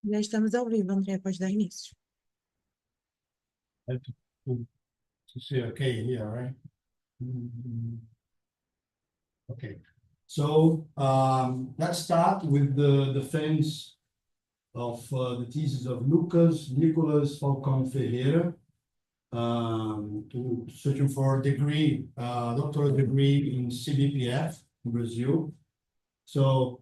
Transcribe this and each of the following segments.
Já estamos ao vivo, André, pode dar início. I have to see okay here, right? Mhm. Okay. So let's start with the defense of the thesis of Lucas Nicolas Falcão Ferreira, searching for a degree, doctoral degree in CBPF in Brazil. So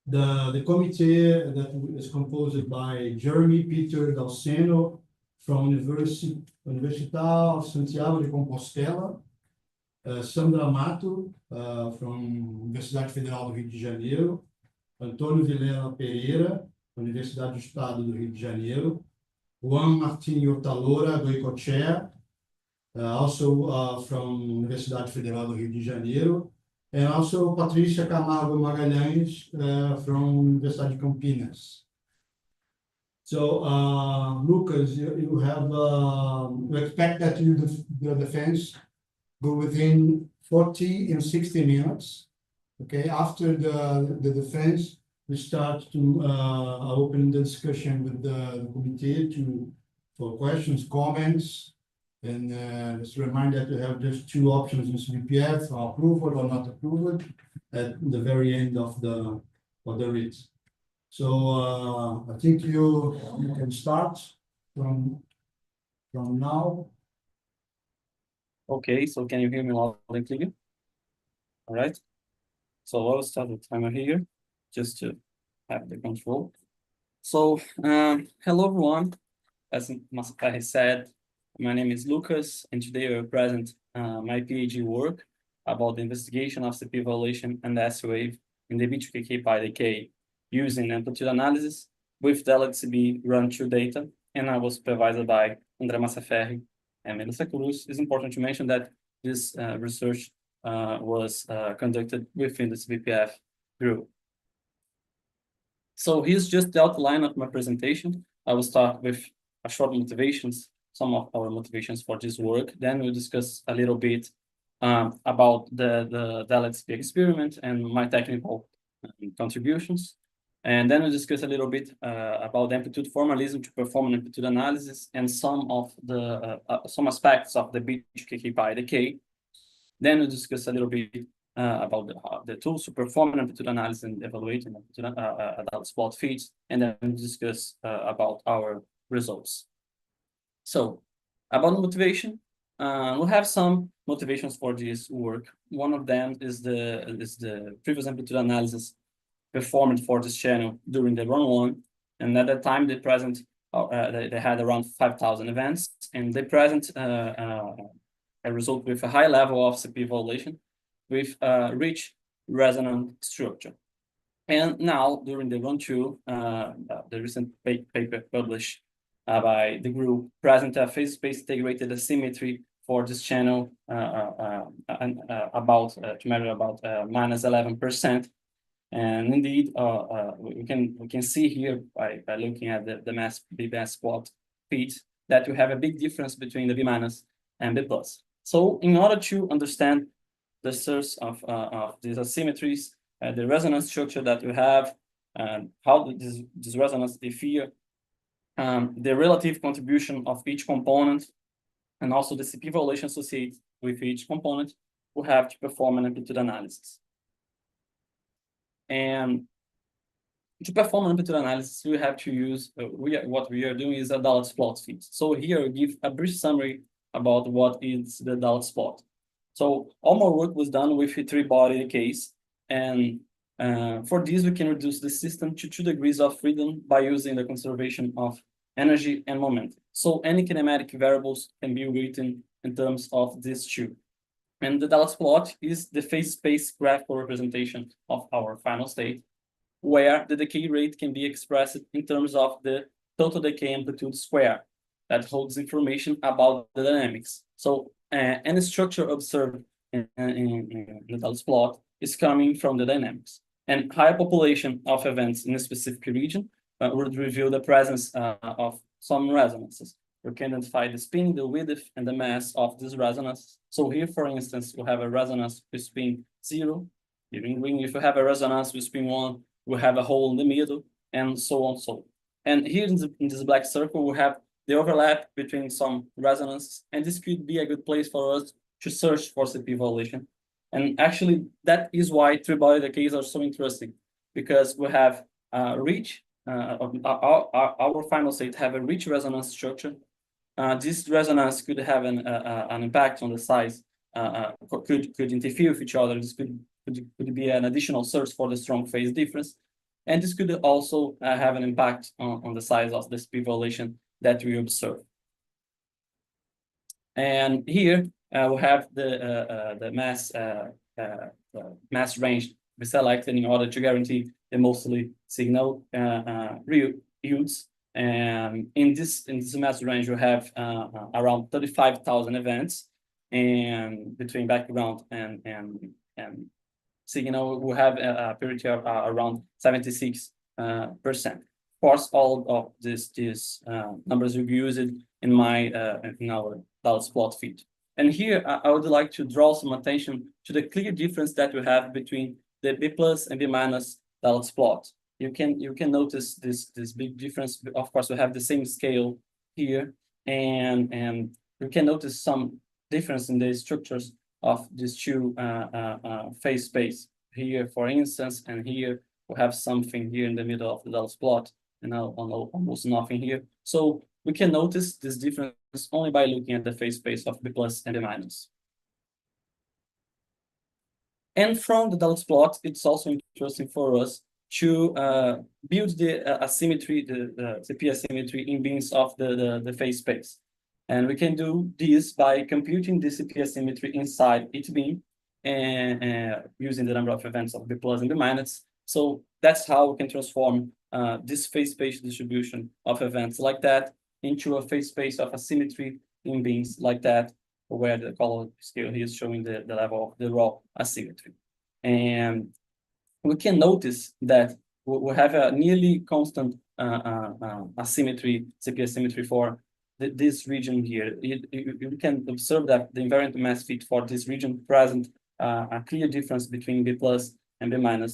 the committee that is composed by Jeremy Peter Dalceno from Universidade of Santiago de Compostela, Sandra Mato, from Universidade Federal do Rio de Janeiro, Antônio Vilela Pereira, Universidade do Estado do Rio de Janeiro, Juan Martín Hortalora do Icochea, also from Universidade Federal do Rio de Janeiro, and also Patrícia Camargo Magalhães from Universidade de Campinas. So, Lucas, you have, you expect that the defense go within 40 and 60 minutes. Okay, after the defense, we start to open the discussion with the committee for questions, comments, and just a reminder that we have just two options in CBPF, approval or not approval, at the very end of the read. So I think you can start from now. Okay, so can you hear me loud and clear? All right. So I'll start the timer here, just to have the control. So hello everyone. As Masafari said, my name is Lucas, and today I will present my PhD work about the investigation of CP violation and S-wave in the B2KK pi decay using amplitude analysis with the LHCb run-through data, and I was supervised by André Massaferri and Melissa Cruz. It's important to mention that this research was conducted within the CBPF group. So here's just the outline of my presentation. I will start with a short motivations, some of our motivations for this work. Then we'll discuss a little bit about the LHCb experiment and my technical contributions. And then we'll discuss a little bit about the amplitude formalism to perform an amplitude analysis and some of the some aspects of the B2KK pi decay. Then we'll discuss a little bit about the tools to perform an amplitude analysis and evaluate an amplitude adult plot feeds, and then we'll discuss about our results. So about motivation, we'll have some motivations for this work. One of them is the previous amplitude analysis performed for this channel during the run one, and at that time they had around 5,000 events, and they present a result with a high level of CP violation with rich resonant structure. And now during the run two, the recent paper published by the group present a phase space integrated asymmetry for this channel to measure about minus 11%. And indeed, we can see here by looking at the mass B-mass plot feed that you have a big difference between the B minus and B plus. So in order to understand the source of these asymmetries, the resonance structure that you have, how this resonance differ, the relative contribution of each component, and also the CP violation associated with each component, we have to perform an amplitude analysis. And to perform an amplitude analysis, we have to use, what we are doing is a Dulles plot feed. So here I give a brief summary about what is the Dulles plot. So all my work was done with a three-body case, and for this we can reduce the system to 2 degrees of freedom by using the conservation of energy and momentum. So any kinematic variables can be written in terms of these two. And the Dulles plot is the phase space graphical representation of our final state, where the decay rate can be expressed in terms of the total decay amplitude square that holds information about the dynamics. So any structure observed in the Dulles plot is coming from the dynamics. And higher population of events in a specific region would reveal the presence of some resonances. We can identify the spin, the width, and the mass of this resonance. So here, for instance, we have a resonance with spin 0. Here in green, if you have a resonance with spin 1, we have a hole in the middle, and so on. So And here in this black circle, we have the overlap between some resonances, and this could be a good place for us to search for CP violation. And actually, that is why three-body decays are so interesting, because we have rich, our final state have a rich resonance structure. This resonance could have an impact on the size, could interfere with each other. This could be an additional source for the strong phase difference. And this could also have an impact on the size of the CP violation that we observe. And here we have the mass range we selected in order to guarantee the mostly signal yields. And in this mass range, we have around 35,000 events, and between background and signal, we have a purity of around 76%. Of course, all of these numbers will be used in our Dallas plot feed. And here I would like to draw some attention to the clear difference that we have between the B+ and B- Dallas plot. You can notice this big difference. Of course, we have the same scale here, and you can notice some difference in the structures of these two phase space. Here, for instance, and here we have something here in the middle of the Dallas plot, and now almost nothing here. So we can notice this difference only by looking at the phase space of B+ and B-. And from the Dallas plot, it's also interesting for us to build the asymmetry, the CP asymmetry in beams of the phase space. And we can do this by computing the CP asymmetry inside each beam and using the number of events of B+ and B-. So that's how we can transform this phase space distribution of events like that into a phase space of asymmetry in beams like that, where the color scale here is showing the level of the raw asymmetry. And we can notice that we have a nearly constant asymmetry, CP asymmetry for this region here. You can observe that the invariant mass fit for this region present a clear difference between B+ and B-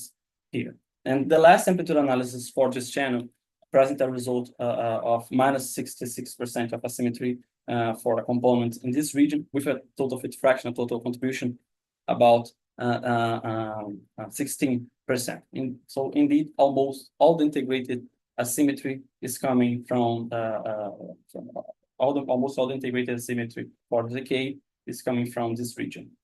here. And the last amplitude analysis for this channel present a result of -66% of asymmetry for a component in this region, with a total fit fraction, a total contribution about 16%. So indeed, almost all the integrated asymmetry is coming from almost all the integrated asymmetry for the decay is coming from this region.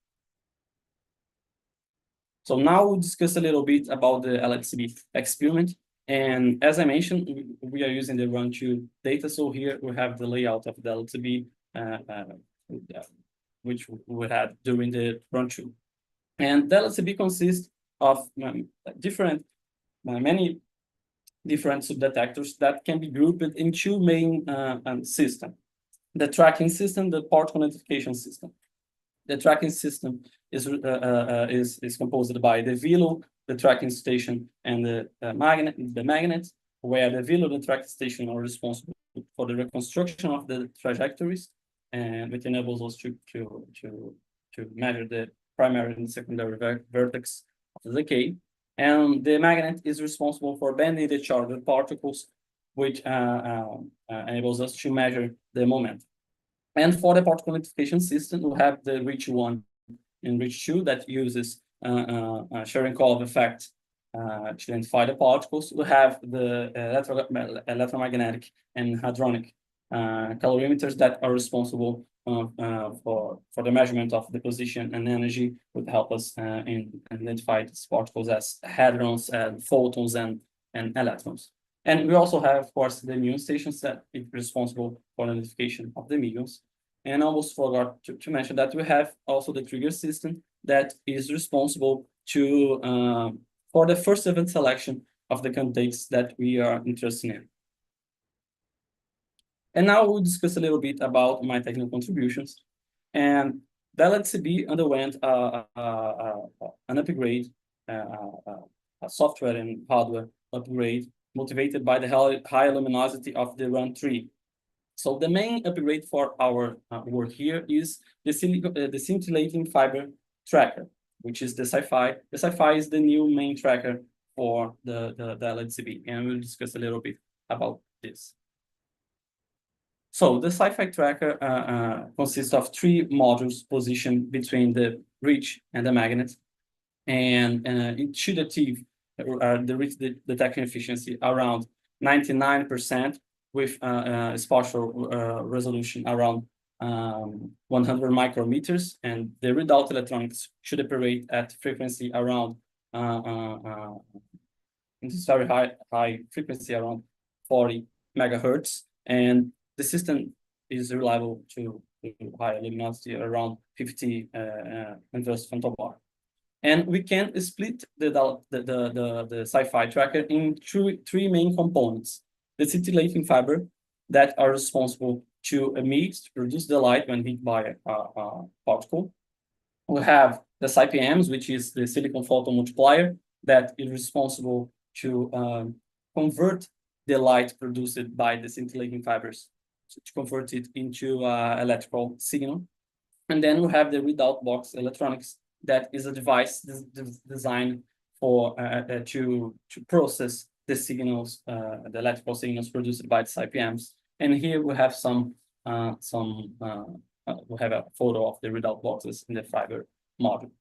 So now we'll discuss a little bit about the LHCb experiment. And as I mentioned, we are using the run-2 data. So here we have the layout of the LHCb, which we had during the run-2. And the LHCb consists of many different subdetectors that can be grouped in two main systems: the tracking system, the particle notification system. The tracking system is composed by the VLO, the tracking station, and the magnet, where the VLO and the tracking station are responsible for the reconstruction of the trajectories, and it enables us to measure the primary and secondary vertex of the decay. And the magnet is responsible for bending the charged particles, which enables us to measure the moment. And for the particle notification system, we have the REACH1 and REACH2 that uses Cherenkov effect to identify the particles. We have the electromagnetic and hadronic calorimeters that are responsible for the measurement of the position and energy, would help us identify these particles as hadrons, photons, and electrons. And we also have, of course, the muon stations that are responsible for the identification of the muons. And I almost forgot to mention that we have also the trigger system that is responsible for the first event selection of the candidates that we are interested in. And now we'll discuss a little bit about my technical contributions. And the LHCb underwent an upgrade, a software and hardware upgrade, motivated by the high luminosity of the run-3. So the main upgrade for our work here is the scintillating fiber tracker, which is the SciFi. The SciFi is the new main tracker for the LHCb, and we'll discuss a little bit about this. So the sci-fi tracker consists of 3 modules positioned between the reach and the magnet, and it should achieve the reach detection efficiency around 99% with spatial resolution around 100 micrometers, and the readout electronics should operate at frequency around this very high frequency around 40 megahertz, and the system is reliable to high luminosity around 50 inverse femtobar. And we can split the sci-fi tracker in 3 main components: the scintillating fiber that are responsible to emit, to produce the light when hit by a particle. We have the SiPMs, which is the silicon photon multiplier, that is responsible to convert the light produced by the scintillating fibers, to convert it into electrical signal. And then we have the readout box electronics, that is a device designed for to process the signals, the electrical signals produced by the SiPMs. And here we have we have a photo of the readout boxes in the fiber module.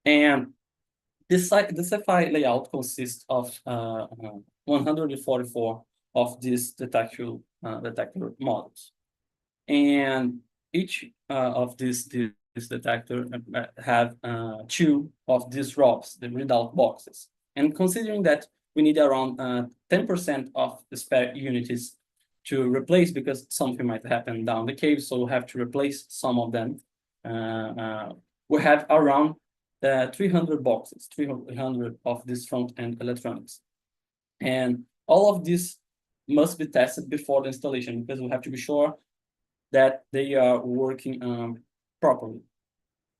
And this sci-fi layout consists of 144 of these detector models, and each of these detector have 2 of these ROBs, the readout boxes. And considering that we need around 10% of the spare units to replace, because something might happen down the cave, so we have to replace some of them. We have around 300 boxes, 300 of this front-end electronics. And all of this must be tested before the installation, because we have to be sure that they are working properly.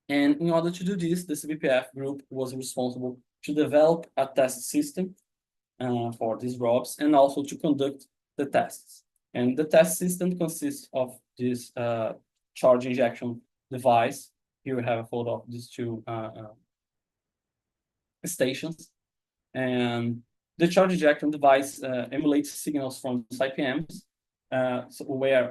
And in order to do this, the CBPF group was responsible to develop a test system for these ROBs, and also to conduct the tests. And the test system consists of this charge injection device. Here we have a photo of these 2 stations. And the charge injection device emulates signals from SiPMs, so where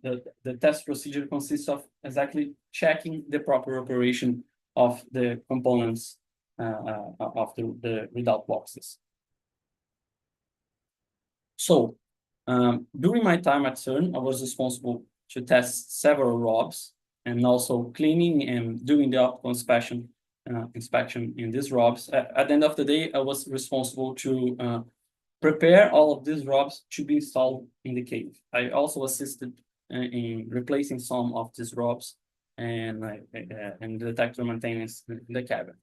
the test procedure consists of exactly checking the proper operation of the components of the readout boxes. So during my time at CERN, I was responsible to test several ROBs, and also cleaning and doing the optical inspection in these ROBs. At the end of the day, I was responsible to prepare all of these ROBs to be installed in the cave. I also assisted in replacing some of these ROBs and the detector maintenance in the cabin.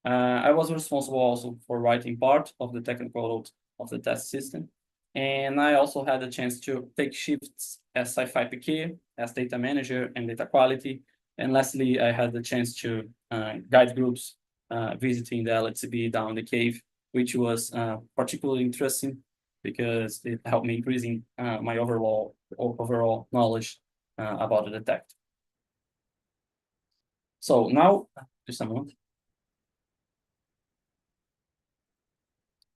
I was responsible also for writing part of the technical note of the test system. And I also had a chance to take shifts as sci-fi PK, as data manager and data quality. And lastly, I had the chance to guide groups visiting the LHCb down the cave, which was particularly interesting because it helped me increasing my overall knowledge about the detector. So now, just a moment.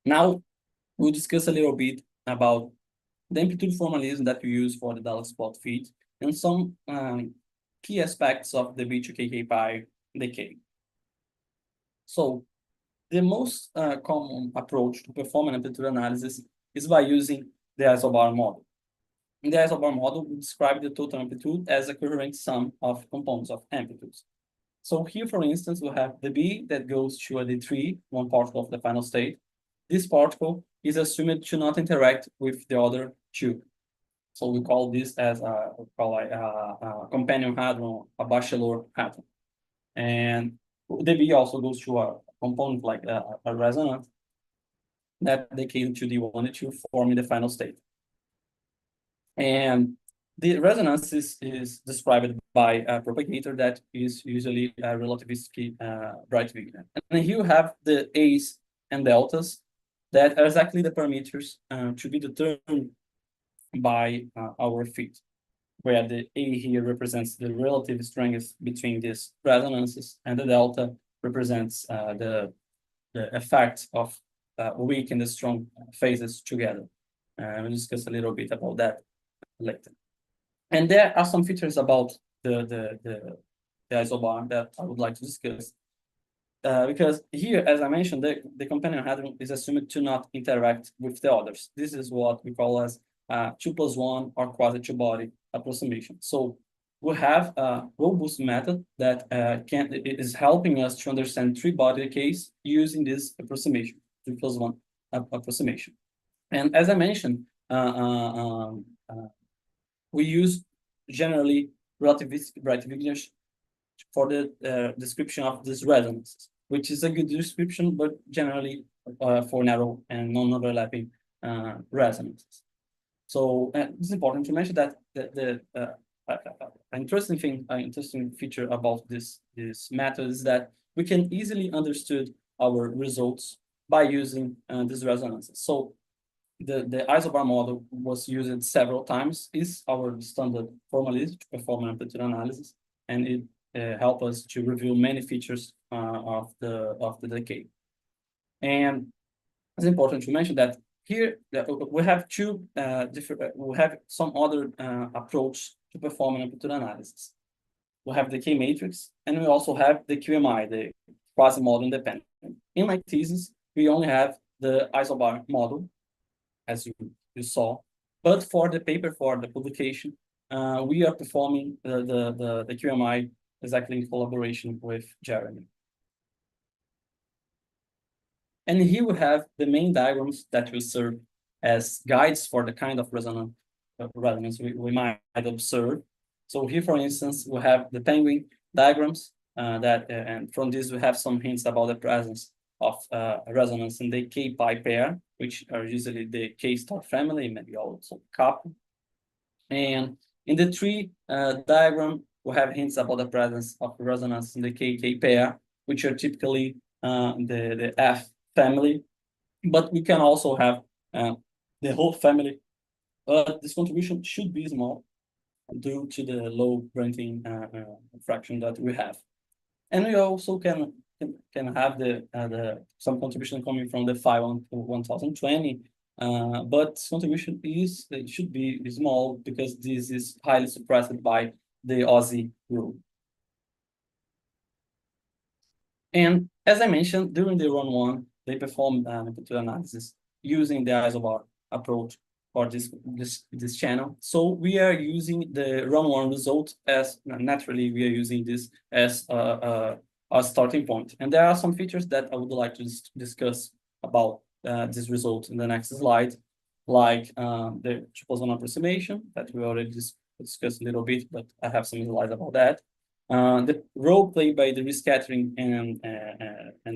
Now we'll discuss a little bit about the amplitude formalism that we use for the Dallas spot feed, and some key aspects of the B2KK pi decay. So the most common approach to perform an amplitude analysis is by using the isobar model. In the isobar model, we describe the total amplitude as a coherent sum of components of amplitudes. So here, for instance, we have the B that goes to a D3, one particle of the final state. This particle is assumed to not interact with the other 2. So we call this as a companion hadron, a bachelor hadron. And the B also goes to a component like a resonance that decays to D1 and 2, forming the final state. And the resonance is described by a propagator that is usually a relativistic Brightwig. And here you have the A's and deltas that are exactly the parameters to be determined by our feed, where the A here represents the relative strength between these resonances, and the delta represents the effect of weak and the strong phases together. We'll discuss a little bit about that later. And there are some features about the isobar that I would like to discuss. Because here, as I mentioned, the companion hadron is assumed to not interact with the others. This is what we call as 2+1 or quasi-two-body approximation. So we have a robust method that is helping us to understand three-body case using this approximation, 2+1 approximation. And as I mentioned, we use generally relativistic for the description of these resonances, which is a good description, but generally for narrow and non-overlapping resonances. So it's important to mention that an interesting feature about this method is that we can easily understood our results by using these resonances. So the isobar model was used several times, is our standard formalism to perform amplitude analysis, and it help us to reveal many features of the decay. And it's important to mention that here we have two different. We have some other approach to perform an amplitude analysis. We have the K matrix, and we also have the QMI, the quasi-model independent. In my thesis, we only have the isobar model, as you saw, but for the paper, for the publication, we are performing the QMI exactly in collaboration with Jeremy. And here we have the main diagrams that will serve as guides for the kind of resonance we might observe. So here, for instance, we have the penguin diagrams and from this we have some hints about the presence of resonance in the K-pi pair, which are usually the K-star family, maybe also couple. And in the tree diagram, we have hints about the presence of resonance in the KK pair, which are typically the F family, but we can also have the whole family. This contribution should be small due to the low Brentine fraction that we have. And we also can have some contribution coming from the phi 1020, but contribution should be small because this is highly suppressed by the Aussie rule. And as I mentioned, during the run one, they performed an amplitude analysis using the isobar approach for this channel. So we are using the run one result as naturally we are using this as a starting point. And there are some features that I would like to discuss about this result in the next slide, like the 2+1 approximation that we already discussed a little bit, but I have some slides about that. The role played by the rescattering and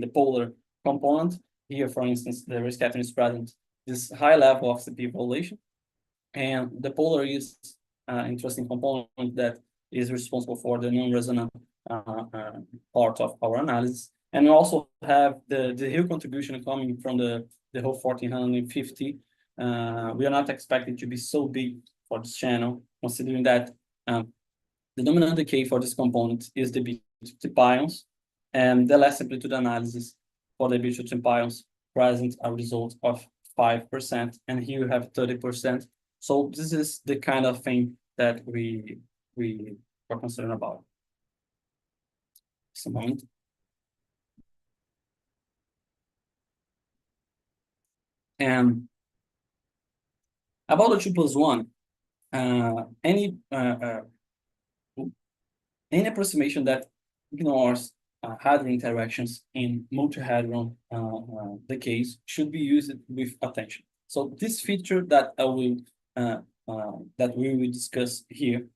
the polar component. Here, for instance, the rescattering is present this high level of CP violation, and the polar is an interesting component that is responsible for the non-resonant part of our analysis. And we also have the Hill contribution coming from the whole 1450. We are not expecting to be so big for this channel, considering that the dominant decay for this component is the B2 pions, and the last amplitude analysis for the B2 pions present a result of 5%, and here we have 30%. So this is the kind of thing that we are concerned about. Just a moment. And about the 2+1, any approximation that ignores hadron interactions in multi-hadron decays should be used with attention. So this feature that we will discuss here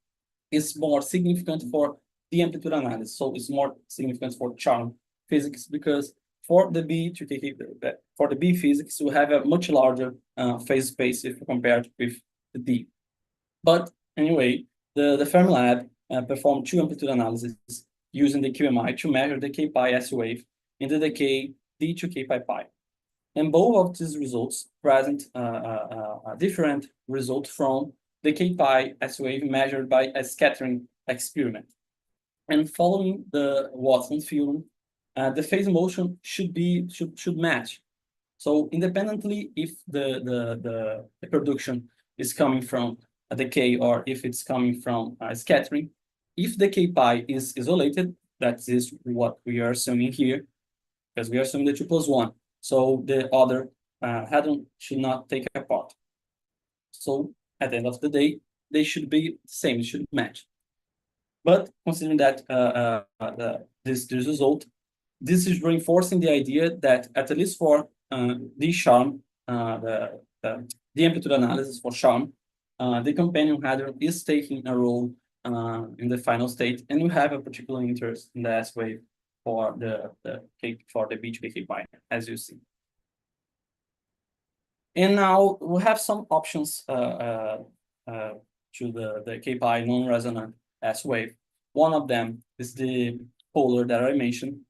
is more significant for the amplitude analysis. So it's more significant for charm physics, because for the B physics, we have a much larger phase space if compared with the D. But anyway, the Fermilab performed two amplitude analyses using the QMI to measure the K-pi S wave in the decay D to K-pi pi. And both of these results present a different result from the K-pi S wave measured by a scattering experiment. And following the Watson theorem, the phase motion should match. So independently if the production is coming from a decay or if it's coming from scattering, if the K-pi is isolated, that is what we are assuming here, because we are assuming the 2+1. So the other hadron should not take a part. So at the end of the day, they should be the same, it should match. But considering that this result, this is reinforcing the idea that at least for the charm, the amplitude analysis for charm, the companion hadron is taking a role in the final state, and we have a particular interest in the S wave for the B to the K-pi, as you see. And now we have some options to the K-pi non-resonant S wave. One of them is the polar that I mentioned,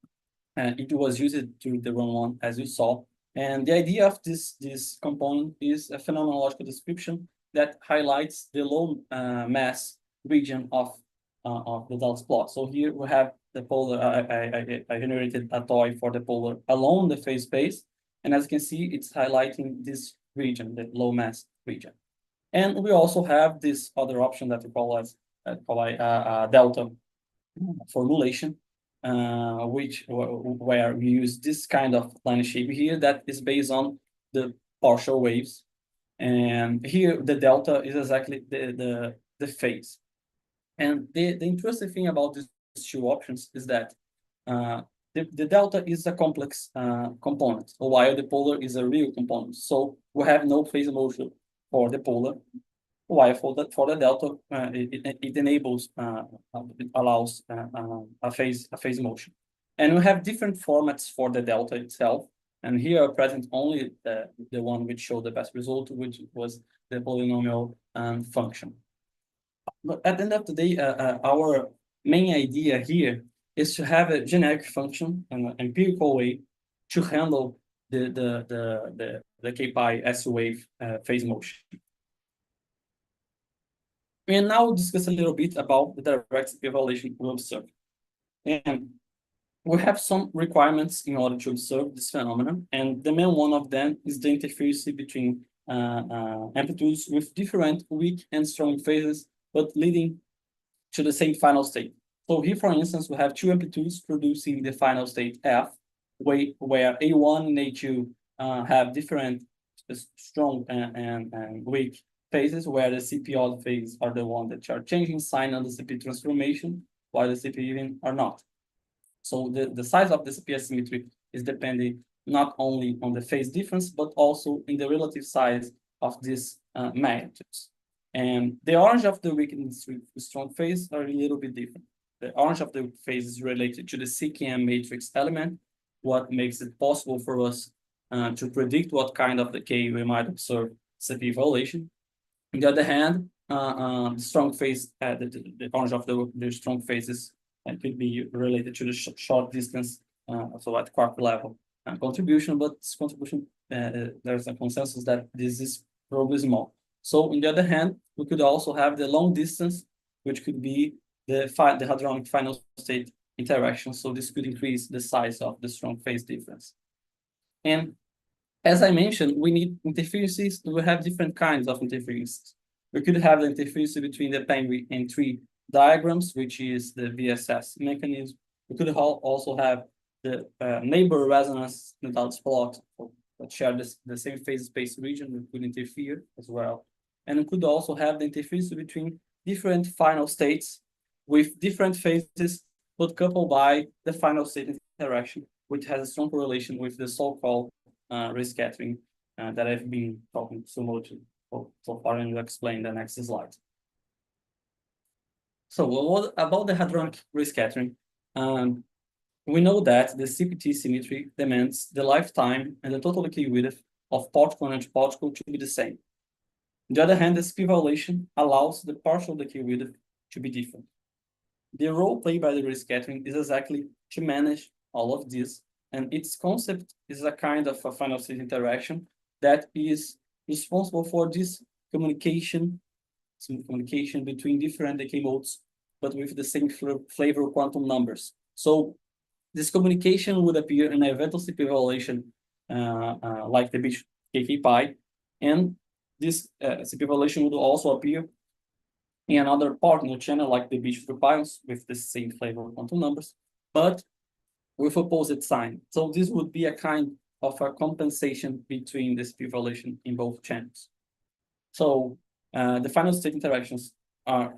and it was used to the run one, as you saw. And the idea of this component is a phenomenological description that highlights the low mass region of the Dulles plot. So here we have the polar. I generated a toy for the polar along the phase space, and as you can see, it's highlighting this region, the low mass region. And we also have this other option that we call as delta formulation, where we use this kind of line shape here that is based on the partial waves. And here the delta is exactly the phase. And the interesting thing about these two options is that the delta is a complex component, while the polar is a real component. So we have no phase motion for the polar, while for the delta, it enables, it allows a phase motion. And we have different formats for the delta itself. And here are present only the one which showed the best result, which was the polynomial function. But at the end of the day, our main idea here is to have a generic function, an empirical way to handle the K-pi S wave phase motion. And now we'll discuss a little bit about the direct evaluation we observe. And we have some requirements in order to observe this phenomenon. And the main one of them is the interference between amplitudes with different weak and strong phases, but leading to the same final state. So here, for instance, we have two amplitudes producing the final state F, where A1 and A2 have different strong and weak phases, where the CP odd phase are the ones that are changing sign on the CP transformation, while the CP even are not. So the size of the CP asymmetry is depending not only on the phase difference, but also in the relative size of these magnitudes. And the orange of the weak and strong phase are a little bit different. The orange of the phase is related to the CKM matrix element, what makes it possible for us to predict what kind of decay we might observe CP evaluation. On the other hand, the strong phase, the orange of the strong phases could be related to the short distance, so at quark level contribution, but this contribution, there's a consensus that this is probably small. So on the other hand, we could also have the long distance, which could be the hadronic final state interaction. So this could increase the size of the strong phase difference. And as I mentioned, we need interferences. We have different kinds of interferences. We could have the interference between the penguin and tree diagrams, which is the VSS mechanism. We could also have the neighbor resonance Dulles plot that share the same phase space region. We could interfere as well. And we could also have the interference between different final states with different phases, but coupled by the final state interaction, which has a strong correlation with the so-called rescattering that I've been talking so much so far, and will explain the next slide. So what about the hadronic rescattering? We know that the CPT symmetry demands the lifetime and the total decay width of particle and antiparticle to be the same. On the other hand, the CP evaluation allows the partial decay width to be different. The role played by the rescattering is exactly to manage all of this, and its concept is a kind of a final state interaction that is responsible for this communication between different decay modes, but with the same flavor quantum numbers. So this communication would appear in a eventual CP evaluation like the beach KK pi, and this CP evaluation would also appear in another partner channel like the beach 3 pions with the same flavor quantum numbers, but with opposite sign. So this would be a kind of a compensation between this CP evaluation in both channels. So the final state interactions are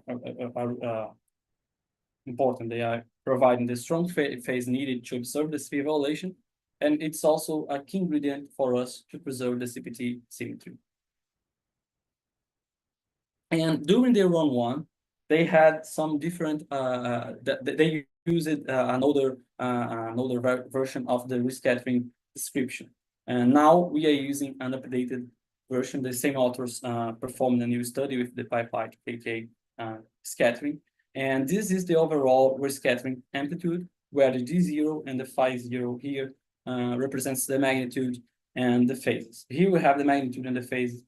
important. They are providing the strong phase needed to observe the CP evaluation, and it's also a key ingredient for us to preserve the CPT symmetry. And during the run one, they had some different. They used another version of the rescattering description, and now we are using an updated version. The same authors performed a new study with the pi KK scattering, and this is the overall rescattering amplitude, where the d0 and the phi 0 here represents the magnitude and the phases. Here we have the magnitude and the phase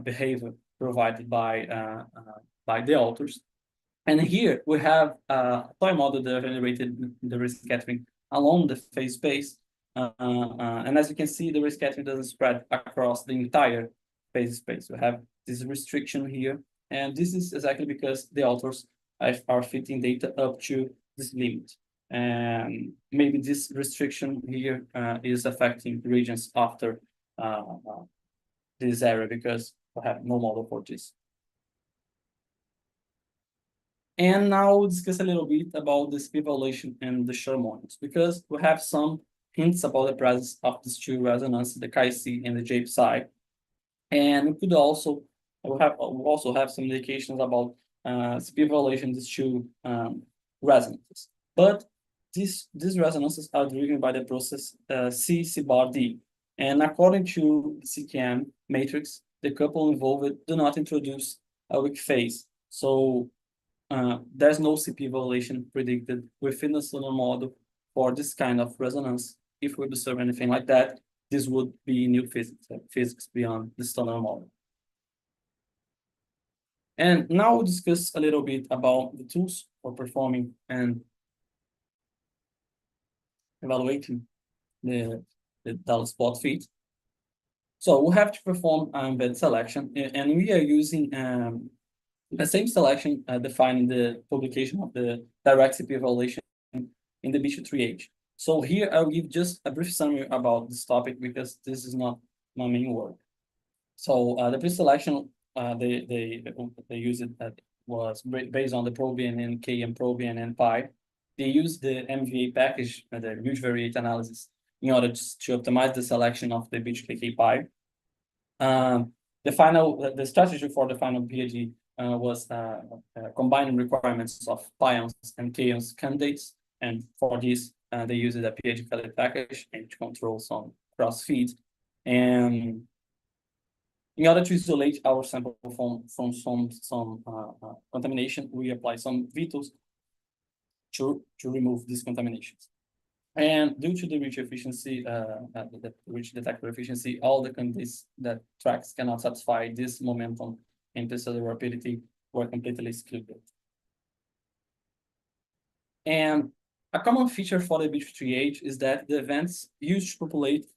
behavior provided by the authors. And here we have a toy model that generated the rescattering along the phase space. And as you can see, the rescattering doesn't spread across the entire phase space. We have this restriction here. And this is exactly because the authors are fitting data up to this limit. And maybe this restriction here is affecting regions after this area, because we have no model for this. And now we'll discuss a little bit about this evaluation and the harmonics, because we have some hints about the presence of these two resonances, the chi-C and the J-psi. And we could also have some indications about CP evaluation, these two resonances. But these resonances are driven by the process C bar D. And according to the CKM matrix, the couple involved do not introduce a weak phase. So there's no CP evaluation predicted within the standard model for this kind of resonance. If we observe anything like that, this would be new physics beyond the standard model. And now we'll discuss a little bit about the tools for performing and evaluating the Dallas plot fit. So we have to perform embed selection, and we are using the same selection defined in the publication of the direct CP evaluation in the B23H. So here I'll give just a brief summary about this topic, because this is not my main work. So the pre-selection they used it was based on the Probian and KM Probian and pi. They used the MVA package, the multivariate analysis, in order to optimize the selection of the beach KK pi. The strategy for the final PhD was combining requirements of pions and kaons candidates, and for this they used a PhD pellet package and to control some cross feed. And in order to isolate our sample from some contamination, we apply some VTOLs to remove these contaminations. And due to the rich efficiency, the rich detector efficiency, all the candidates that tracks cannot satisfy this momentum and intercellular rapidity were completely excluded. And a common feature for the B23H is that the events used to populate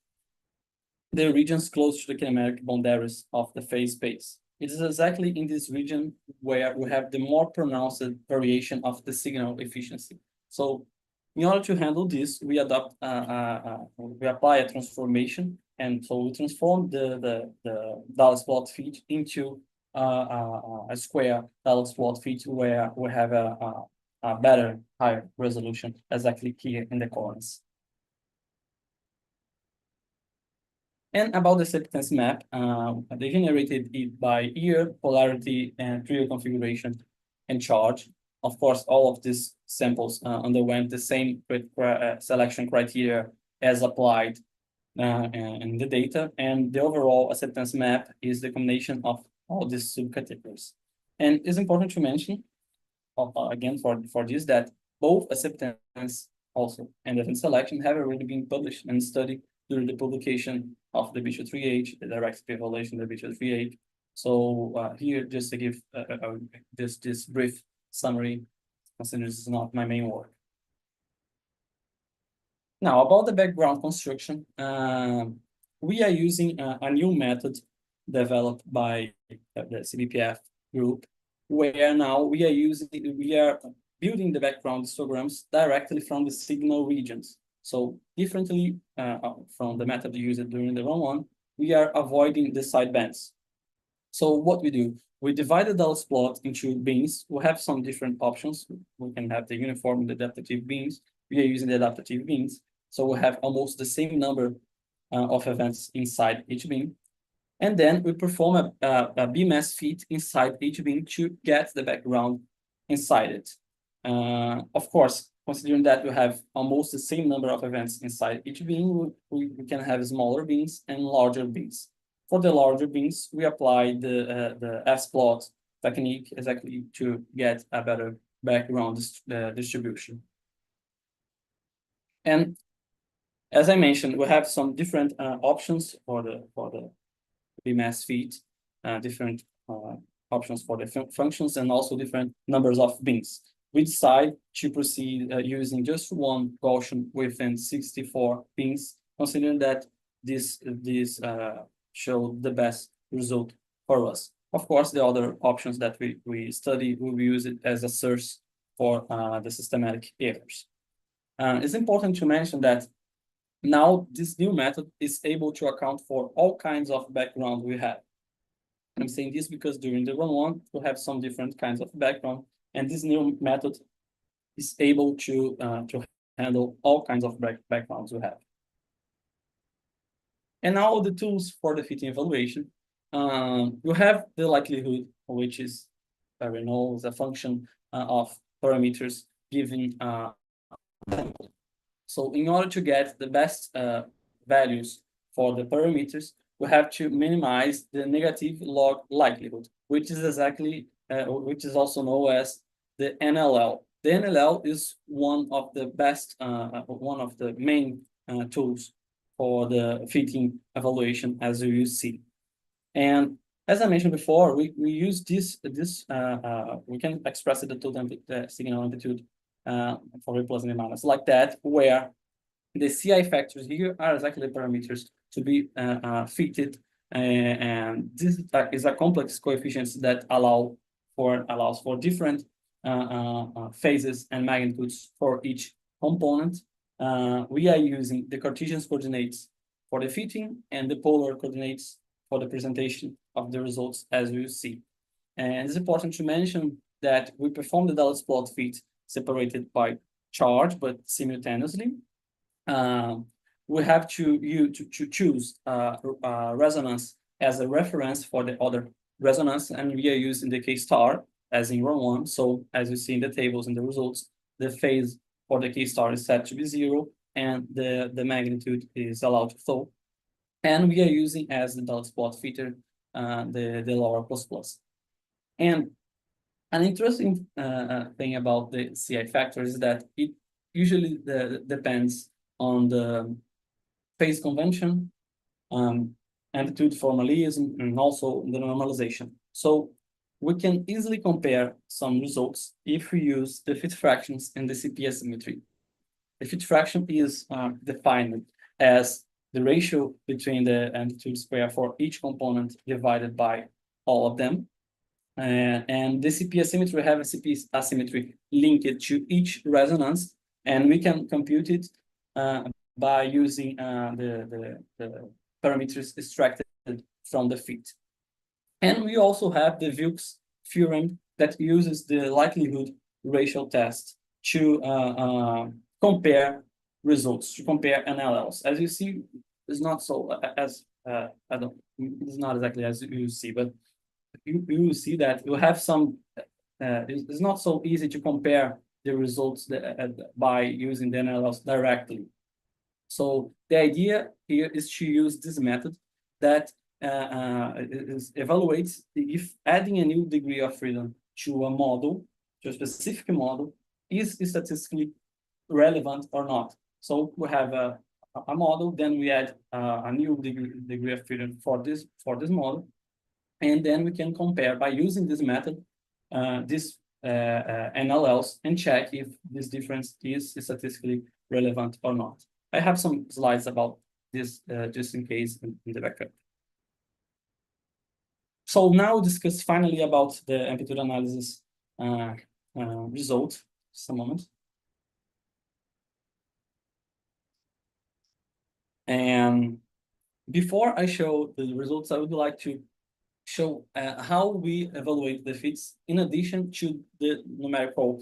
the regions close to the kinematic boundaries of the phase space. It is exactly in this region where we have the more pronounced variation of the signal efficiency. So in order to handle this, we apply a transformation, and so we transform the Dallas plot fit into a square Dallas plot fit where we have a better, higher resolution, exactly here in the columns. And about the acceptance map, they generated it by year, polarity, and trio configuration and charge. Of course, all of these samples underwent the same selection criteria as applied in the data, and the overall acceptance map is the combination of all these subcategories. And it's important to mention, again, for this, that both acceptance also and event selection have already been published and studied during the publication of the B23H, the direct evaluation of the B23H. So here, just to give just this brief summary, considering this is not my main work. Now, about the background construction, we are using a new method developed by the CBPF group, where now we are building the background histograms directly from the signal regions. So differently from the method used during the run-one, we are avoiding the sidebands. So what we do, we divide the Dulles plot into bins. We have some different options. We can have the uniform and the adaptive bins. We are using the adaptive bins. So we have almost the same number of events inside each bin. And then we perform a BMS fit inside each bin to get the background inside it. Of course, considering that we have almost the same number of events inside each bin, we can have smaller bins and larger bins. For the larger bins, we apply the S-plot technique exactly to get a better background distribution. And as I mentioned, we have some different options for the BMS fit, different options for the functions, and also different numbers of bins. We decide to proceed using just one Gaussian within 64 bins, considering that this show the best result for us. Of course, the other options that we study, we will use it as a source for the systematic errors. It's important to mention that now this new method is able to account for all kinds of background we have. I'm saying this because during the run-one, we have some different kinds of background, and this new method is able to handle all kinds of backgrounds we have. And now the tools for the fitting evaluation. You have the likelihood, which is, we know, is a function of parameters given. So in order to get the best values for the parameters, we have to minimize the negative log likelihood, which is exactly, which is also known as the NLL. The NLL is one of the best, one of the main tools for the fitting evaluation, as you see. And as I mentioned before, we use we can express the total signal amplitude for a plus and a minus like that, where the CI factors here are exactly the parameters to be fitted, and this is a complex coefficients that allows for different phases and magnitudes for each component. We are using the Cartesian coordinates for the fitting and the polar coordinates for the presentation of the results, as you see. And it's important to mention that we perform the Dulles plot fit separated by charge, but simultaneously. We have to choose resonance as a reference for the other resonance, and we are using the K star as in run-one. So as you see in the tables and the results, the phase for the K star is set to be 0, and the magnitude is allowed to flow. And we are using as the Dulles plot fitter the lower plus. And an interesting thing about the CI factor is that it usually depends on the phase convention, amplitude formalism, and also the normalization. So we can easily compare some results if we use the fit fractions and the CP asymmetry. The fit fraction is defined as the ratio between the amplitude square for each component divided by all of them. And the CP asymmetry have a CP asymmetry linked to each resonance, and we can compute it by using the parameters extracted from the fit. And we also have the Wilks theorem that uses the likelihood ratio test to compare results, to compare NLLs. As you see, it's not so it's not exactly as you see, but you will see that you have some. It's not so easy to compare the results by using the NLLs directly. So the idea here is to use this method that evaluates if adding a new degree of freedom to a model, to a specific model, is statistically relevant or not. So we have a model, then we add a new degree of freedom for this model, and then we can compare by using this method, this NLLs, and check if this difference is statistically relevant or not. I have some slides about this just in case in the backup. So now discuss finally about the amplitude analysis result. Just a moment. And before I show the results, I would like to show how we evaluate the fits in addition to the numerical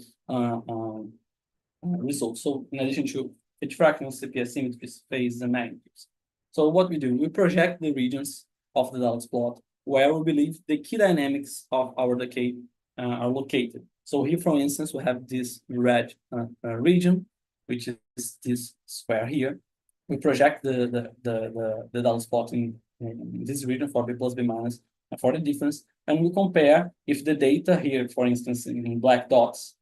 results. So in addition to fit fractions, CPS symmetries, phase, and magnitudes. So what we do, we project the regions of the Dallas plot where we believe the key dynamics of our decay are located. So here, for instance, we have this red region, which is this square here. We project the Dallas plot in this region for B plus B minus for the difference, and we compare if the data here, for instance, in black dots,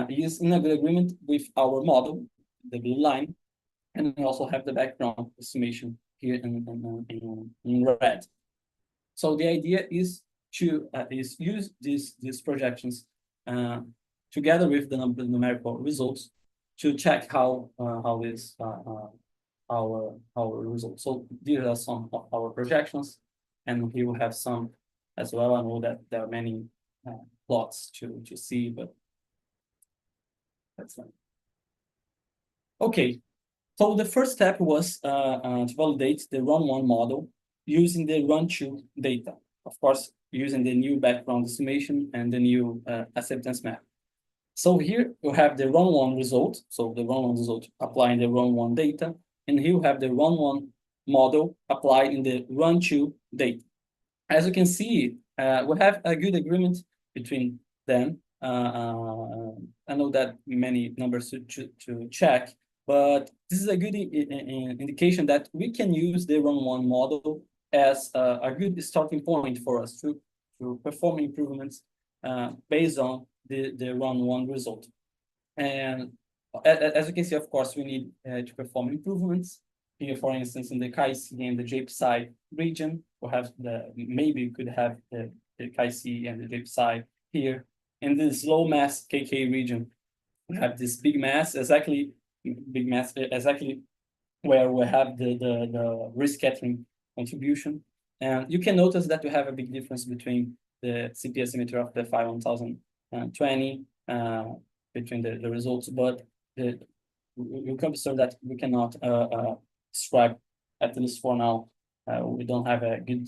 is in a good agreement with our model, the blue line, and we also have the background estimation here in red. So the idea is to use these projections together with the numerical results to check how is our results. So these are some of our projections, and here we have some as well. I know that there are many plots to see, but that's fine. Okay, so the first step was to validate the run-1 model using the run-2 data. Of course, using the new background estimation and the new acceptance map. So here you have the run-1 result. So the run-1 result applying the run-1 data. And here you have the run-1 model applied in the run-2 data. As you can see, we have a good agreement between them. I know that many numbers to check, but this is a good indication that we can use the run-1 model as a good starting point for us to perform improvements based on the run-1 result. And as you can see, of course, we need to perform improvements. Here, for instance, in the Chi-C and the J-psi region, we have maybe we could have the Chi-C and the J-psi here. In this low mass KK region, we have this big mass exactly where we have the rescattering contribution. And you can notice that we have a big difference between the CPS symmetry of the 51020 between the results, but you can observe that we cannot describe, at least for now, we don't have a good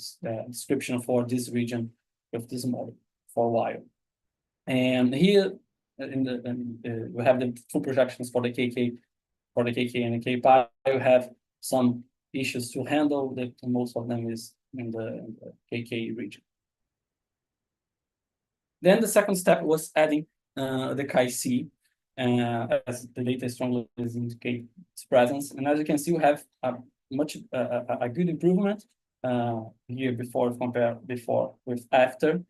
description for this region of this model for a while. And here we have the full projections for the KK, and the K-pi. You have some issues to handle. That most of them is in the KK region. Then the second step was adding the Chi-C, as the data strongly indicate its presence. And as you can see, we have a good improvement here before with after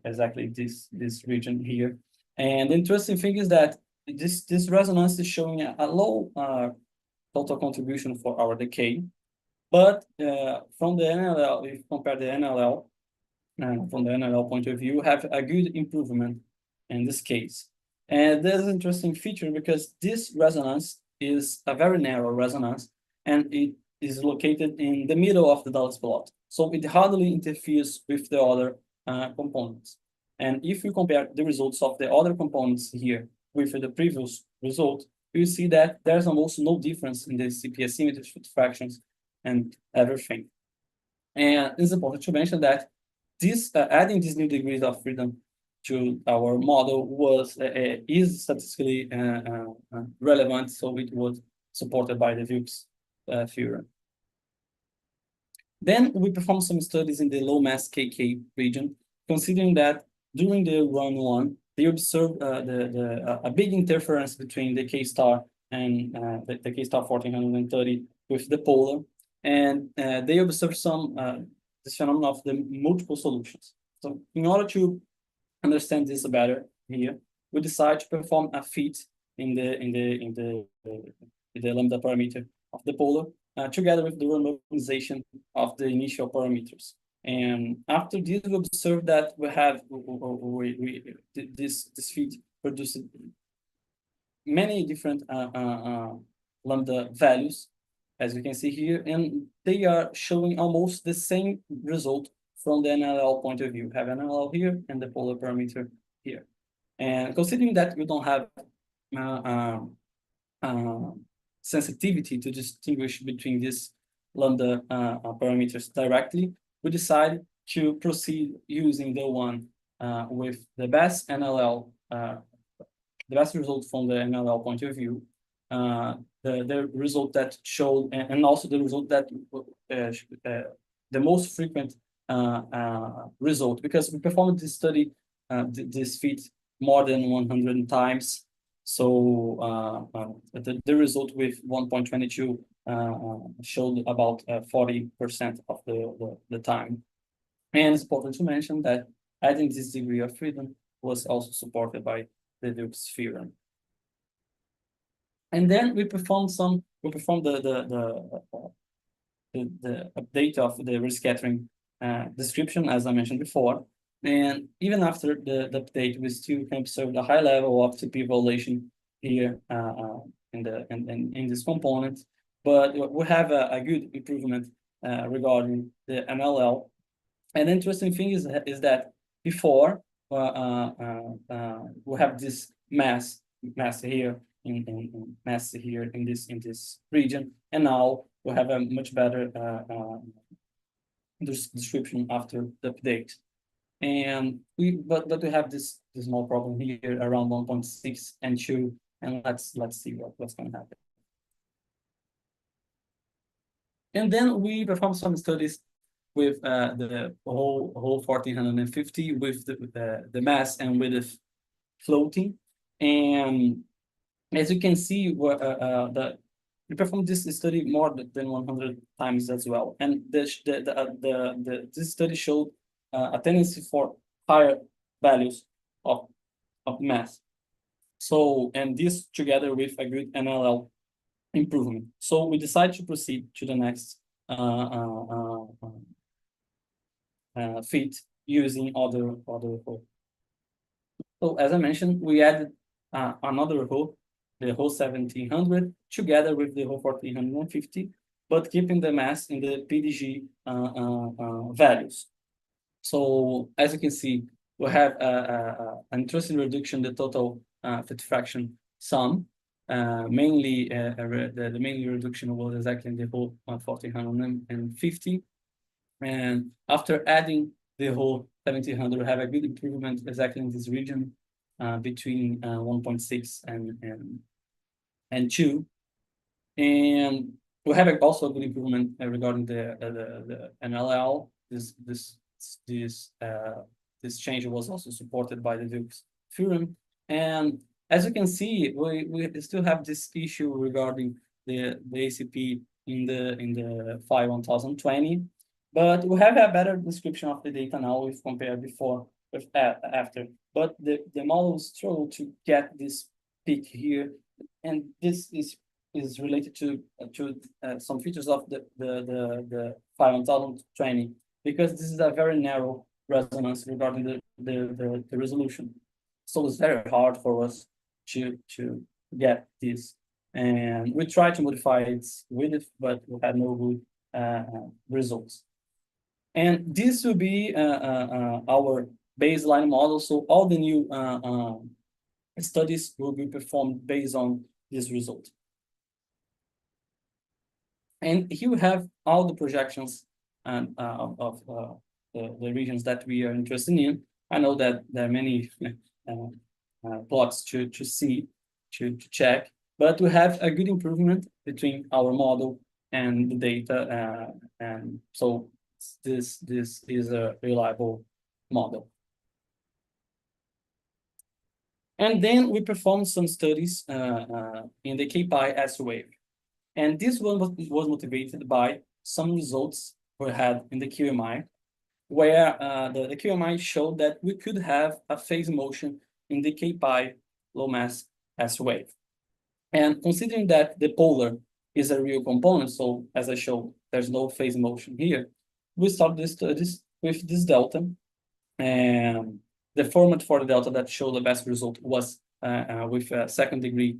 exactly this region here. And the interesting thing is that this resonance is showing a low total contribution for our decay, but from the NLL, if you compare the NLL from the NLL point of view, have a good improvement in this case. And there's an interesting feature because this resonance is a very narrow resonance, and it is located in the middle of the Dallas plot. So it hardly interferes with the other components. And if you compare the results of the other components here with the previous result, you see that there's almost no difference in the CPS symmetry, fit fractions, and everything. And it's important to mention that this adding these new degrees of freedom to our model is statistically relevant, so it was supported by the Wilks theorem. Then we performed some studies in the low mass KK region, considering that during the run-1, they observed a big interference between the K star and the K star 1430 with the polar, and they observed some this phenomenon of the multiple solutions. So in order to understand this better here, we decide to perform a fit in the lambda parameter of the polar together with the normalization of the initial parameters. And after this, we observe that we have this fit produced many different lambda values, as you can see here, and they are showing almost the same result from the NLL point of view. Have NLL here and the polar parameter here. And considering that we don't have sensitivity to distinguish between these lambda parameters directly, we decided to proceed using the one with the best NLL, the best result from the NLL point of view, the result that showed, and also the result that the most frequent result, because we performed this study, this feat more than 100 times. So the result with 1.22 showed about 40% of the time. And it's important to mention that adding this degree of freedom was also supported by the Duke's theorem. And then we performed the update of the rescattering description, as I mentioned before. And even after the update, we still can observe the high level of TP violation here in this component. But we have a good improvement regarding the NLL. And the interesting thing is that before we have this mass here in this region, and now we have a much better description after the update. And but we have this small problem here around 1.6 and 2, and let's see what's going to happen. And then we performed some studies with the whole 1450 with the mass and width floating. And as you can see, we performed this study more than 100 times as well. And this study showed a tendency for higher values of mass. So, and this together with a good NLL improvement. So we decided to proceed to the next feat using other row. So as I mentioned, we added another row, the whole 1700, together with the whole 1450, but keeping the mass in the PDG values. So as you can see, we have an interesting reduction in the total fit fraction sum. Mainly, the main reduction was exactly in the whole 1450. And after adding the whole 1700, we have a good improvement exactly in this region between 1.6 and 2. And we have also a good improvement regarding the NLL. This change was also supported by the Duke's theorem. And as you can see, we still have this issue regarding the ACP in the file 1020, but we have a better description of the data now if compared before with after. But the model struggled to get this peak here, and this is related to some features of the file 1020, because this is a very narrow resonance regarding the resolution. So it's very hard for us to get this. And we tried to modify its width, but we had no good results. And this will be our baseline model. So all the new studies will be performed based on this result. And here we have all the projections of the regions that we are interested in. I know that there are many plots to see, to check, but we have a good improvement between our model and the data, and so this is a reliable model. And then we performed some studies in the KPI S-wave, and this one was motivated by some results we had in the QMI, where the QMI showed that we could have a phase motion in the KPI low mass S-wave. And considering that the polar is a real component, so as I showed, there's no phase motion here, we started the studies with this delta. And the format for the delta that showed the best result was with a second degree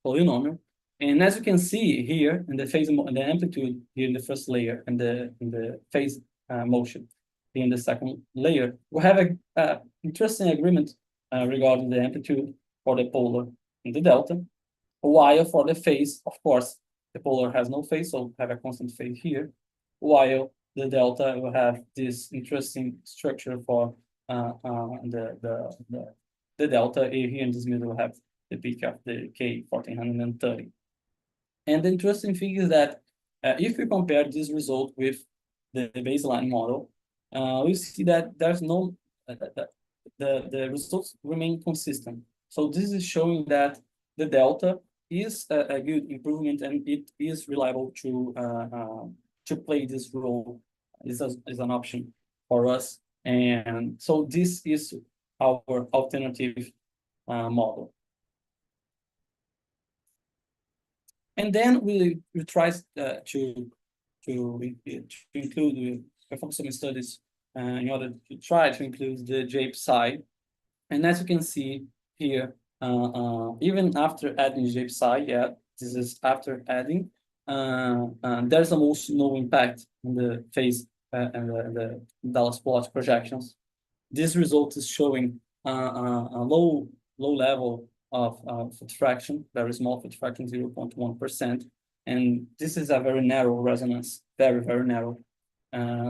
polynomial. And as you can see here in the phase, the amplitude here in the first layer and the phase motion in the second layer, we have a interesting agreement regarding the amplitude for the polar and the delta, while for the phase, of course, the polar has no phase, so have a constant phase here, while the delta will have this interesting structure for the delta here in this middle will have the peak of the K 1430. And the interesting thing is that if we compare this result with the baseline model, we see that there's no, the results remain consistent. So this is showing that the delta is a good improvement and it is reliable to play this role, is an option for us. And so this is our alternative model. And then we try to include, perform some studies in order to try to include the J-psi. And as you can see here, even after adding J-psi, yeah, this is after adding, there's almost no impact in the phase and the Dallas plot projections. This result is showing a low level of fit fraction, very small fit fraction, 0.1%. And this is a very narrow resonance, very narrow.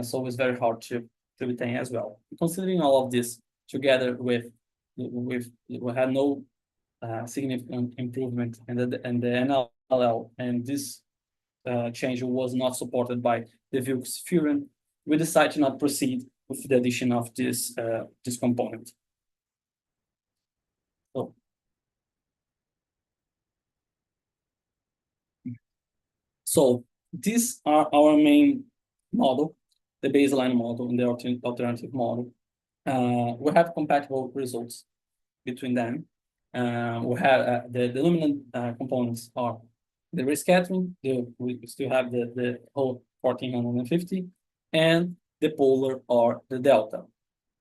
So it's very hard to retain as well. Considering all of this together with we had no significant improvement in the NLL, and this change was not supported by the Wilks theorem, we decided to not proceed with the addition of this component. So these are our main model, the baseline model and the alternative model. We have compatible results between them. We have the dominant components are the rescattering, we still have the whole 1450, and the polar or the delta.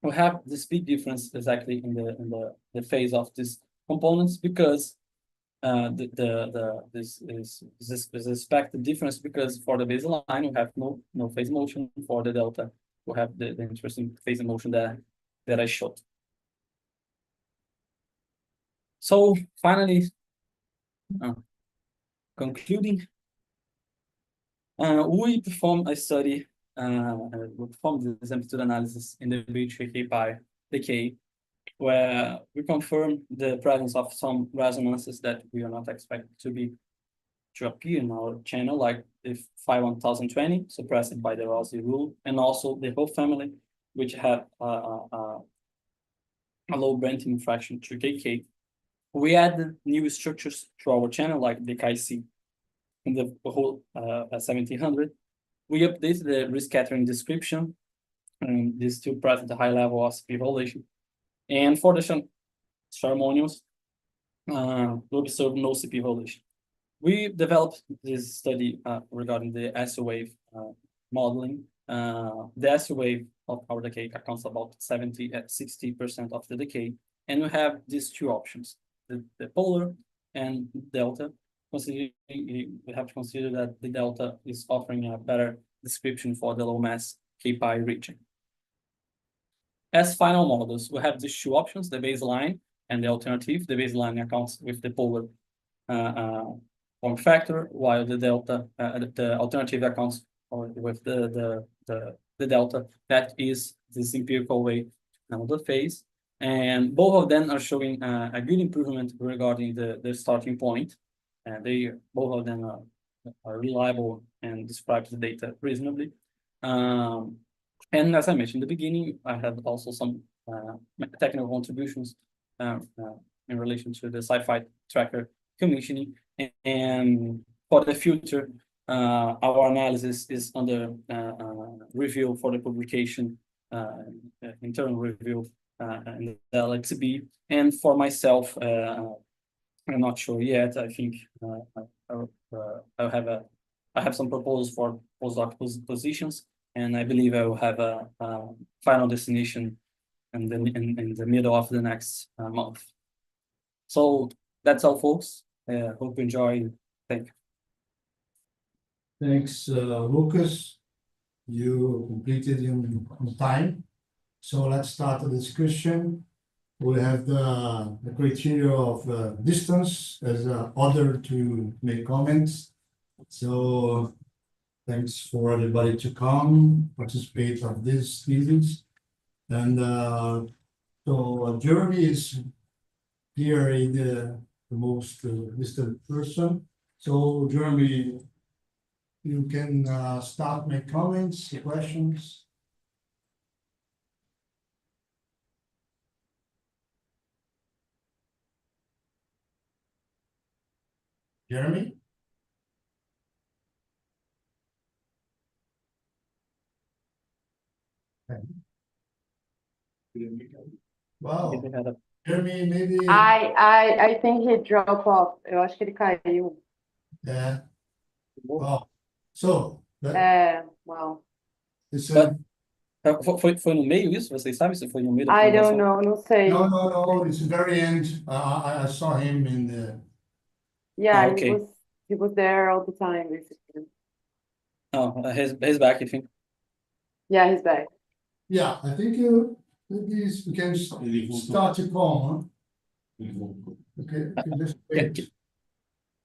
We have this big difference exactly in the phase of these components because this is expected difference because for the baseline we have no phase motion. For the delta we have the interesting phase motion that I showed. So finally, concluding, we performed a study, we performed this amplitude analysis in the BH3K decay, where we confirm the presence of some resonances that we are not expected to appear in our channel, like the phi 1020 suppressed by the Rossi rule, and also the whole family, which have a low Brentian fraction to KK. We added new structures to our channel, like the KC in the whole 1700. We updated the rescattering description, and this still present a high level of evaluation. And for the harmonious, we observed no CP evaluation. We developed this study regarding the SU wave modeling. The SU wave of our decay accounts about 60% of the decay. And we have these two options, the polar and delta. We have to consider that the delta is offering a better description for the low mass K-pi region. As final models, we have these two options, the baseline and the alternative. The baseline accounts with the polar form factor, while the delta, the alternative accounts with the delta. That is this empirical way of the phase. And both of them are showing a good improvement regarding the starting point. And both of them are reliable and describe the data reasonably. And as I mentioned in the beginning, I had also some technical contributions in relation to the sci-fi tracker commissioning. And for the future, our analysis is under review for the publication, internal review in the LXB. And for myself, I'm not sure yet. I think I have some proposals for postdoc positions, and I believe I will have a final destination in the middle of the next month. So that's all, folks. Hope you enjoy Thank you. Thanks, Lucas. You completed in time. So let's start the discussion. We have the criteria of distance as order to make comments. So thanks for everybody to come, participate of these meetings. And so Jeremy is here in the most distant person. So Jeremy, you can start make comments, questions. Jeremy? Wow, If we had a- Jeremy, maybe. I think he dropped off. Eu acho que ele caiu. Yeah. Wow. So, Well, it's But- Foi no meio isso? Vocês sabem se foi no meio da I apresentação? don't know, não sei. no, it's the very end. I saw him in the. Yeah, okay. he was there all the time, basically. Oh, he's back, I think. Yeah, he's back. Yeah, I think maybe we can start to call, huh? Okay, just wait.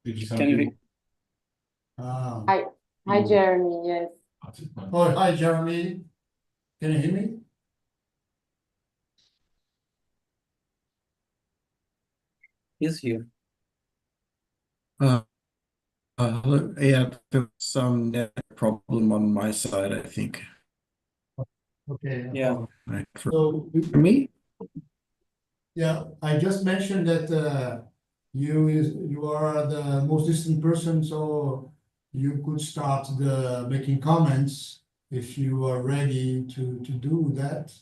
Can you hear? Hi, Jeremy. Yes. Oh, hi, Jeremy. Can you hear me? He's here. Yeah, there's some net problem on my side, I think. Okay. Yeah. Right, for So, me? yeah, I just mentioned that you are the most distant person, so you could start the making comments if you are ready to do that.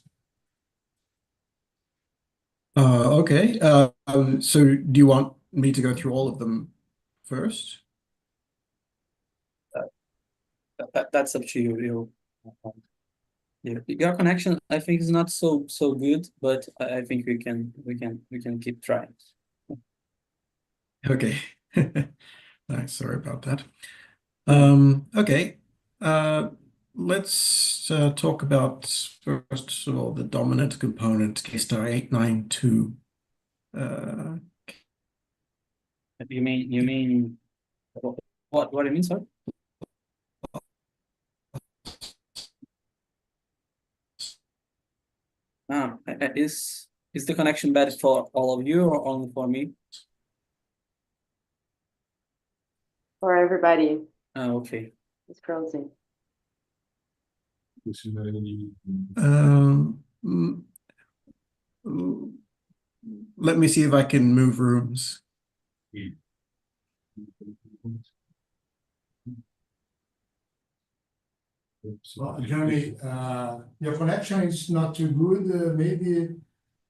Okay. So do you want me to go through all of them first? That's up to you. Your connection, I think, is not so good, but I think we can keep trying. Okay. Sorry about that. Okay. Let's talk about first of all the dominant component, K-star 892. You mean what do you mean, sorry? Is the connection bad for all of you or only for me? For everybody. Okay. It's frozen. Let me see if I can move rooms. Well, Jeremy, your connection is not too good. Maybe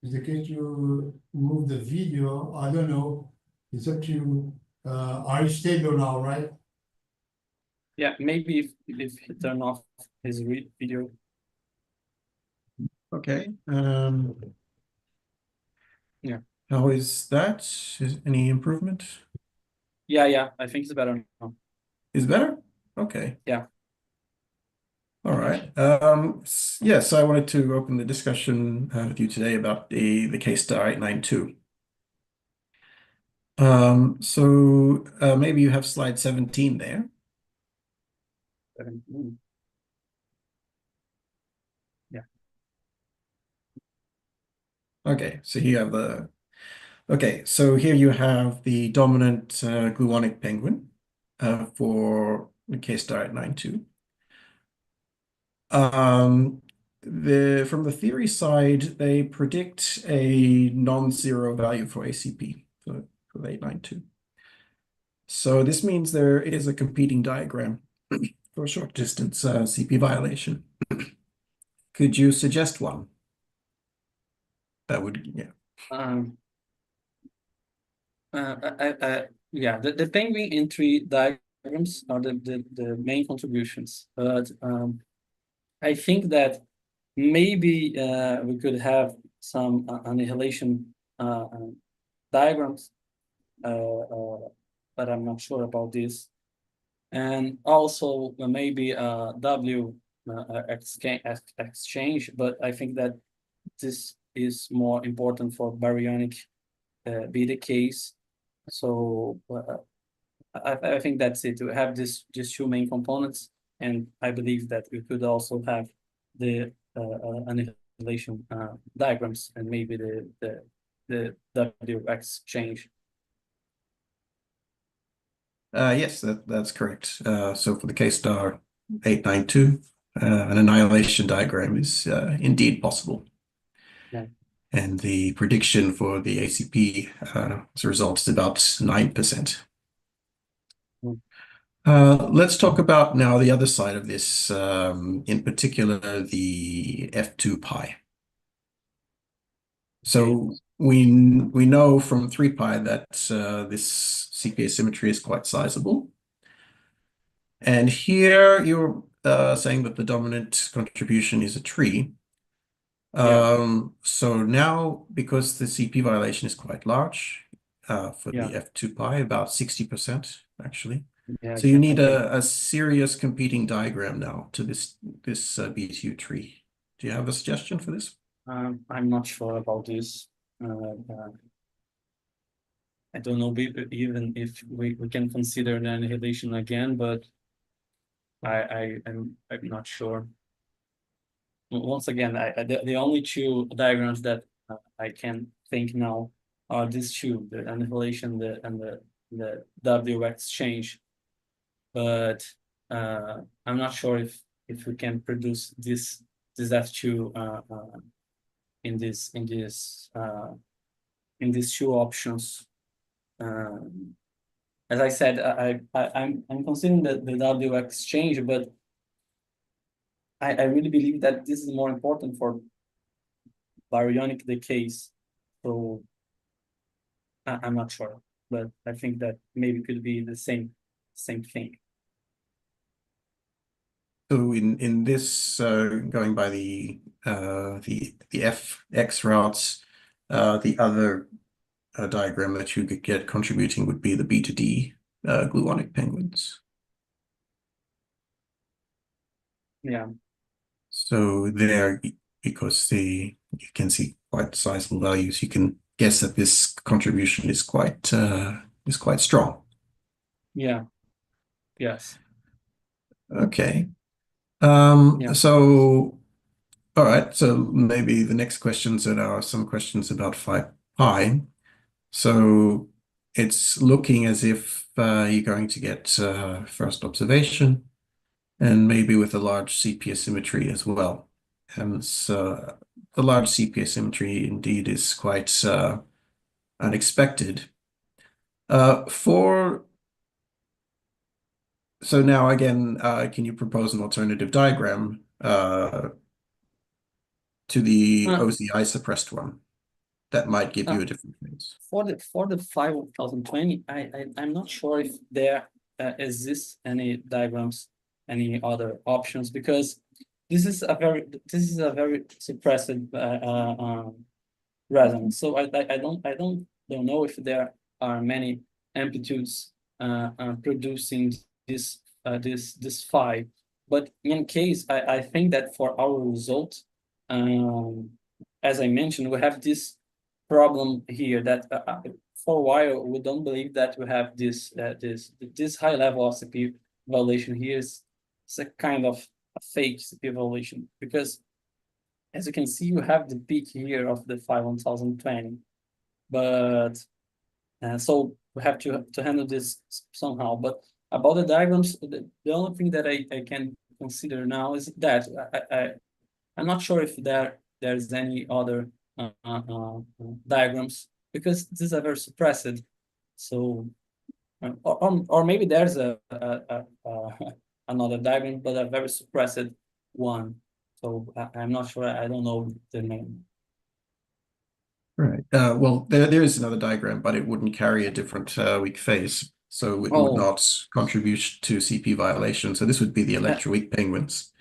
it's the case you move the video. I don't know. It's up to you. Are you stable now, right? Yeah, maybe if he turn off his video. Okay. Yeah. How is that? Is any improvement? Yeah, I think it's better now. Is better? Okay. Yeah. All right. Yes, I wanted to open the discussion with you today about the K-star 892. So maybe you have slide 17 there. Yeah. Okay, so here you have here you have the dominant gluonic penguin for the K-star 892. From the theory side, they predict a non-zero value for ACP for the 892. So this means there is a competing diagram for short distance CP violation. Could you suggest one? That would, yeah. Yeah, the penguin entry diagrams are the main contributions, but I think that maybe we could have some annihilation diagrams but I'm not sure about this. And also maybe W exchange, but I think that this is more important for baryonic be the case. So I think that's it. We have these two main components, and I believe that we could also have the annihilation diagrams and maybe the W exchange. Yes, that's correct. So for the K-star 892, an annihilation diagram is indeed possible. Yeah. And the prediction for the ACP as a result is about 9%. Mm. Let's talk about now the other side of this, in particular the F2 pi. So we know from 3 pi that this CP asymmetry is quite sizable. And here you're saying that the dominant contribution is a tree. So now, because the CP violation is quite large for the F2 pi, about 60% actually. Yeah, So you need a serious competing diagram now to this BTU tree. Do you have a suggestion for this? I'm not sure about this. I don't know even if we can consider the annihilation again, but I'm not sure. Once again, the only two diagrams that I can think now are these two: the annihilation and the W exchange. But I'm not sure if we can produce this F2 in these two options. As I said, I'm considering the W exchange, but I really believe that this is more important for baryonic decays. So I'm not sure, but I think that maybe could be the same thing. So in this going by the FX routes, the other diagram that you could get contributing would be the B to D gluonic penguins. Yeah. So there, because you can see quite sizable values, you can guess that this contribution is quite strong. Yeah. Yes. Okay. Yeah. So, all right. So maybe the next questions that are some questions about 5 pi. So it's looking as if you're going to get first observation, and maybe with a large CP asymmetry as well. And so the large CP asymmetry indeed is quite unexpected. So now again, can you propose an alternative diagram to the OCI suppressed one that might give you a different phase? For the 5020, I'm not sure if there exists any diagrams, any other options, because this is a very suppressed resonance. So I don't know if there are many amplitudes producing this phi. But in case, I think that for our result, as I mentioned, we have this problem here that for a while we don't believe that we have this high level of CP violation here. It's a kind of a fake CP violation, because as you can see, you have the peak here of the 5020, but so we have to handle this somehow. But about the diagrams, the only thing that I can consider now is that I'm not sure if there's any other diagrams, because these are very suppressed. So or maybe there's another diagram, but a very suppressed one. So I'm not sure. I don't know the name. Right. Well, there is another diagram, but it wouldn't carry a different weak phase. So it would not contribute to CP violation. So this would be the electroweak penguins.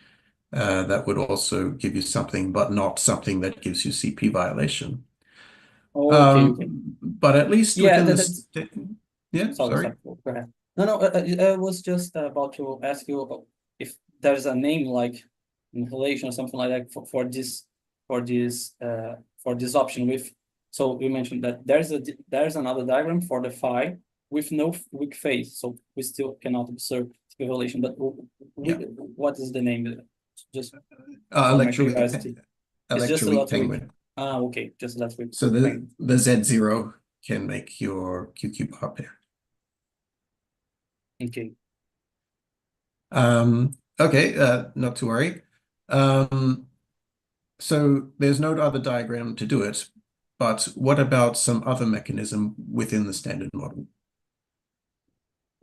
That would also give you something, but not something that gives you CP violation. Okay. But at least Yeah, Yeah, sorry. Go ahead. No, I was just about to ask you about if there's a name like inhalation or something like that for this option with. So you mentioned that there's another diagram for the phi with no weak phase, so we still cannot observe evaluation. But Yeah. what is the name? Just for my Electroweak curiosity. It's just a lot weak. penguin. Okay, just last week. So the Z0 can make your QQ bar pair. Okay. Okay, not to worry. So there's no other diagram to do it, but what about some other mechanism within the standard model?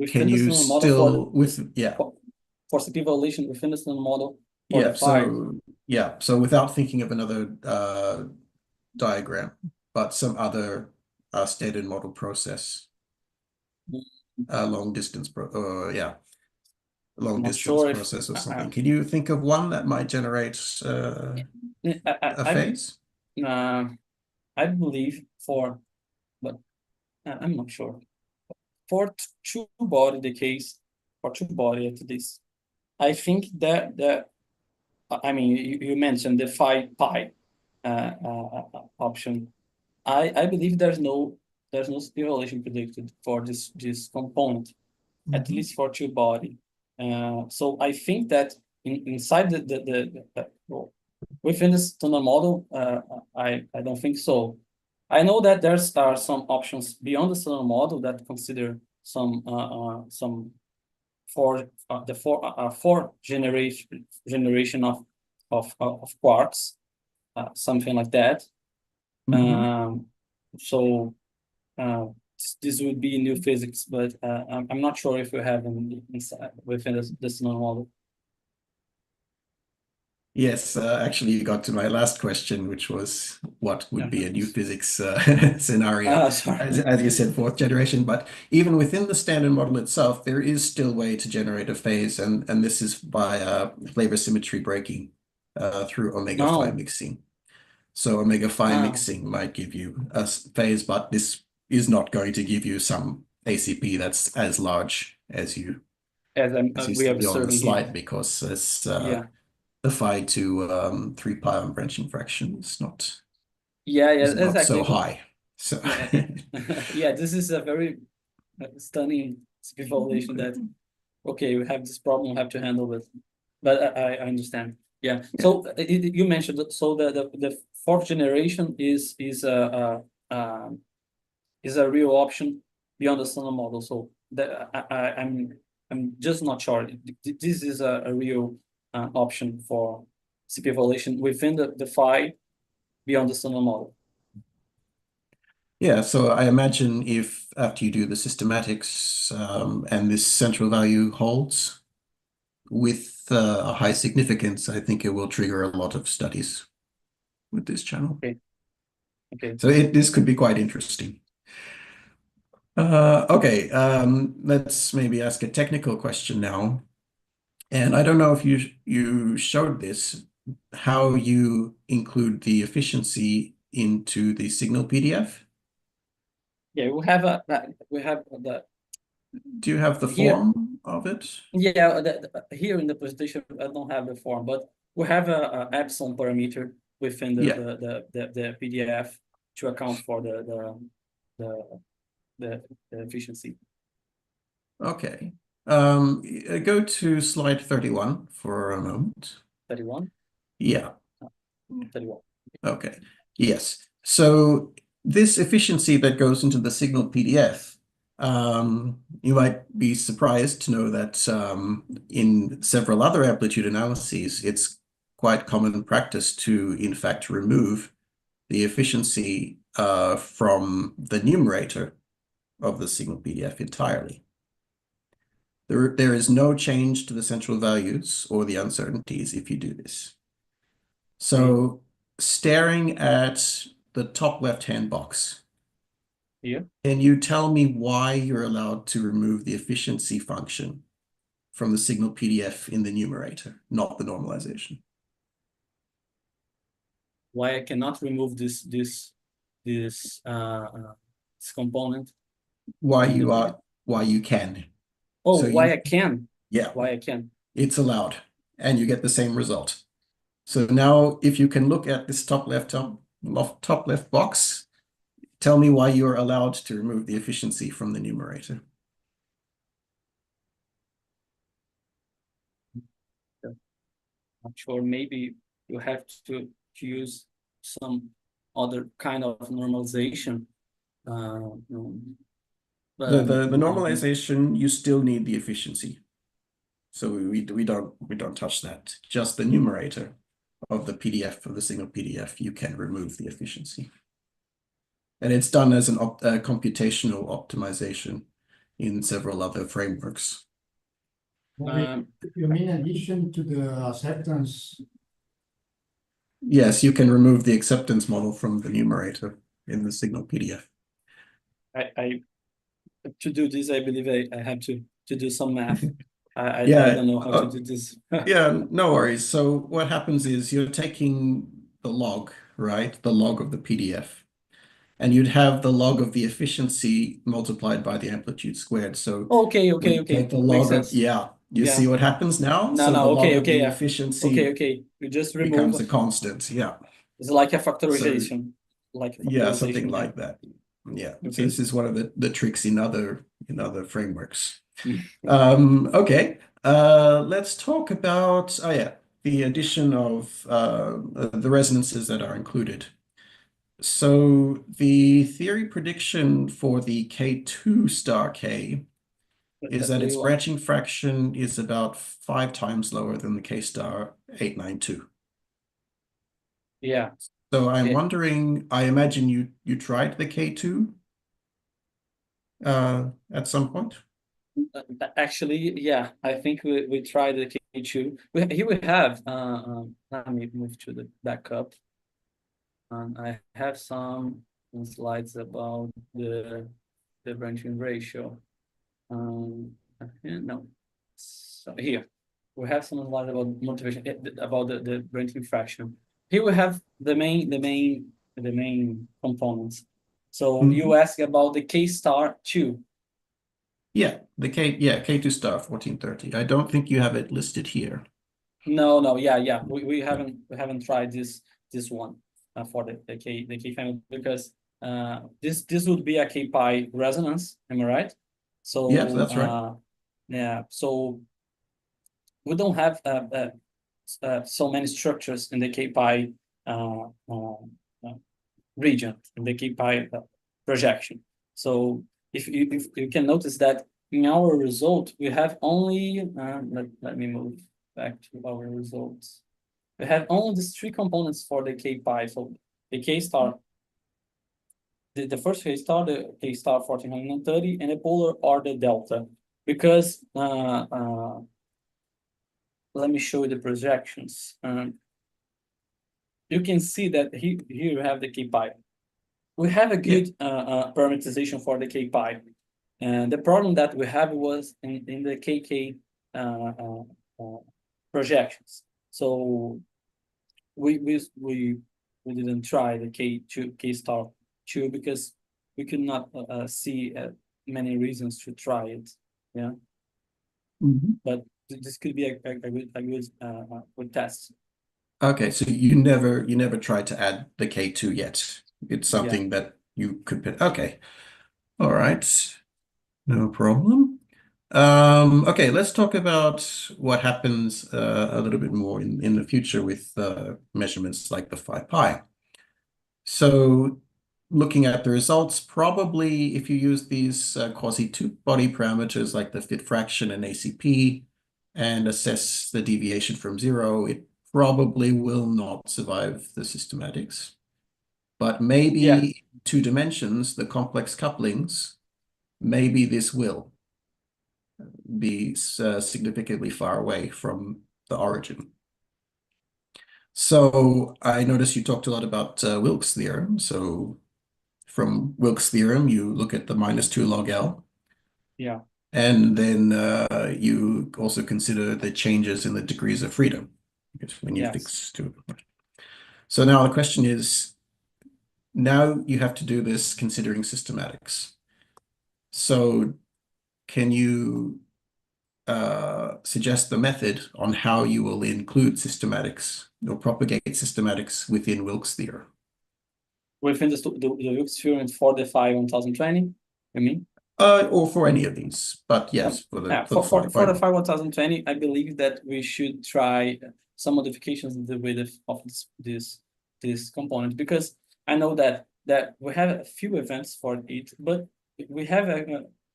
Can you still for CP evaluation within the standard model? So without thinking of another diagram, but some other standard model process, long distance process or something. Can you think of one that might generate a phase? I believe but I'm not sure. For two-body, the case for two-body at least, I think that I mean you mentioned the phi pi option. I believe there's no evaluation predicted for this component, at least for two-body. So I think that inside within the standard model, I don't think so. I know that there are some options beyond the standard model that consider some four generation of quarks, something like that. So this would be new physics, but I'm not sure if we have them inside within the standard model. Yes, actually, you got to my last question, which was what would be a new physics scenario? As you said, fourth generation. But even within the standard model itself, there is still a way to generate a phase, and this is by flavor symmetry breaking through omega phi mixing. So omega phi mixing might give you a phase, but this is not going to give you some ACP that's as large as you see on the slide here. Because it's the phi to 3 pi on branching fraction is not exactly so high. So this is a very stunning evaluation that we have this problem, we have to handle it. But I understand. Yeah. So you mentioned that, so the fourth generation is a real option beyond the standard model. So that I'm just not sure. This is a real option for CP evaluation within the phi beyond the standard model. Yeah, so I imagine if after you do the systematics and this central value holds with a high significance, I think it will trigger a lot of studies with this channel. Okay. So this could be quite interesting. Okay, let's maybe ask a technical question now. And I don't know if you showed this, how you include the efficiency into the signal PDF. Yeah, we have the. Do you have the form of it? Yeah, here in the presentation I don't have the form, but we have a epsilon parameter within the PDF to account for the efficiency. Okay. Go to slide 31 for a moment. 31? Yeah. 31. Okay. Yes. So this efficiency that goes into the signal PDF, you might be surprised to know that in several other amplitude analyses, it's quite common practice to, in fact, remove the efficiency from the numerator of the signal PDF entirely. There is no change to the central values or the uncertainties if you do this. So staring at the top left-hand box, can you tell me why you're allowed to remove the efficiency function from the signal PDF in the numerator, not the normalization? Why I cannot remove this component? why in the you PDF. are why you can. Oh, So why you I can? yeah, Why I can? it's allowed, and you get the same result. So now, if you can look at this top left box, tell me why you are allowed to remove the efficiency from the numerator. Not sure. Maybe you have to use some other kind of normalization. The, But the normalization, you still need the efficiency. So we don't touch that. Just the numerator of the PDF, of the single PDF, you can remove the efficiency. And it's done as a computational optimization in several other frameworks. You mean in addition to the acceptance? Yes, you can remove the acceptance model from the numerator in the signal PDF. I to do this, I believe I have to do some math. I Yeah, don't know how to do this. yeah, no worries. So what happens is you're taking the log, right? The log of the PDF. And you'd have the log of the efficiency multiplied by the amplitude squared. So Okay, when you okay. take the Makes log of, sense. yeah, you Yeah. see what happens now? No, So the no. log Okay, of the okay. efficiency Okay. You just becomes a remove. constant. Yeah. It's like a So factorization. Like a yeah, something factorization. like that. Yeah. So Okay. this is one of the tricks in other frameworks. Mm. Okay. Let's talk about the addition of the resonances that are included. So the theory prediction for the K2 star K is that its branching fraction is about 5 times lower than the K star 892. Yeah. So I'm Yeah. wondering, I imagine you tried the K2 at some point? Actually, yeah, I think we tried the K2. Here we have, let me move to the backup. And I have some slides about the branching ratio. No, so here we have some slides about motivation, about the branching fraction. Here we have the main components. So you ask about the K star 2. Yeah, K2 star 1430. I don't think you have it listed here. No, yeah. We haven't tried this one for the K family because this would be a K pi resonance. Am I right? So Yes, that's right. yeah. So we don't have so many structures in the K pi region, in the K pi projection. So if you can notice that in our result we have only let me move back to our results. We have only these 3 components for the K pi. So the K star, the first K star, the K star 1430, and the polar or the delta. Because let me show you the projections. You can see that here you have the K pi. We have a good parameterization for the K pi. And the problem that we have was in the KK projections. So we didn't try the K star 2 because we could not see many reasons to try it. Yeah. But this could be a good test. Okay, so you never tried to add the K2 yet. It's something that you could put. Okay. All right. No problem. Okay, let's talk about what happens a little bit more in the future with measurements like the 5 pi. So looking at the results, probably if you use these quasi-two-body parameters like the fit fraction and ACP and assess the deviation from 0, it probably will not survive the systematics. But maybe 2 dimensions, the complex couplings, maybe this will be significantly far away from the origin. So I noticed you talked a lot about Wilks' theorem. So from Wilks' theorem, you look at the -2 log L. Yeah. And then you also consider the changes in the degrees of freedom when you fix to it. So now the question is, now you have to do this considering systematics. So can you suggest the method on how you will include systematics or propagate systematics within Wilks' theorem? Within the Wilks theorem for the phi 1020, you mean? Or for any of these, but yes, for the Yeah, for the for phi the one. phi 1020, I believe that we should try some modifications in the width of this component, because I know that we have a few events for it, but we have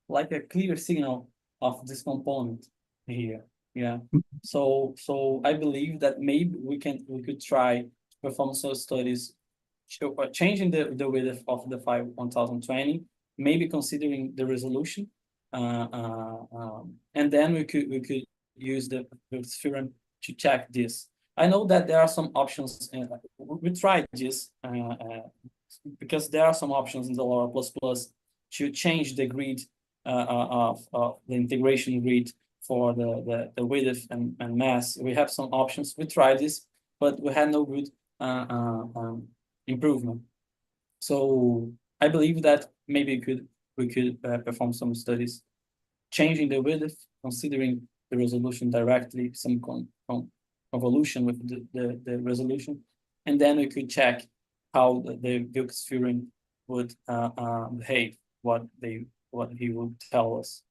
like a clear signal of this component here. Yeah. So I believe that maybe we could try to perform some studies changing the width of the phi 1020, maybe considering the resolution. And then we could use the theorem to check this. I know that there are some options. We tried this because there are some options in the LoRa++ to change the grid of the integration grid for the width and mass. We have some options. We tried this, but we had no good improvement. So I believe that maybe we could perform some studies changing the width, considering the resolution directly, some convolution with the resolution, and then we could check how the Wilks theorem would behave, what he would tell us.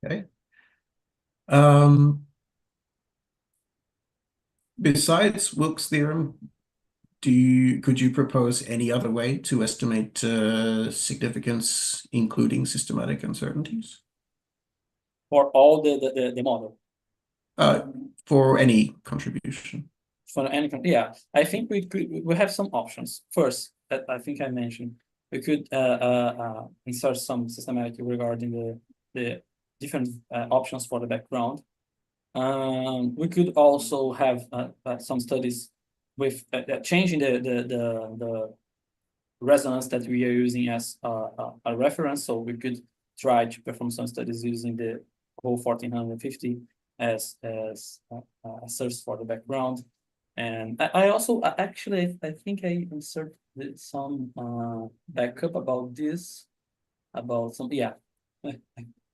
Okay. Besides Wilks' theorem, could you propose any other way to estimate significance, including systematic uncertainties? For all the model. For any contribution. For any, yeah, I think we have some options. First, that I think I mentioned, we could insert some systematic regarding the different options for the background. We could also have some studies with changing the resonance that we are using as a reference. So we could try to perform some studies using the whole 1450 as a source for the background. And I also actually I think I inserted some backup about this, about some, yeah, I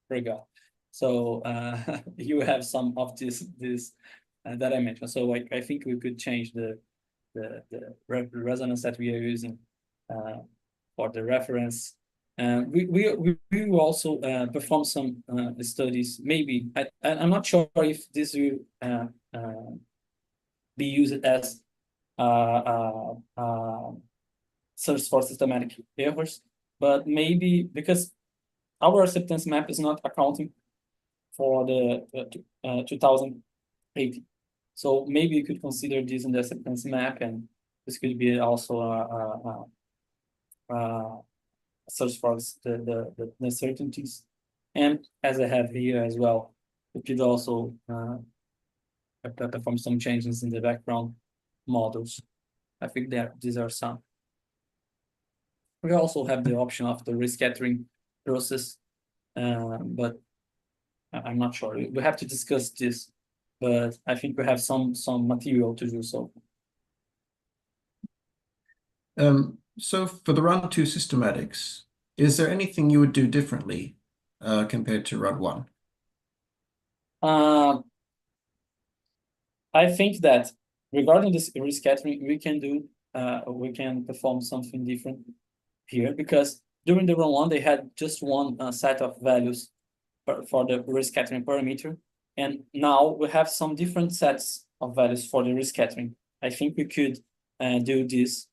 forgot. So you have some of this that I mentioned. So I think we could change the resonance that we are using for the reference. We will also perform some studies. Maybe I'm not sure if this will be used as source for systematic errors, but maybe because our acceptance map is not accounting for the 2080. So maybe you could consider this in the acceptance map, and this could be also a source for the uncertainties. And as I have here as well, we could also perform some changes in the background models. I think these are some. We also have the option of the rescattering process, but I'm not sure. We have to discuss this, but I think we have some material to do so. So for the run 2 systematics, is there anything you would do differently compared to run 1? I think that regarding this rescattering, we can perform something different here, because during the run 1 they had just one set of values for the rescattering parameter, and now we have some different sets of values for the rescattering. I think we could do this,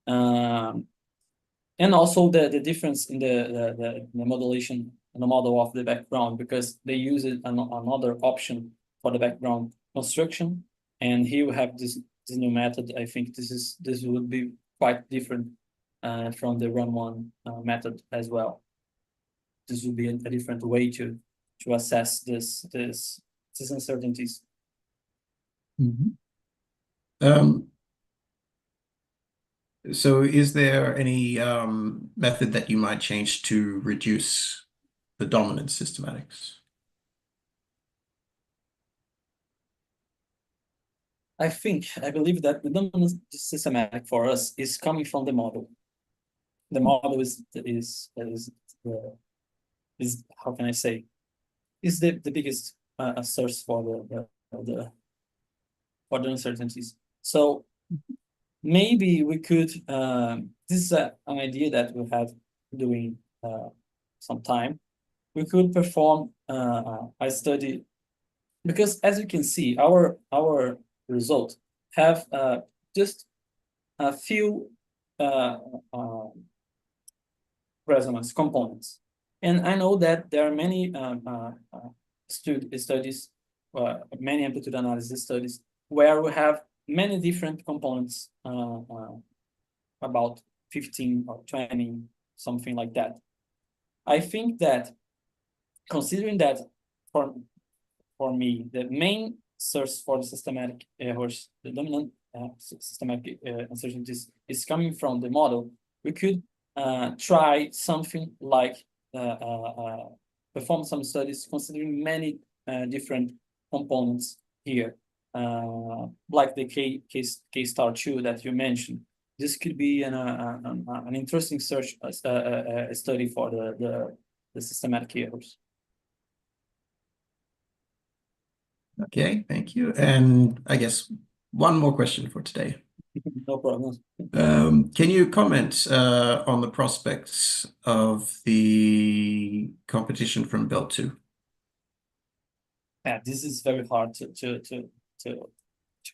and also the difference in the modulation and the model of the background, because they use another option for the background construction, and here we have this new method. I think this would be quite different from the run 1 method as well. This would be a different way to assess these uncertainties. So is there any method that you might change to reduce the dominant systematics? I believe that the dominant systematic for us is coming from the model. the model is how can I say, is the biggest source for the uncertainties. So maybe we could, this is an idea that we had during some time. We could perform a study, because as you can see, our result have just a few resonance components. And I know that there are many studies, many amplitude analysis studies, where we have many different components, about 15 or 20, something like that. I think that, considering that for me, the main source for the systematic errors, the dominant systematic uncertainties is coming from the model, we could try something like perform some studies considering many different components here, like the K star 2 that you mentioned. This could be an interesting search study for the systematic errors. Okay, thank you. And I guess one more question for today. No problem. Can you comment on the prospects of the competition from Belt 2? Yeah, this is very hard to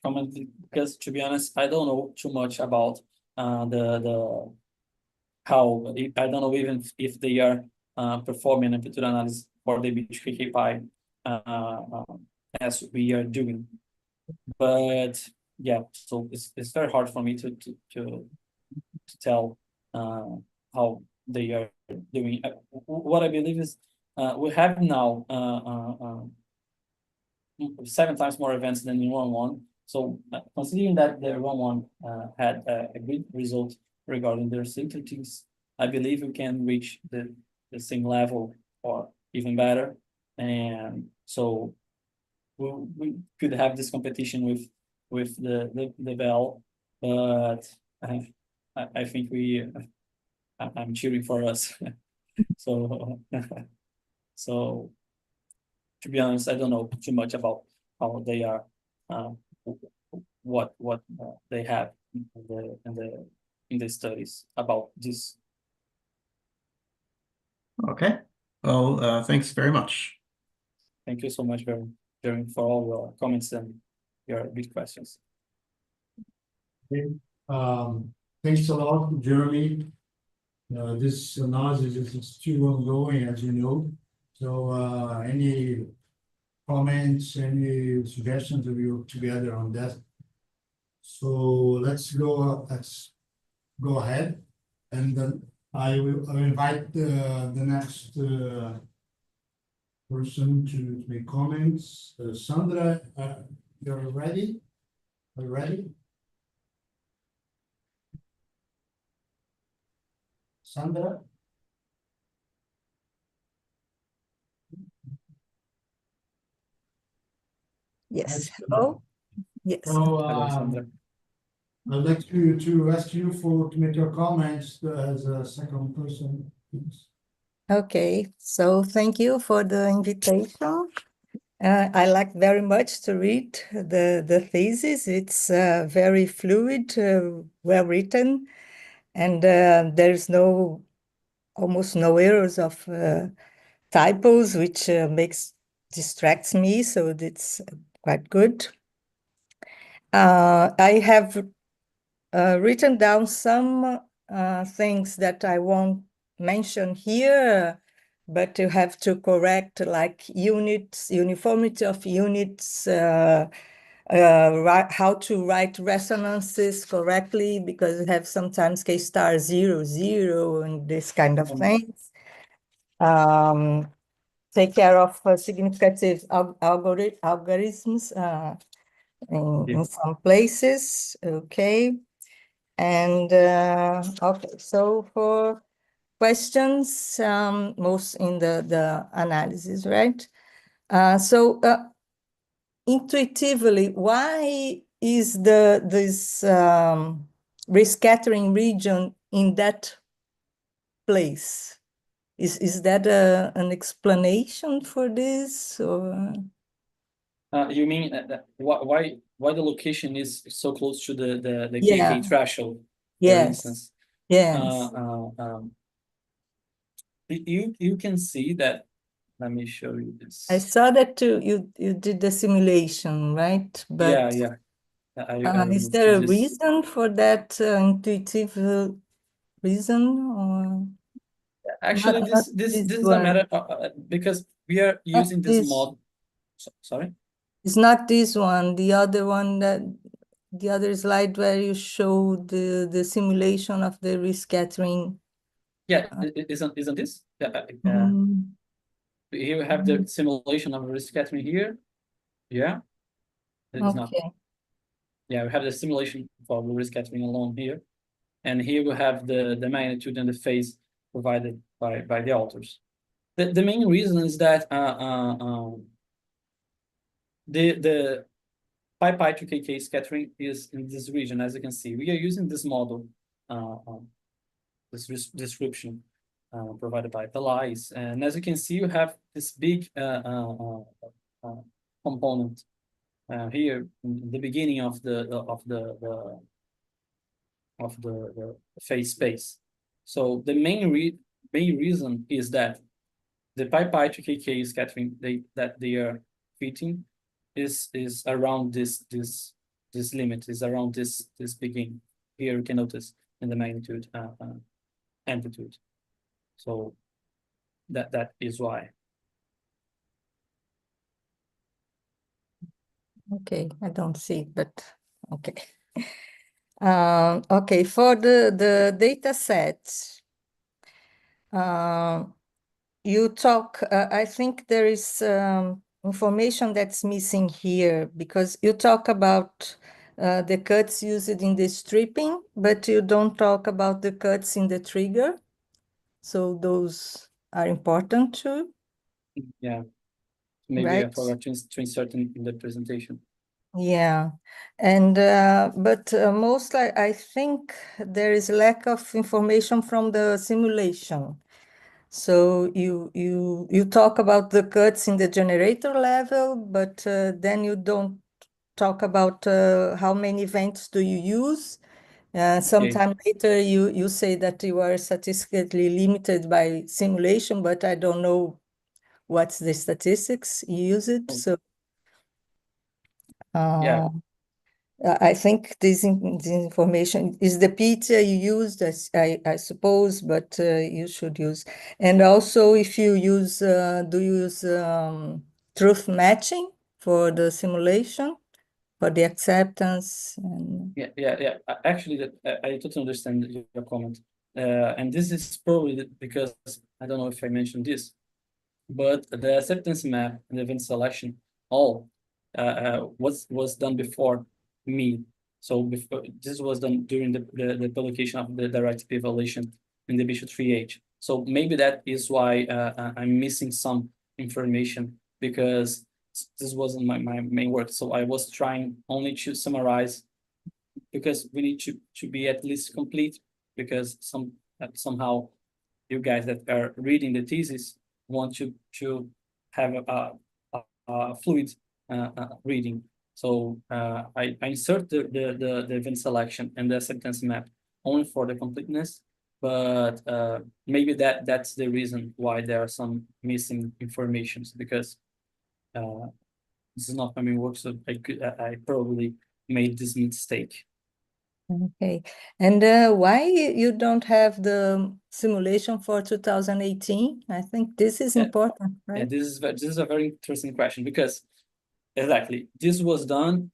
comment, because, to be honest, I don't know too much about the how, I don't know even if they are performing amplitude analysis for the BHKK as we are doing. But yeah, so it's very hard for me to tell how they are doing. What I believe is we have now 7 times more events than in 1-1. So considering that the 1-1 had a good result regarding their certainties, I believe we can reach the same level or even better. And so we could have this competition with the Bell, but I think I'm cheering for us. So so to be honest, I don't know too much about how they are, what they have in the studies about this. Okay. Well, thanks very much. Thank you so much for all your comments and your good questions. Okay. Thanks a lot, Jeremy. This analysis is still ongoing, as you know. So any comments, any suggestions, we will together on that. So let's go ahead, and then I will invite the next person to make comments. Sandra, you're ready? Are you ready? Sandra? Yes, hello? Yes. So Hello, Sandra. I'd like to ask you to make your comments as a second person, please. Okay, so thank you for the invitation. I like very much to read the thesis. It's very fluid, well written, and there's almost no errors of typos, which distracts me, so it's quite good. I have written down some things that I won't mention here, but you have to correct, like units, uniformity of units, how to write resonances correctly, because you have sometimes K star 0, 0, and this kind of things. Take care of significative algorithms in some places, okay. And okay, so for questions, most in the analysis, right? So intuitively, why is this rescattering region in that place. Is that an explanation for this, or? You mean why the location is so close to the Yeah. KK threshold, for Yes. instance? Yes. You can see that. Let me show you this. I saw that you did the simulation, right? But yeah. I is moved there to a this. reason for that intuitive reason, or Actually, not this is a one? matter because we are Not using this this. model. Sorry. It's not this one. The other one, that the other slide where you show the simulation of the rescattering. Yeah, isn't this? Yeah. Mm, Here we have the simulation of rescattering here. Yeah, it is not. okay. Yeah, we have the simulation for rescattering alone here, and here we have the magnitude and the phase provided by the authors. The main reason is that the pi to kk scattering is in this region. As you can see, we are using this model, this description provided by Pelias, and as you can see, you have this big component here in the beginning of the phase space. So the main reason is that the pi to kk scattering that they are fitting is around this limit, is around this beginning. Here you can notice in the magnitude amplitude. So that is why. Okay, I don't see, but okay. Okay, for the data set, you talk, I think there is information that's missing here, because you talk about the cuts used in the stripping, but you don't talk about the cuts in the trigger. So those are important too. Yeah, maybe I Right? forgot to insert in the presentation. Yeah, and but mostly I think there is lack of information from the simulation. So you talk about the cuts in the generator level, but then you don't talk about how many events do you use. Sometime later you say that you are statistically limited by simulation, but I don't know what's the statistics you use it. So Yeah. I think this information is the PTA you used, I suppose, but you should use. And also, if you use, do you use truth matching for the simulation, for the acceptance? And... Yeah. Actually, I totally understand your comment. And this is probably because I don't know if I mentioned this, but the acceptance map and the event selection all was done before me. So before this was done during the publication of the directive evaluation in the Bishop 3H. So maybe that is why I'm missing some information, because this wasn't my main work. So I was trying only to summarize, because we need to be at least complete, because somehow you guys that are reading the thesis want to have a fluid reading. So I insert the event selection and the acceptance map only for the completeness, but maybe that's the reason why there are some missing informations, because this is not my main work, so I probably made this mistake. Okay, and why you don't have the simulation for 2018? I think this is important, right? Yeah, this is a very interesting question, because exactly this was done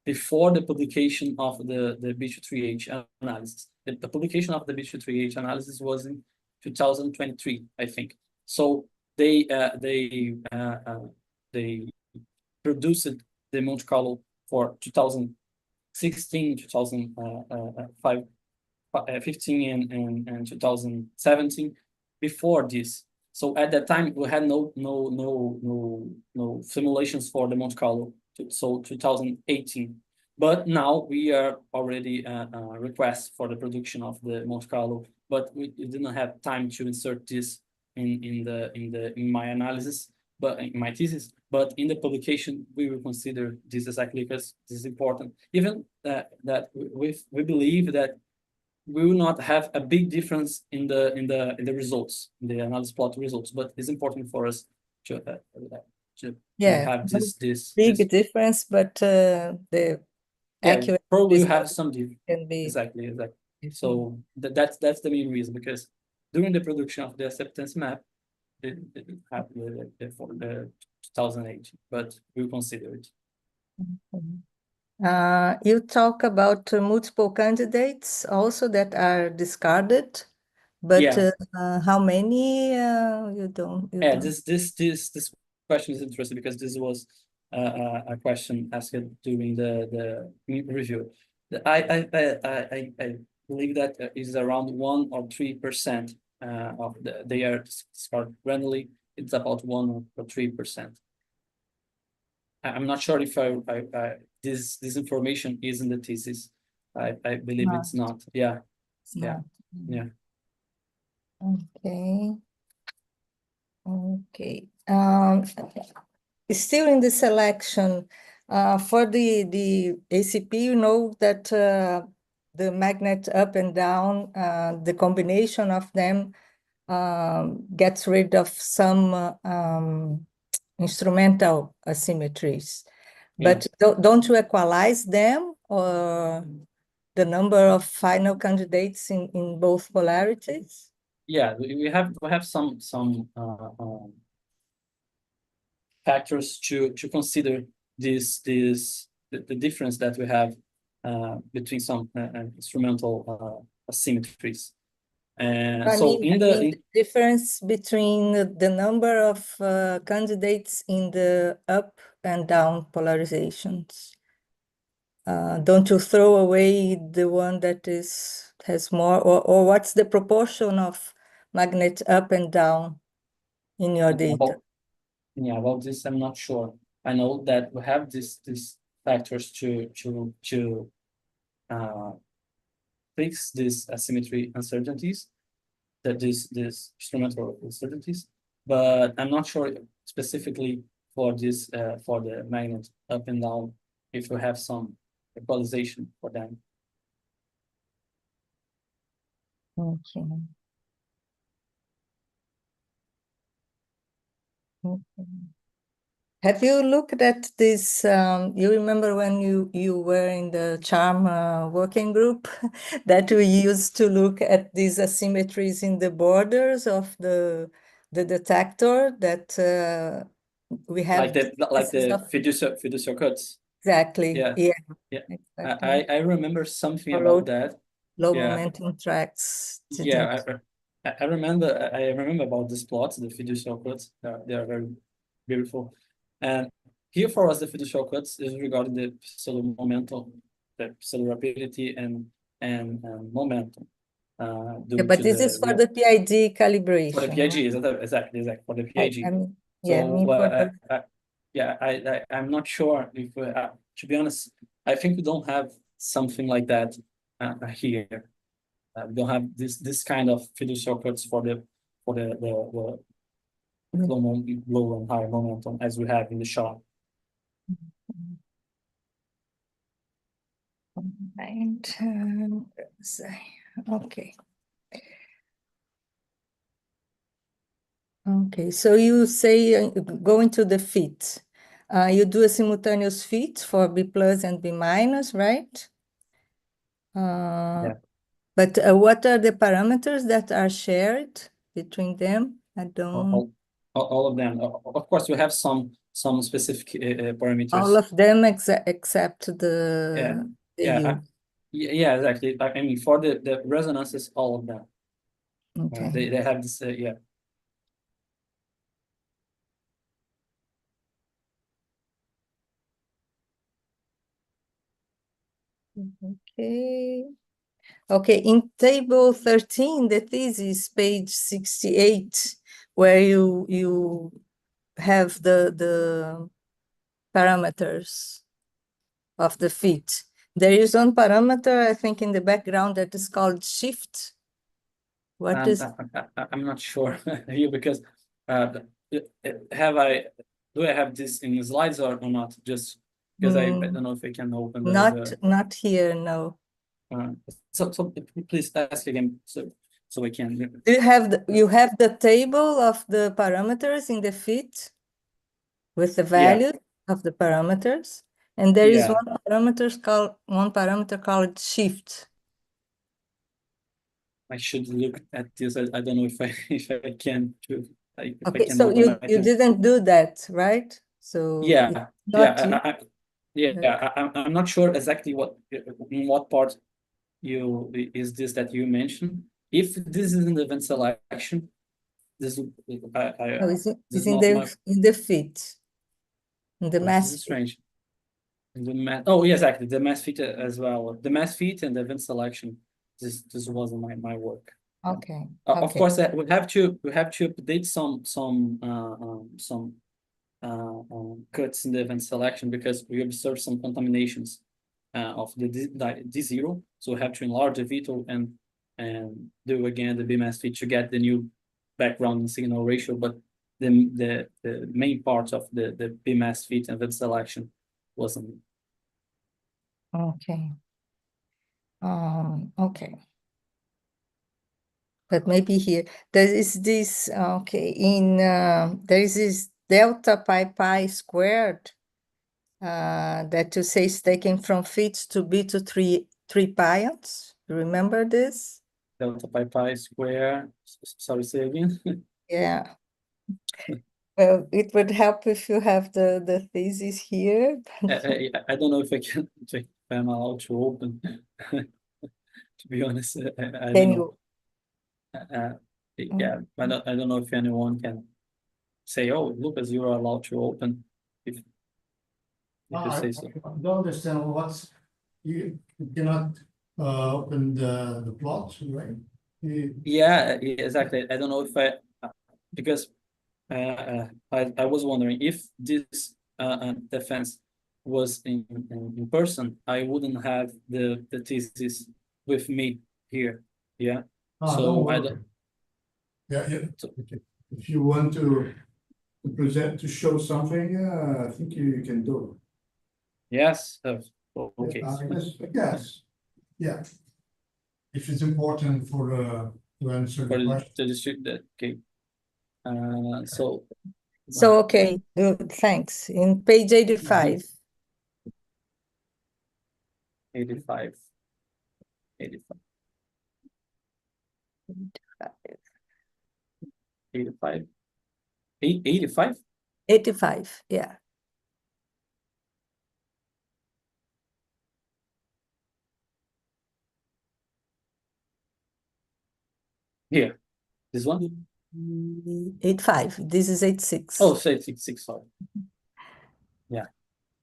before the publication of the B23H analysis. The publication of the B23H analysis was in 2023, I think. So they produced the Monte Carlo for 2016, 2015, and 2017 before this. So at that time we had no simulations for the Monte Carlo. So 2018. But now we are already request for the production of the Monte Carlo, but we didn't have time to insert this in my analysis, but in my thesis. But in the publication, we will consider this exactly because this is important. Even that we believe that we will not have a big difference in the results, in the analysis plot results, but it's important for us to Yeah, have no this big difference, but the yeah, accurate probably result have some can be exactly. different. So that's the main reason, because during the production of the acceptance map, it have for the 2008, but we'll consider it. You talk about multiple candidates also that are discarded, but Yeah. how many you don't Yeah, this question is interesting because this was a question asked during the review. I believe that is around 1 or 3% of they are discarded randomly. It's about 1 or 3%. I'm not sure if this information is in the thesis. I believe No. it's not. Yeah. It's Yeah. not. Yeah. Okay. Okay. Still in the selection, for the ACP, you know that the magnet up and down, the combination of them gets rid of some instrumental asymmetries. But don't you equalize them, or the number of final candidates in both polarities? Yeah, we have some factors to consider the difference that we have between some instrumental asymmetries. And so the difference between the number of candidates in the up and down polarizations. Don't you throw away the one that has more, or what's the proportion of magnet up and down in your data? About this, I'm not sure. I know that we have these factors to fix these asymmetry uncertainties, that these instrumental uncertainties, but I'm not sure specifically for this for the magnet up and down if we have some equalization for them. Okay. Okay. Have you looked at this? You remember when you were in the charm working group that we used to look at these asymmetries in the borders of the detector that we have like the fiducial cuts. exactly. Yeah. Yeah. Exactly. I remember something For about that. Low Yeah. momentum tracks. Yeah, I remember about these plots, the fiducial cuts. They are very beautiful. And here for us, the fiducial cuts is regarding the solar momentum, the solar rapidity and momentum. But this is for the PID calibration. For the PIG, exactly for the PIG. I'm not sure if to be honest, I think we don't have something like that here. We don't have this kind of fiducial cuts for the low and high momentum as we have in the shot. And okay. Okay, so you say going to the fit. You do a simultaneous fit for B plus and B minus, right? Yeah. But what are the parameters that are shared between them? I don't. All of them. Of course, we have some specific parameters. All of them except the U. Yeah, exactly. I mean, for the resonances, all of them. Okay. They have this. Yeah. Okay. Okay, in table 13, the thesis, page 68, where you have the parameters. of the fit. There is one parameter, I think, in the background that is called shift. What is? I'm not sure here because do I have this in slides or not? Just because I don't know if I can open Not here, no. So please ask again so I can. Do you have the table of the parameters in the fit with the value of the parameters, and there is one parameter called shift. I should look at this. I don't know if I can. Okay, so you didn't do that, right? So yeah, yeah. I'm not sure exactly in what part is this that you mentioned. If this is in the event selection, this is in the fit, in the mass. This is strange. Oh, yeah, exactly. The mass fit as well. The mass fit and the event selection. This wasn't my work. Okay. Of course, we have to update some cuts in the event selection because we observe some contaminations of the D0. So we have to enlarge the veto and do again the BMass fit to get the new background and signal ratio. But the main part of the BMass fit and event selection wasn't. Okay. Okay. But maybe here there is this there is this delta pi squared that to say is taken from fit to be to 3 pions. You remember this? Delta pi square. Sorry, say again. Yeah. Well, it would help if you have the thesis here. I don't know if I'm allowed to open. To be honest, I don't know. Yeah, I don't know if anyone can say, "Oh, Lucas, you are allowed to open." If you say so. I don't understand you cannot open the plot, right? Yeah, exactly. I don't know if because I was wondering if this defense was in person, I wouldn't have the thesis with me here. Yeah. So I don't. Yeah. Okay. If you want to show something, I think you can do. Yes. Okay. Yes. Yeah. If it's important to answer the question. Okay. So okay, good, thanks. In page 85. 85. 85. 85? 85, yeah. Here. This one? 85. This is 86. Oh, 86, sorry.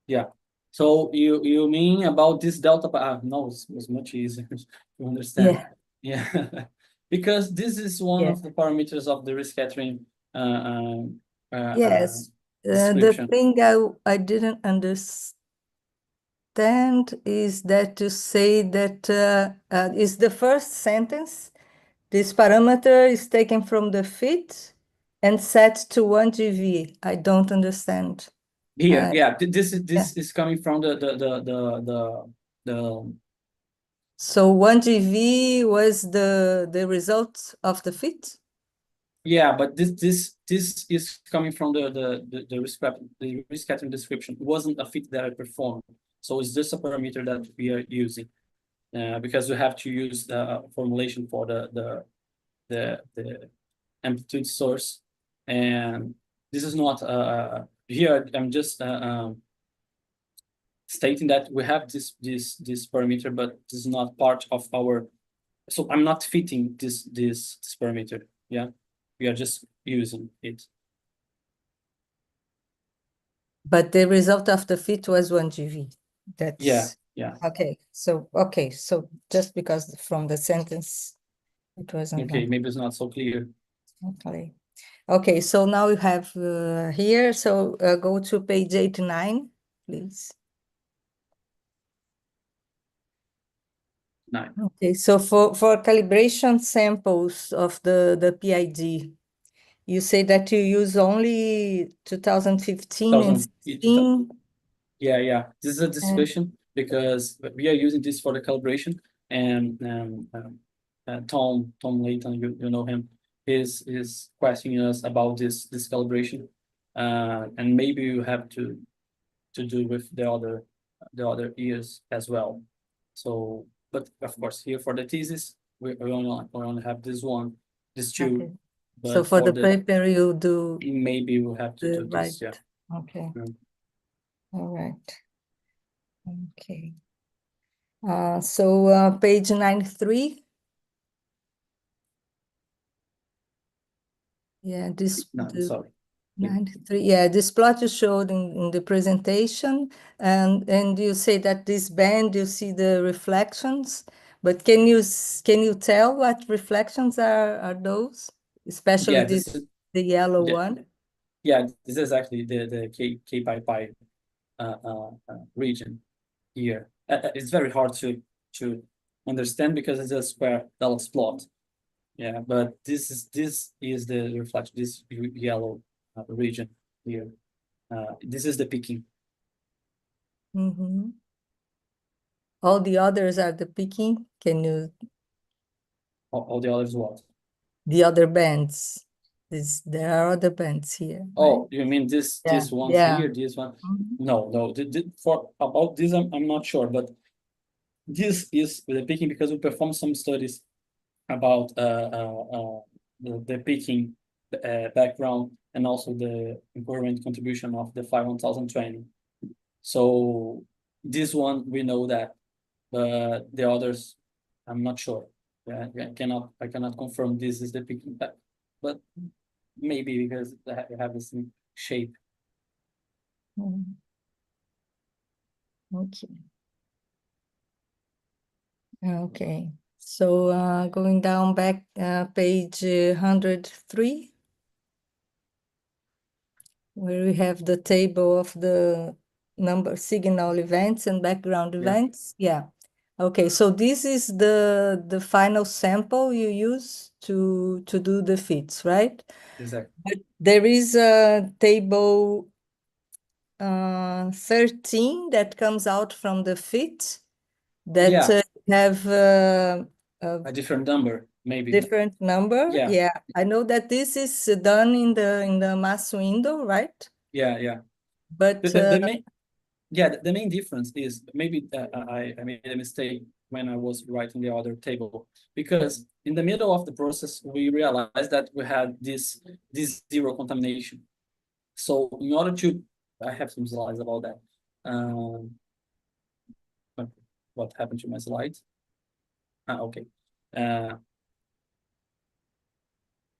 Yeah. So you mean about this delta pi? No, it was much easier to understand. Yeah. Because this is one of the parameters of the rescattering yes. description. The thing I didn't understand is that to say that is the first sentence. This parameter is taken from the fit and set to 1 GV. I don't understand. Here, this is coming from the. So 1 GV was the result of the fit? Yeah, but this is coming from the rescattering description. It wasn't a fit that I performed, so it's just a parameter that we are using, because we have to use the formulation for the amplitude source, and this is not here. I'm just stating that we have this parameter, but this is not part of our. So I'm not fitting this parameter. Yeah. We are just using it. But the result of the fit was 1 GV. That's yeah. Okay. So just because from the sentence it wasn't. Okay, maybe it's not so clear. Okay. Okay, so now we have here. So go to page 89, please. 9. Okay, so for calibration samples of the PID, you say that you use only 2015 and 16. Yeah. This is a discussion because we are using this for the calibration, and Tom Layton, you know him, is questioning us about this calibration, and maybe you have to do with the other years as well. So, but of course, here for the thesis, we only have this one, this two. Okay. But So for the paper, you do maybe we'll have to the do this. right. Yeah. Okay. Mm. All right. Okay. So page 93. Yeah, this No, the sorry. 93. Yeah, this plot you showed in the presentation, and you say that this band you see the reflections, but can you tell what reflections are those? Especially Yeah, the yellow yeah. one. Yeah, this is actually the K pi region here. It's very hard to understand because it's a square Dallas plot. Yeah, but this is the reflection, this yellow region here. This is the peaking. Mm-hmm. All the others are the peaking. Can you All the others what? the other bands? There are other bands here, Oh, right? you mean this Yeah, one yeah. here, this one? Mhm. No. For about this, I'm not sure, but this is the peaking because we performed some studies about the peaking background and also the increment contribution of the 51020. So this one we know that, but the others I'm not sure. Yeah, I cannot confirm this is the peaking back, but maybe because they have the same shape. Mhm. Okay. Okay. So going down back page 103, where we have the table of the number signal events and background events. Yeah. Okay, so this is the final sample you use to do the fits, right? Exactly. But there is a table 13 that comes out from the fit that Yeah. have A different number, maybe. different number. Yeah. Yeah, I know that this is done in the mass window, right? Yeah. But The main difference is maybe I made a mistake when I was writing the other table, because in the middle of the process we realized that we had this zero contamination. So in order to, I have some slides about that. What happened to my slides? Okay.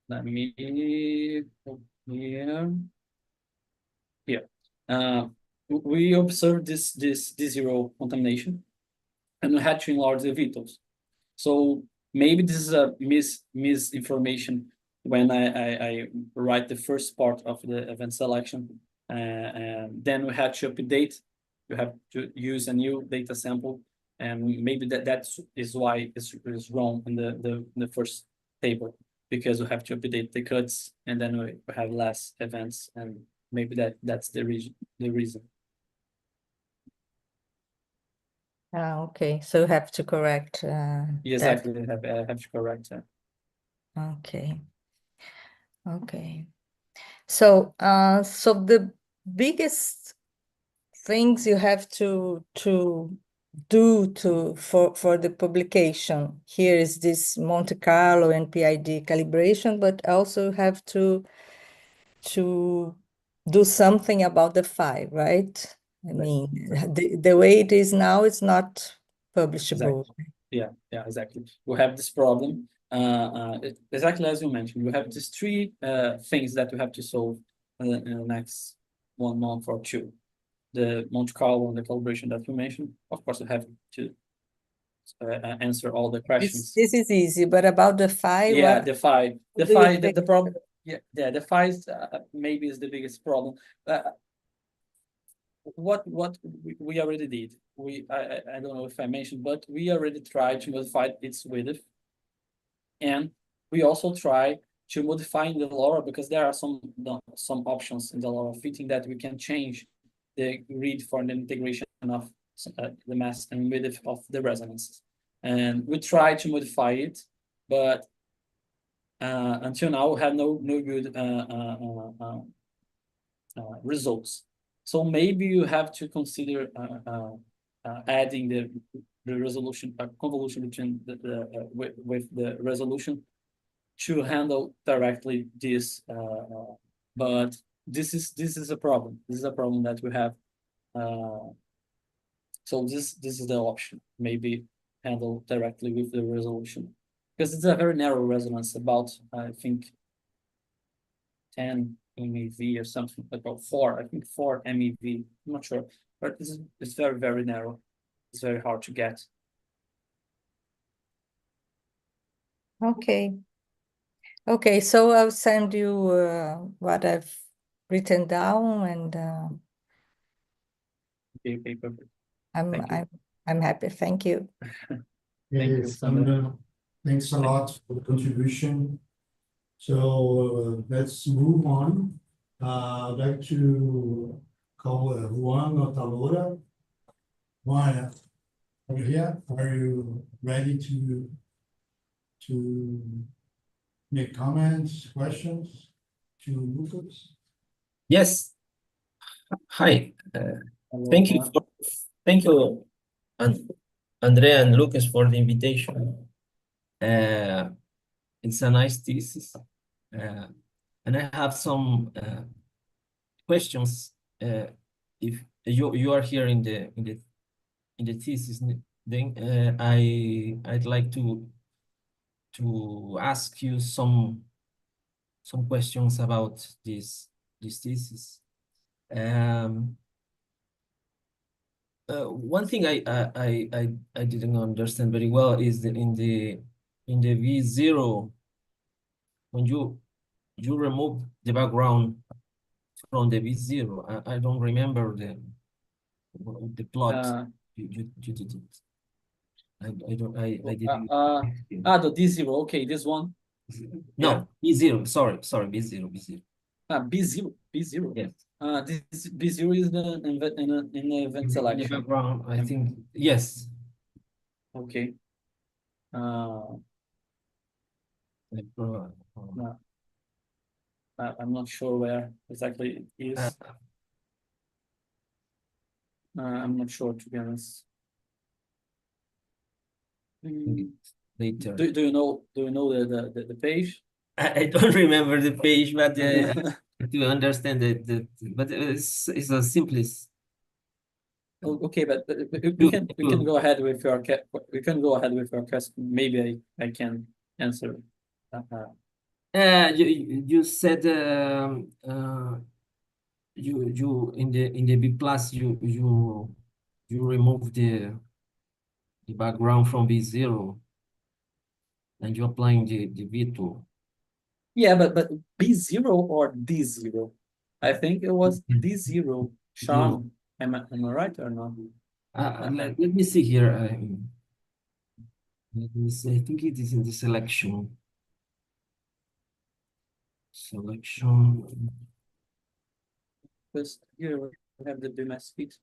Let me here. Here. We observed this zero contamination, and we had to enlarge the vitals. So maybe this is a misinformation when I write the first part of the event selection, and then we had to update. You have to use a new data sample, and maybe that is why it's wrong in the first table, because we have to update the cuts, and then we have less events, and maybe that's the reason. okay, so you have to correct that. Exactly, I have to correct that. Okay. Okay. So so the biggest things you have to do for the publication here is this Monte Carlo and PID calibration, but also have to do something about the file, right? I mean, the way it is now, it's not publishable. Yeah, exactly. We have this problem. Exactly as you mentioned, we have these three things that we have to solve in the next 1 month or two. The Monte Carlo and the calibration that you mentioned. Of course, we have to answer all the questions. This is easy, but about the file, Yeah, what the five, do you think? the problem. Yeah, the five maybe is the biggest problem. what we already did. I don't know if I mentioned, but we already tried to modify its width, and we also try to modify in the LoRa because there are some options in the LoRa fitting that we can change the grid for the integration of the mass and width of the resonances. And we try to modify it, but until now we have no good results. So maybe you have to consider adding the resolution, convolution between with the resolution to handle directly this. But this is a problem. This is a problem that we have. So this is the option. Maybe handle directly with the resolution, because it's a very narrow resonance, about I think 10 MeV or something, about 4. I think 4 MeV. I'm not sure, but it's very narrow. It's very hard to get. Okay. Okay, so I'll send you what I've written down, and Okay, perfect. I'm Thank you. I'm happy. Thank you. Thank you, Yes, Sandra. thanks a lot for the contribution. So let's move on. I'd like to call Juan Otalora. Juan, are you here? Are you ready to make comments, questions to Lucas? Yes. Hi. Hello, Thank you Juan. thank you, Andrea and Lucas, for the invitation. It's a nice thesis, and I have some questions. If you are here in the thesis, then I'd like to ask you some questions about this thesis. One thing I didn't understand very well is that in the V0, when you remove the background from the V0, I don't remember the plot you did it. I didn't. The D0. Okay, this one. No, B0. Sorry, B0. B0. Yes. This B0 is in the event The selection. background, I think, yes. Okay. No, I'm not sure where exactly it is. I'm not sure, to be honest. Later. Do you know the page? I don't remember the page, but to understand but it's a simplest. Okay, but we can go ahead with your question. Maybe I can answer. You said you in the B plus you remove the background from B0 and you're applying the V2. Yeah, but B0 or D0? I think it was D0. Sean, am I right or not? Let me see here. Let me see. I think it is in the selection. Because here we have the BMS feed.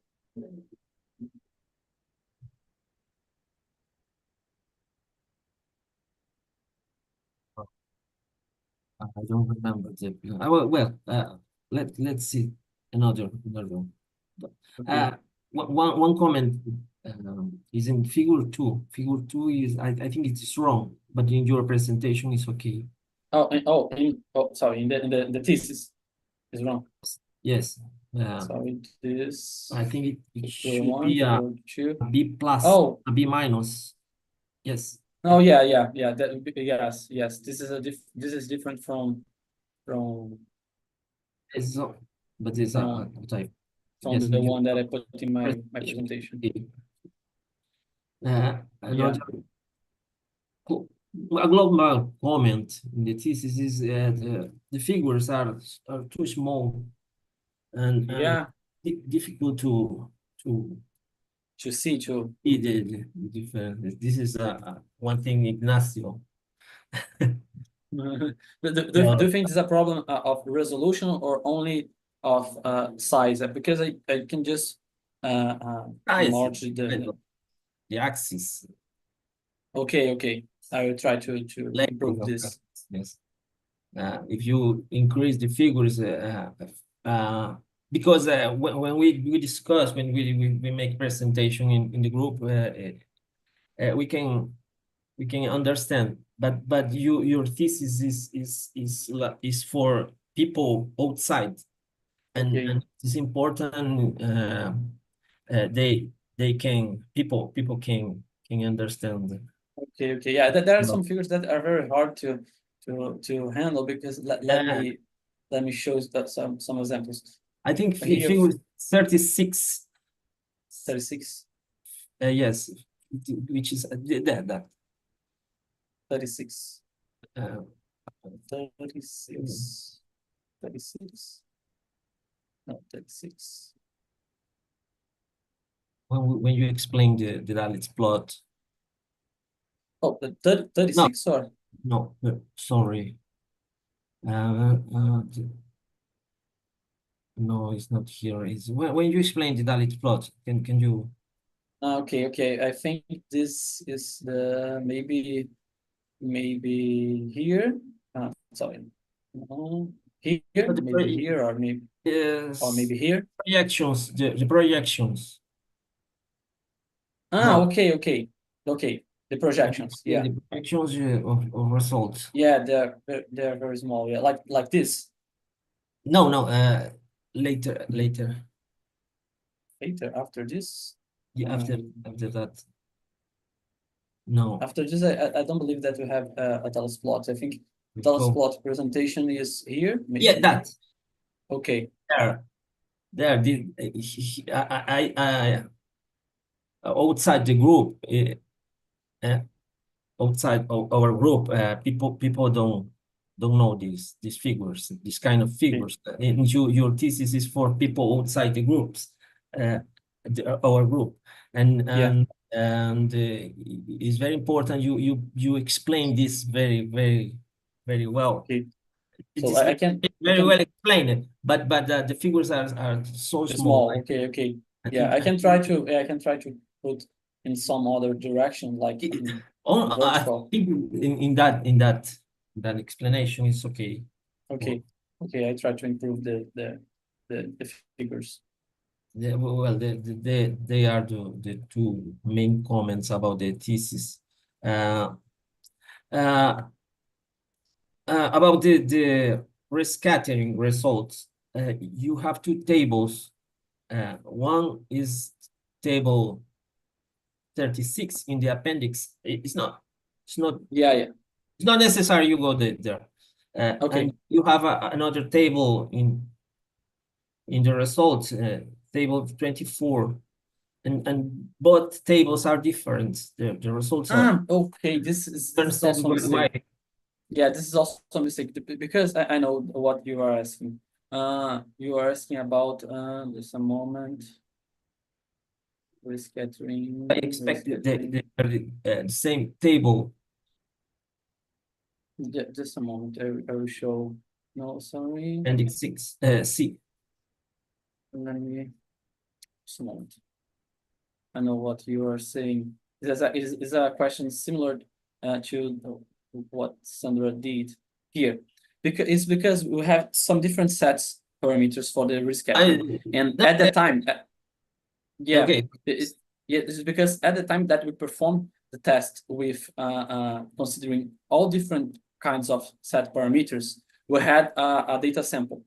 I don't remember the. Let's see another one. Okay. One comment is in figure 2. Figure 2 is I think it is wrong, but in your presentation it's okay. Sorry, in the thesis is wrong. Yes. Sorry, this. I think it should one, be a B plus, a B minus. Yes. Oh yeah. Yes. This is different from. It's not, but it's a type. From Yes, the one that I put in my presentation. Another a global comment in the thesis is that the figures are too small, and Yeah. difficult to To see, to see the difference. This is one thing, Ignacio. do you think it's a problem of resolution or only of size? Because I can just enlarge The axis. Okay. I will try to Length improve of this. axis, yes. If you increase the figures, because when we discuss, when we make presentation in the group, we can understand. But your thesis is for people outside, and Okay. it's important. People can understand. Okay. Yeah, there are No. some figures that are very hard to handle because let me show that some examples. I think Here, figure 36. 36. Yes, which is that. 36. Uh, 36. 36. No, 36. when you explain the Dalitz plot. Oh, the 36 or No, sorry. No, it's not here. It's when you explain the Dalitz plot. Can you? okay. I think this is the maybe here. Sorry. No, here, maybe here, or maybe Yes. here. Projections. The projections. Ah, No. okay. The projections, yeah. The projections of results. Yeah, they're very small. Yeah, like this. No. Later. Later, after this. Yeah, after that. No. After this, I don't believe that we have a Dallas plot. I think Dallas plot presentation is here. Maybe. Yeah, that. Okay. There. I outside the group, outside our group, people don't know these figures, this kind of figures. And your thesis is for people outside the groups, our group, and it's very important. You explain this very well. Okay. It So is I can very well explained, but the figures are so small. Okay. Yeah, I can try to put in some other direction, like in I vertical. think in that explanation is okay. Okay. I try to improve the figures. Yeah, well, they are the two main comments about the thesis. About the rescattering results, you have two tables. One is table 36 in the appendix. It's not. Yeah. It's not necessary you go there. Okay. And you have another table in the results, table 24, and both tables are different. The results are. Okay. This is also a mistake. Yeah, this is also a mistake because I know what you are asking. You are asking about just a moment. Rescattering. I expect the same table. Yeah, just a moment. I will show. No, sorry. Appendix 6, C. Let me. Just a moment. I know what you are saying. Is a question similar to what Sandra did here, because we have some different sets parameters for the rescattering, and at the time, yeah, okay. this is because at the time that we performed the test with considering all different kinds of set parameters, we had a data sample.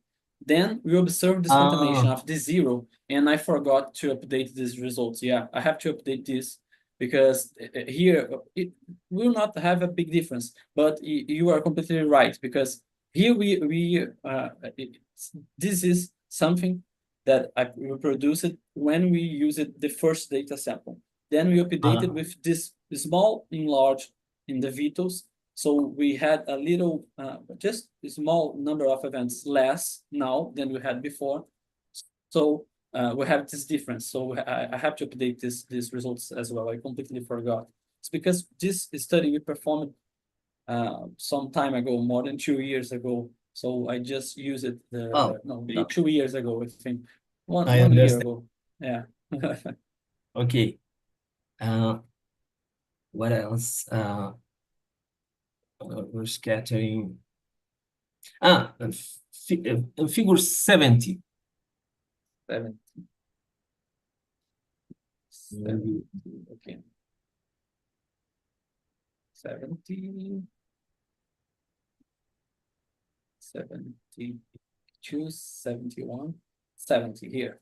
Then we observed this contamination of this 0, and I forgot to update these results. Yeah, I have to update this because here it will not have a big difference. But you are completely right, because here this is something that I reproduced when we used the first data sample. Then we updated with this small enlarge in the vitals. So we had a little, just a small number of events less now than we had before. So we have this difference. So I have to update these results as well. I completely forgot. It's because this study we performed some time ago, more than 2 years ago. So I just used it. Oh, No, not 2 years ago. I think one I year understand. ago. Yeah. Okay. What else? We're scattering. Figure 70. 70. Maybe. Okay. 70. 72, 71, 70 here.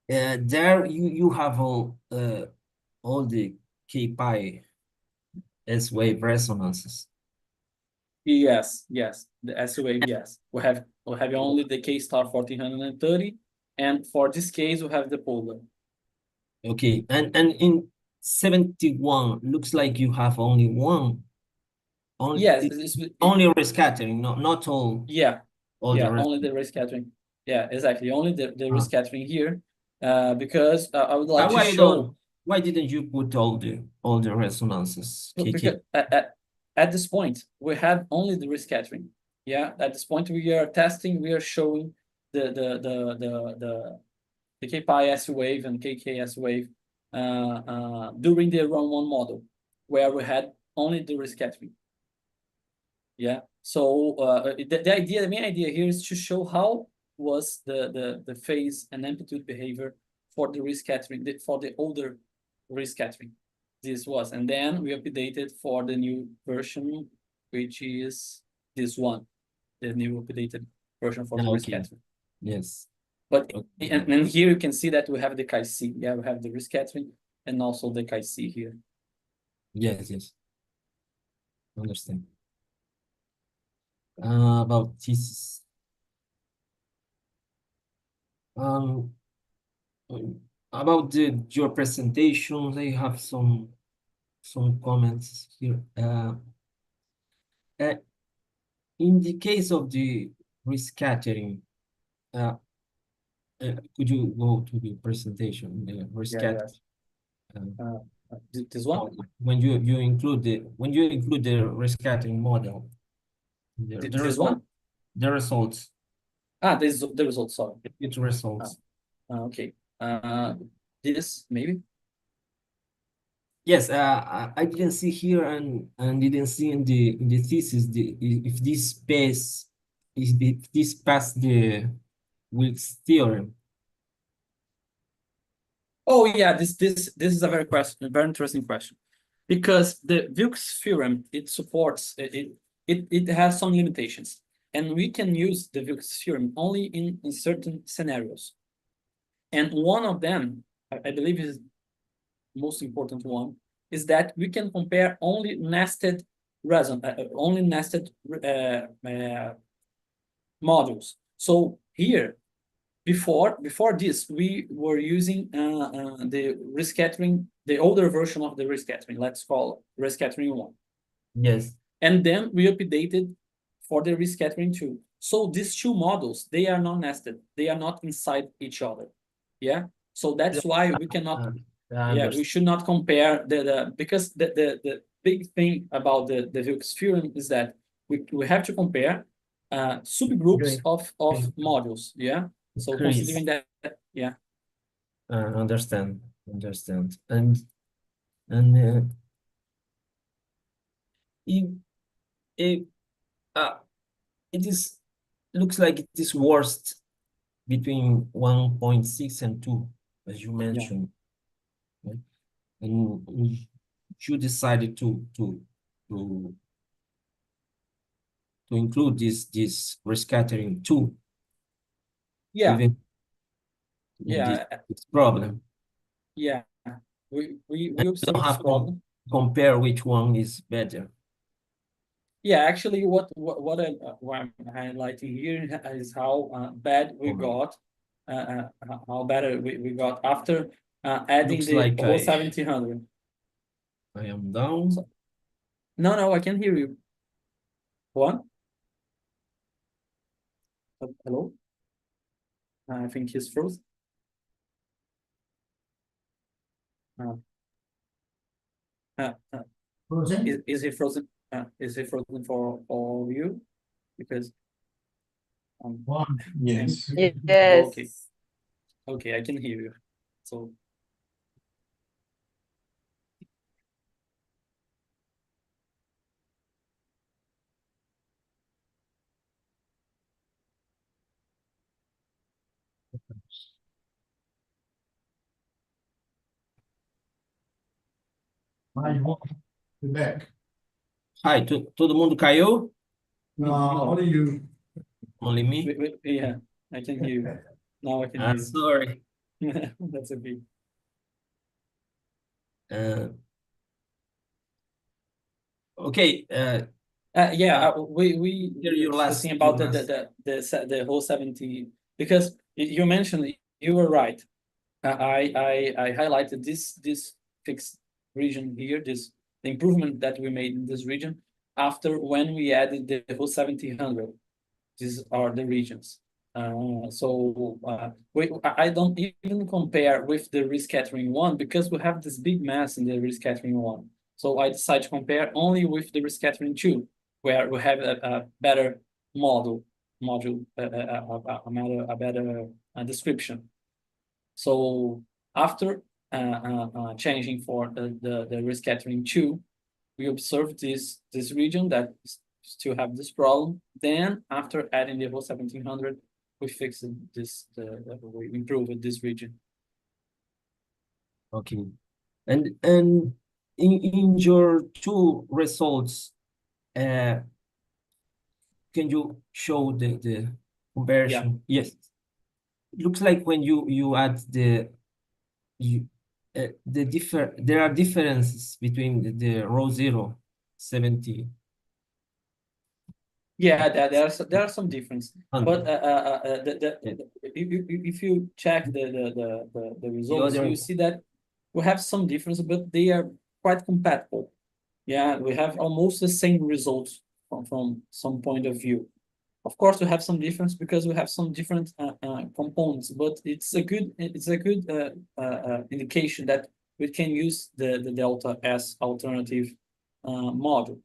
There you have all the K-pi S-wave resonances. Yes, the S wave, yes. We have only the K star 1430, and for this case we have the polar. Okay, and in 71 looks like you have only one. Yes, Only rescattering, not all. yeah, all the rest. only the rescattering. Yeah, exactly. Only the Ah. rescattering here, because I would like to Why show. Why didn't you put all the resonances? Because at this point we have only the rescattering. Yeah, at this point we are testing, we are showing the K-pi S wave and KKS wave during the run one model, where we had only the rescattering. Yeah, so the main idea here is to show how was the phase and amplitude behavior for the rescattering, for the older rescattering. This was, and then we updated for the new version, which is this one, the new updated version for the rescattering. Yes. But Okay. and here you can see that we have the Chi-C. Yeah, we have the rescattering and also the Chi-C here. Yes. Understand. About this. About your presentations, I have some comments here. In the case of the rescattering, could you go to the presentation, the rescattering? This one? When you include the rescattering model, This one? the results. This the results. Sorry. It results. Okay. This maybe. Yes, I didn't see here and didn't see in the thesis if this passed the Wilks theorem. Oh yeah, this is a very interesting question, because the Wilks theorem, it supports it has some limitations, and we can use the Wilks theorem only in certain scenarios. And one of them, I believe, is most important one, is that we can compare only nested modules. So here, before this, we were using the rescattering, the older version of the rescattering. Let's call rescattering 1. Yes. And then we updated for the rescattering 2. So these two models, they are not nested. They are not inside each other. Yeah. So that's why we cannot. We should not compare because the big thing about the Wilks theorem is that we have to compare subgroups of modules. Yeah. So considering that, yeah. Understand. And it looks like it is worst between 1.6 and 2, as you mentioned. Yeah. Right? And you decided to include this rescattering 2. Yeah. Even this problem. Yeah. We observe don't this have problem. Compare which one is better. Yeah, actually, what I'm highlighting here is how bad we got, how bad we got after adding Looks the like 1700. I am down. No, I can hear you. What? Hello? I think he's frozen. uh, uh, Frozen? is it frozen? Is it frozen for all of you? Because One, yes. okay, Yes. okay, I can hear you. So Hi, you're back. Hi, todo mundo caiu? Only you. Only me? yeah, I can hear you. Now I can hear you. Sorry. That's okay. Okay, Yeah, we Hear were your discussing last- about your last- the whole 70 because you mentioned you were right. I highlighted this fixed region here, this the improvement that we made in this region after when we added the whole 1700. These are the regions. I don't even compare with the rescattering one because we have this big mass in the rescattering one. So I decided to compare only with the rescattering two, where we have a better module, a better description. So after changing for the rescattering two, we observed this region that still have this problem. Then after adding the whole 1700, we fixed this, we improved this region. Okay. And in your two results, can you show the comparison? Yes. Looks like when you add there are differences between the row 0, 70. Yeah, there are some difference, but Yeah. if you check the results, other- you see that we have some difference, but they are quite compatible. Yeah, we have almost the same results from some point of view. Of course, we have some difference because we have some different components, but it's a good indication that we can use the delta as alternative model.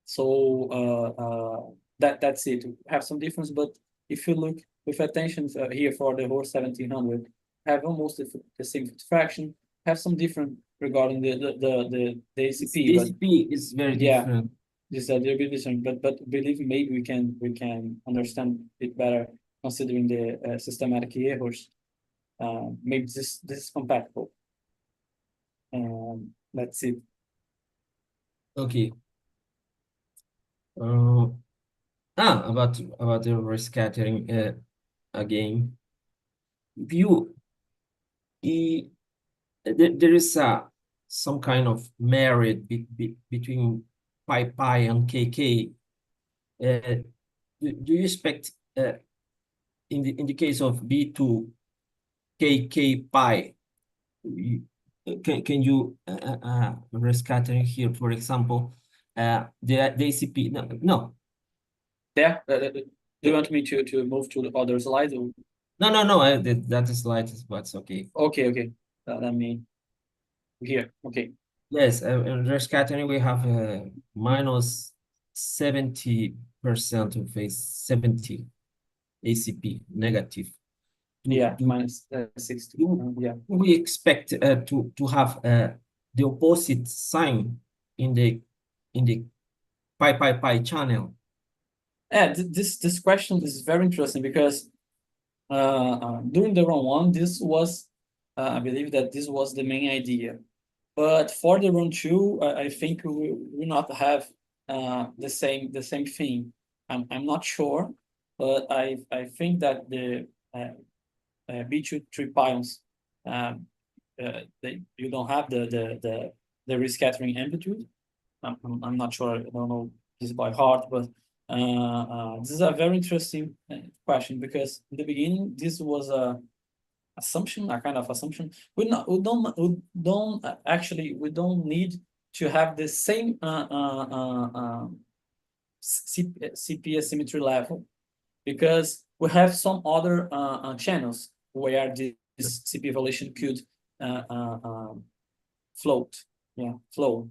So that's it. We have some difference, but if you look with attention here for the whole 1700, have almost the same fraction, have some different regarding the ACP, but ACP is very yeah. different. This is a little bit different, but believe me, maybe we can understand it better considering the systematic errors. Maybe this is compatible. Let's see. Okay. About the rescattering again. There is some kind of merit between pi and kk. Do you expect in the case of B2 kk pi, can you rescattering here, for example, the ACP? No. Yeah. Do you want me to move to the other slide? Or? No. That slide is what's okay. Okay. Let me here. Okay. Yes, in rescattering we have minus 70% of a 70 ACP negative. Yeah, minus 60. Yeah. We expect to have the opposite sign in the pi channel. Yeah, this question is very interesting because during the run one, this was I believe that this was the main idea. But for the run two, I think we will not have the same thing. I'm not sure, but I think that the B2 3 pions you don't have the rescattering amplitude. I'm not sure. I don't know this by heart, but this is a very interesting question because in the beginning this was a kind of assumption. We don't actually we don't need to have the same CP asymmetry level because we have some other channels where this CP evaluation could float, flow.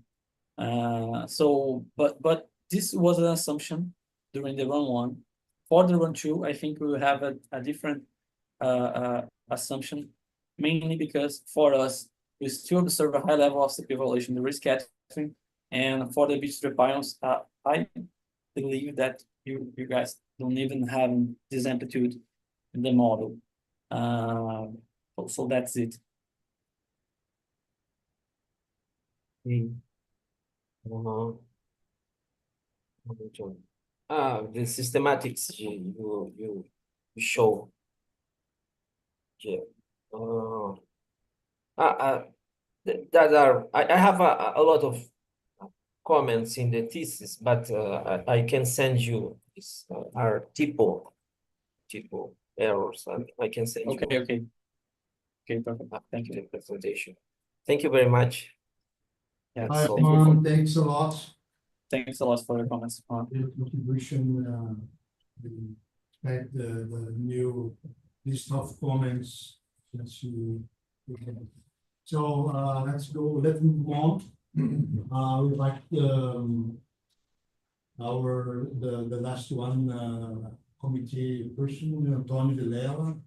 So, but this was an assumption during the run one. For the run two, I think we will have a different assumption, mainly because for us, we still observe a high level of CP evaluation, the risk scattering, and for the B3 pions, I believe that you guys don't even have this amplitude in the model. So that's it. The systematics you show. Yeah. That are I have a lot of comments in the thesis, but I can send you these are typo errors. I can send you Okay, perfect. Thank the you. presentation. Thank you very much. Yeah, Hi, thank you everyone. Thanks a lot. thanks a lot for your comments. Your contribution. We expect the new list of comments that you. So let's go. Let's move on. We like the last one committee person, Antônio Vilela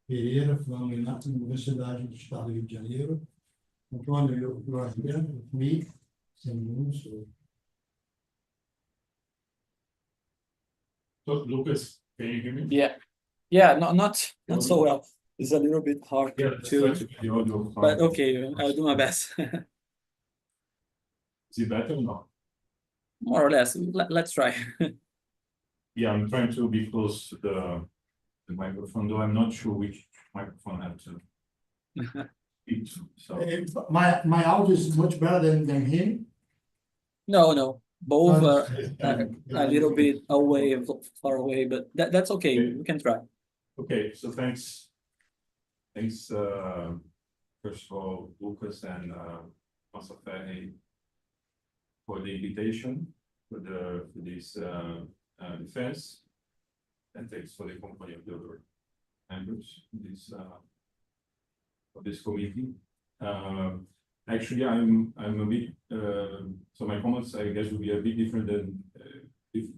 Pereira, from the Universidade do Estado do Rio de Janeiro. Antônio, you are here with me. So, Lucas, can you hear me? Yeah, not so well. It's a little bit hard Yeah, to, the audio. but okay, I'll do my best. Is it better or not? More or less. Let's try. Yeah, I'm trying to be close to the microphone, though I'm not sure which microphone I have to speak to. So My audio is much better than him. No, both are a little bit away, far away, but that's okay. We can try. okay, so thanks. First of all, Lucas and Massaferi for the invitation for this defense, and thanks for the company of the other members of this committee. Actually, I'm a bit so my comments, I guess, will be a bit different than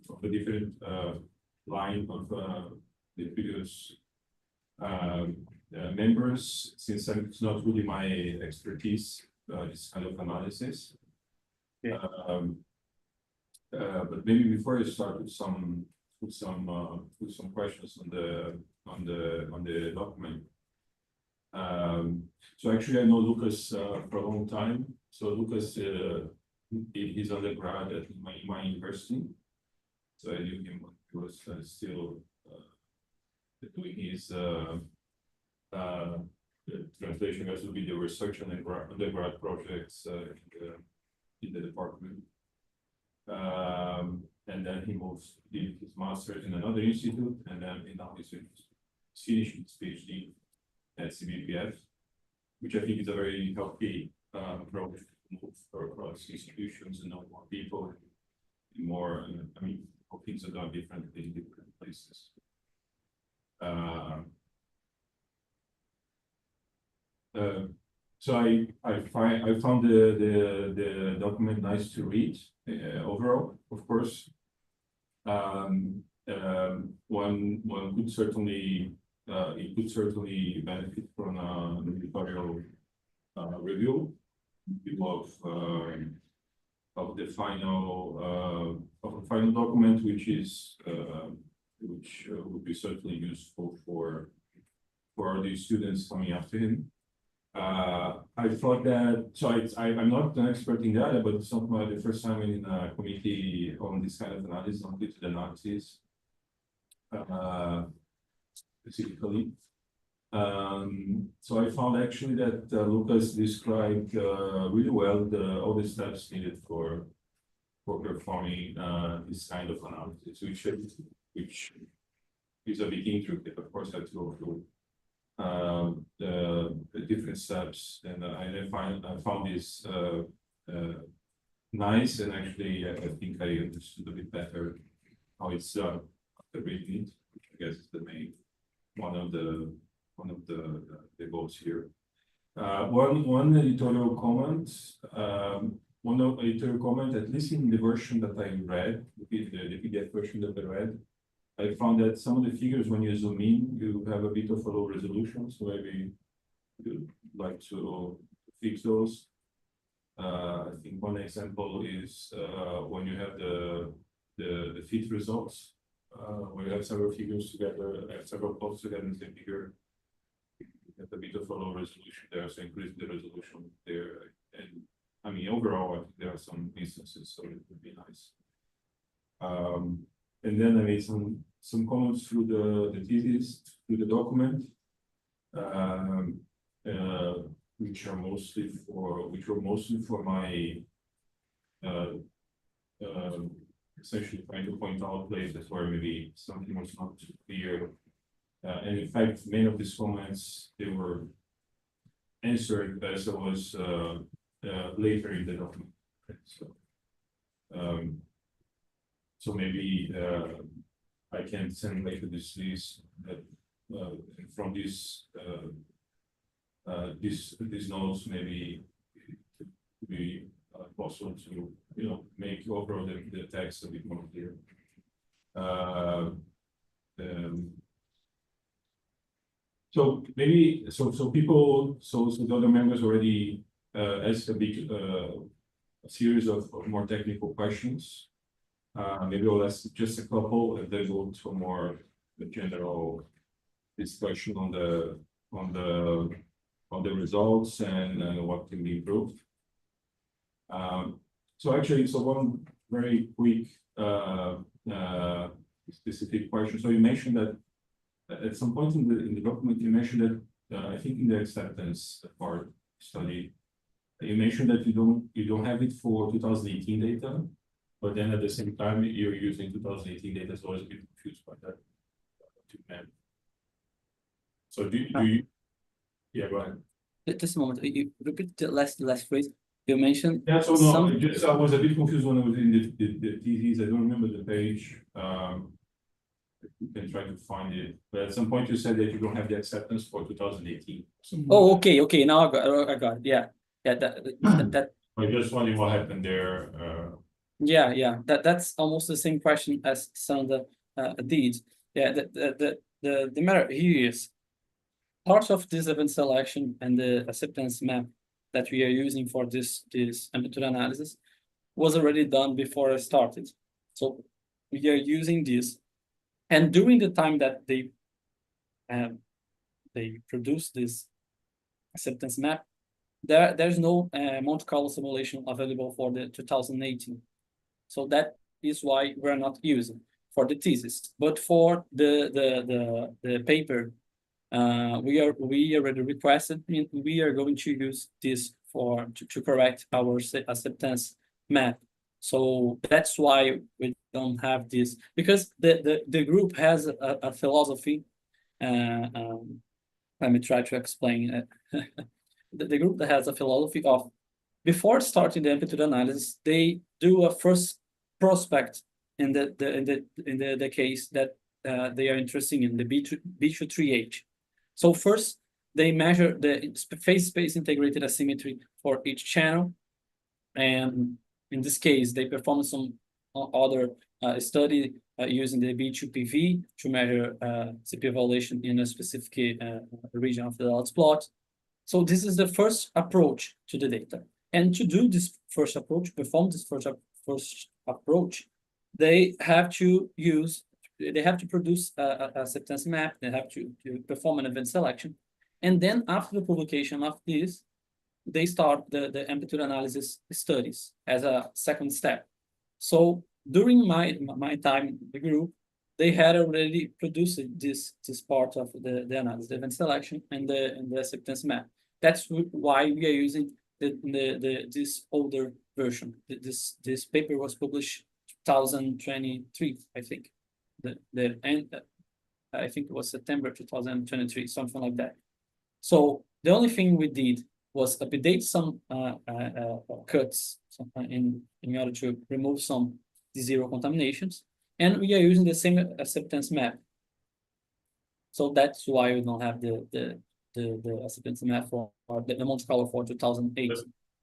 of a different line of the previous members, since it's not really my expertise, this kind of analysis. Okay. But maybe before I start with some questions on the document. So actually, I know Lucas for a long time. So Lucas did his undergrad at my university. So I knew him when he was still doing his translation as to be the research and undergrad projects in the department. And then he did his master's in another institute, and then now he's finishing his PhD at CBPF, which I think is a very healthy approach to move across institutions and know more people, and more. I mean, how things are done differently in different places. So I found the document nice to read overall, of course. One could certainly it could certainly benefit from an editorial review of the final document, which would be certainly useful for the students coming after him. I thought that, so I'm not an expert in data, but it's not the first time in a committee on this kind of analysis, on completed analysis, specifically. So I found actually that Lucas described really well all the steps needed for performing this kind of analysis, which is a bit intricate. Of course, I have to go through the different steps, and I found this nice, and actually I think I understood a bit better how it's done after reading it, which I guess is the main one of the goals here. One editorial comment, at least in the version that I read, the PDF version that I read, I found that some of the figures, when you zoom in, you have a bit of a low resolution, so maybe you'd like to fix those. I think one example is when you have the fit results, where you have several figures together, several plots together in the same figure. Have a bit of a low resolution there, so increase the resolution there. And I mean, overall, I think there are some instances, so it would be nice. And then I made some comments through the thesis, through the document, which were mostly for my essentially trying to point out places where maybe something was not too clear. And in fact, many of these comments, they were answered as I was later in the document. So maybe I can send later this list that from these notes, maybe it could be possible to make overall the text a bit more clear. So maybe the other members already asked a series of more technical questions. Maybe I'll ask just a couple and then go to a more general discussion on the results and what can be improved. So one very quick specific question. So you mentioned that at some point in the document, you mentioned that I think in the acceptance part study, you mentioned that you don't have it for 2018 data, but then at the same time you're using 2018 data, so I was a bit confused by that. So do you? Yeah, go ahead. Just a moment. You repeat the last phrase. You mentioned. Yeah. So no, I was a bit confused when I was in the thesis. I don't remember the page. You can try to find it, but at some point you said that you don't have the acceptance for 2018. Oh, okay. Now I got it. Yeah. That. I just wondering what happened there. Yeah. That's almost the same question as Sandra did. Yeah. The matter here is part of this event selection and the acceptance map that we are using for this amplitude analysis was already done before I started. So we are using this. And during the time that they produce this acceptance map, there's no Monte Carlo simulation available for the 2018. So that is why we're not using for the thesis. But for the paper, we already requested. We are going to use this to correct our acceptance map. So that's why we don't have this, because the group has a philosophy. Let me try to explain it. The group that has a philosophy of, before starting the amplitude analysis, they do a first prospect in the case that they are interested in, the B23H. So first, they measure the phase space integrated asymmetry for each channel, and in this case, they perform some other study using the B2PV to measure CP evaluation in a specific region of the dot plot. So this is the first approach to the data. And to do this first approach, perform this first approach, they have to produce a acceptance map. They have to perform an event selection. And then after the publication of this, they start the amplitude analysis studies as a second step. So during my time in the group, they had already produced this part of the analysis, the event selection and the acceptance map. That's why we are using this older version. This paper was published 2023, I think. I think it was September 2023, something like that. So the only thing we did was update some cuts in order to remove some zero contaminations, and we are using the same acceptance map. So that's why we don't have the the acceptance map for the Monte Carlo for 2008.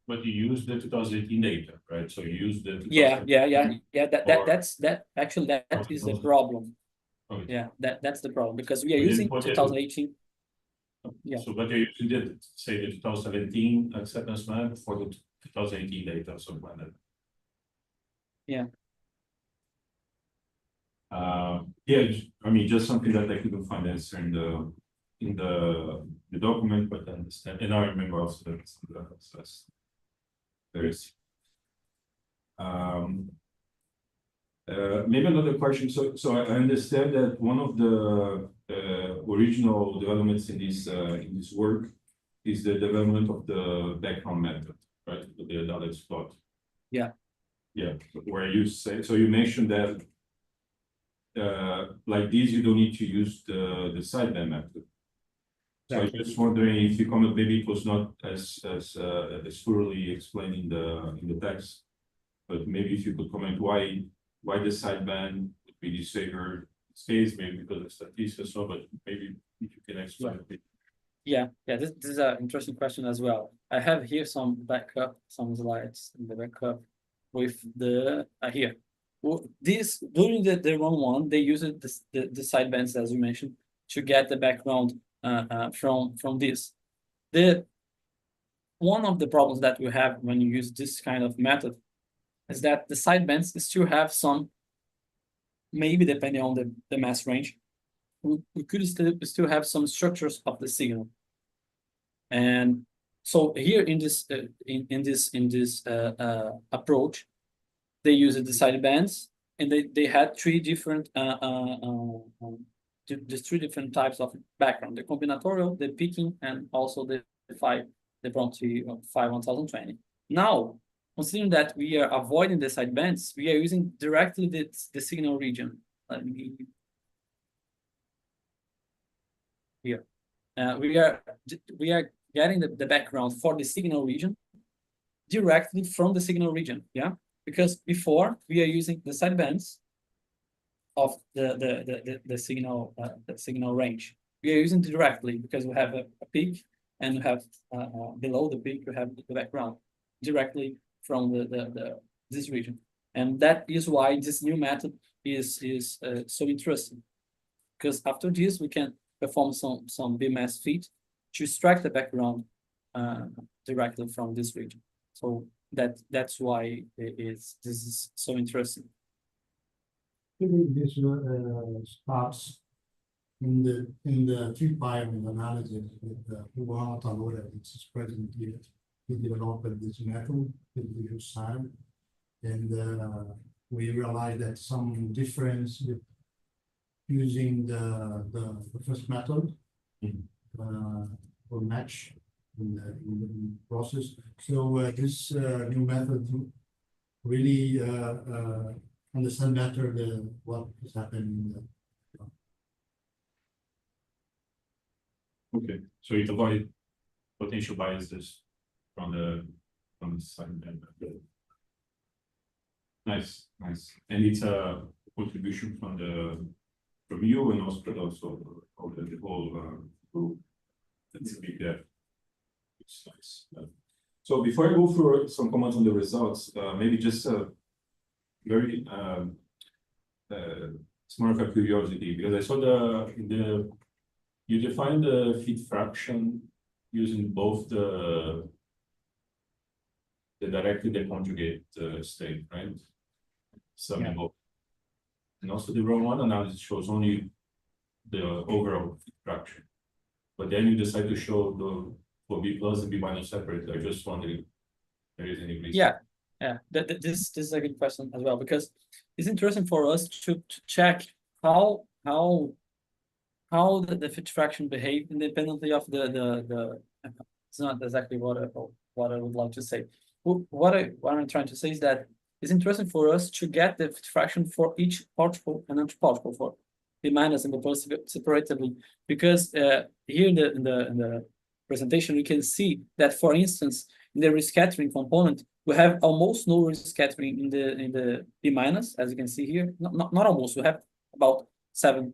But you use the 2018 data, right? So you use the. Yeah. Or- That actually that is the problem. Okay. Yeah, that's the problem because we are We didn't using put it- 2018. Yeah. So, but you did say the 2017 acceptance map for the 2018 data, something like that. Yeah. Yeah, I mean, just something that I couldn't find answer in the document, but I understand, and I remember also that it's in the process. There is. Maybe another question. So I understand that one of the original developments in this work is the development of the background method, right? The Dalek's plot. Yeah. Yeah, where you say, so you mentioned that like this, you don't need to use the sideband method. So I was just wondering if you comment, maybe it was not as thoroughly explained in the text, but maybe if you could comment why the sideband would be disfavored in this case, maybe because of statistics, so, but maybe if you can explain a bit. Yeah, this is an interesting question as well. I have here some slides in the backup with the here. This during the run one, they used the sidebands as you mentioned to get the background from this. One of the problems that we have when you use this kind of method is that the sidebands still have some, maybe depending on the mass range, we could still have some structures of the signal. And so here in this approach, they used the sidebands, and they had three different three different types of background: the combinatorial, the picking, and also the Bronte 1020. Now, considering that we are avoiding the sidebands, we are using directly the signal region. Let me here. We are getting the background for the signal region directly from the signal region. Yeah, because before we are using the sidebands of the signal range. We are using directly because we have a peak, and we have below the peak we have the background directly from this region, and that is why this new method is so interesting, because after this we can perform some BMS fit to extract the background directly from this region. So that's why this is so interesting. This starts in the three-pyramid analysis with the Juan Talora, which is present here. We developed this method with visual sign, and we realized that some difference with using the first method for match in the process. So this new method really understand better what is happening. Okay, so it avoid potential biases from the sideband. Nice. And it's a contribution from you and also of the whole group. That's a big it's nice. So before I go through some comments on the results, maybe just very it's more of a curiosity, because I saw you defined the fit fraction using both the directly the conjugate state, right? Summing both. And also the row one analysis shows only the overall fit fraction. But then you decide to show for B plus and B minus separate. I just wondering if there is any reason. Yeah. This is a good question as well, because it's interesting for us to check how the fit fraction behave independently of the it's not exactly what I would like to say. What I'm trying to say is that it's interesting for us to get the fit fraction for each particle and antiparticle for B minus and B plus separately, because here in the presentation we can see that, for instance, in the rescattering component we have almost no rescattering in the B minus, as you can see here. Not almost, we have about 7%,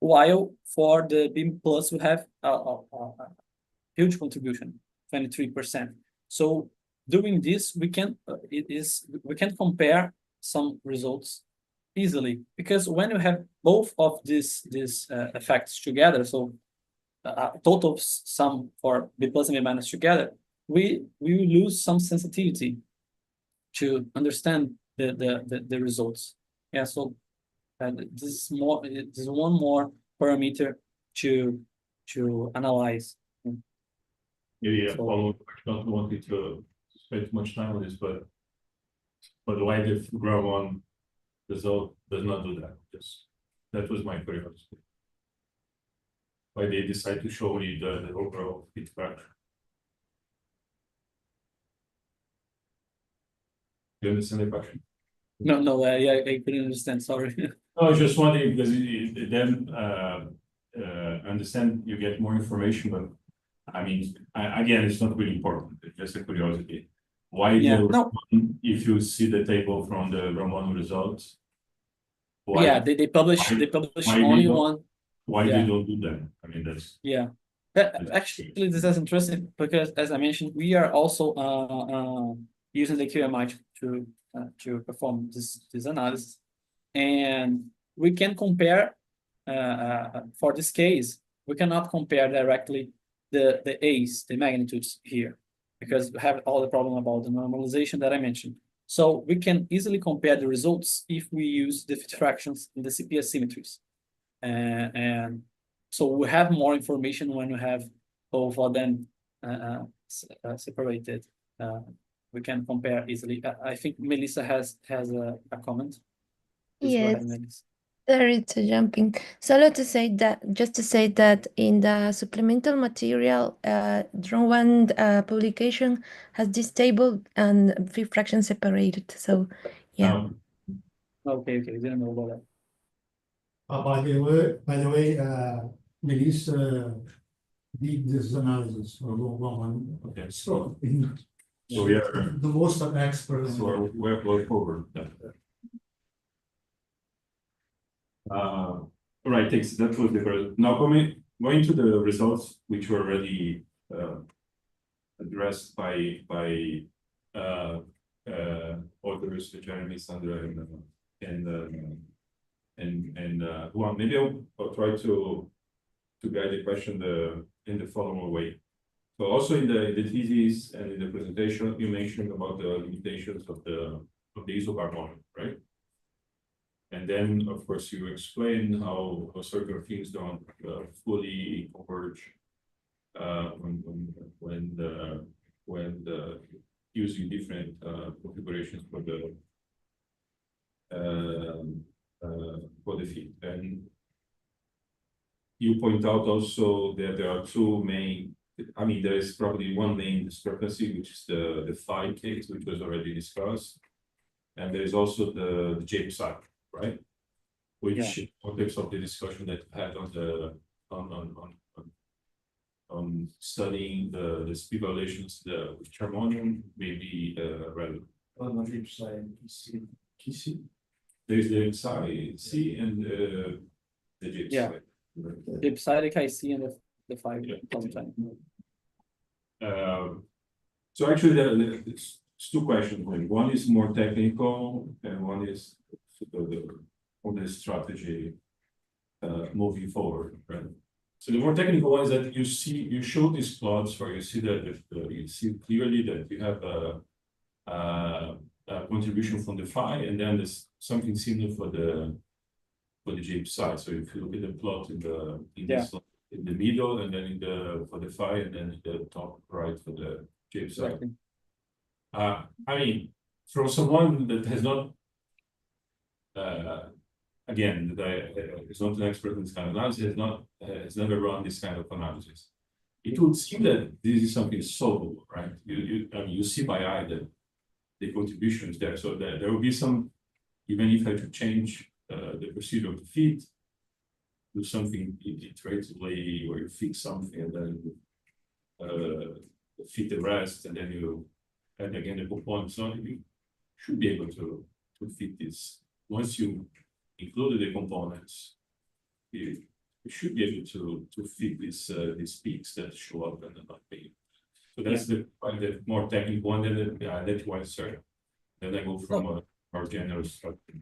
while for the beam plus we have a huge contribution, 23%. So doing this, we can compare some results easily, because when you have both of these effects together, so total sum for B plus and B minus together, we will lose some sensitivity to understand the results. Yeah, so this is one more parameter to analyze. Maybe a So- follow-up, I don't want you to spend too much time on this, but why the ground one result does not do that? Just that was my curiosity. Why they decide to show only the overall heat factor? You understand the question? No, I couldn't understand, sorry. No, I was just wondering because then understand you get more information, but I mean, again, it's not really important. It's just a curiosity. Why Yeah, the no. if you see the table from the Ramon results? Why, Yeah, they publish why only they don't- one. Why Yeah. they don't do that? I mean, that's Yeah. Actually, this is interesting because, as I mentioned, we are also using the QMI to perform this analysis, and we can compare. For this case, we cannot compare directly the A's, the magnitudes here, because we have all the problem about the normalization that I mentioned. So we can easily compare the results if we use the fractions in the CP symmetries, and so we have more information when we have both of them separated. We can compare easily. I think Melissa has a comment. Please go ahead, Yes, Melissa. sorry to jumping. Solo to say that, just to say that in the supplemental material, Drone One publication has this table and fifth fraction separated. So yeah. Okay, didn't know about that. By the way, Melissa did this analysis for one. okay. So So we are the most of experts. so we're going forward. Right, thanks. That was the first. Now going to the results, which were already addressed by authors, Jeremy, Sandra, and Juan. Maybe I'll try to guide the question in the following way. So also in the thesis and in the presentation, you mentioned about the limitations of the isobar model, right? And then, of course, you explain how certain things don't fully converge when using different configurations for the feed. And you point out also that there are two main. I mean, there is probably one main discrepancy, which is the phi case, which was already discussed, and there is also the J psi, right? Which in context of the discussion that we had on studying the speed violations, the harmonium may be relevant. On the side, There's the psi C and the J psi. Yeah. The psi IC and the phi sometime. So actually, it's two questions. One is more technical, and one is on the strategy moving forward, right? So the more technical one is that you show these plots where you see that you see clearly that you have a contribution from the phi, and then there's something similar for the J psi. So if you look at the plot in the middle, and then for the phi, and then in the top right for the J psi. Exactly. I mean, from someone that has not, again, that is not an expert in this kind of analysis, has never run this kind of analysis. It would seem that this is something solvable, right? I mean, you see by eye that the contribution is there, so there will be some, even if I had to change the procedure of the feed, do something iteratively, or you fix something and then fit the rest, and then you add again the components. So you should be able to fit this. Once you included the components, we should be able to fit these peaks that show up and not pay. So that's the more technical one, and then identify certain. Then I go from a more general structure.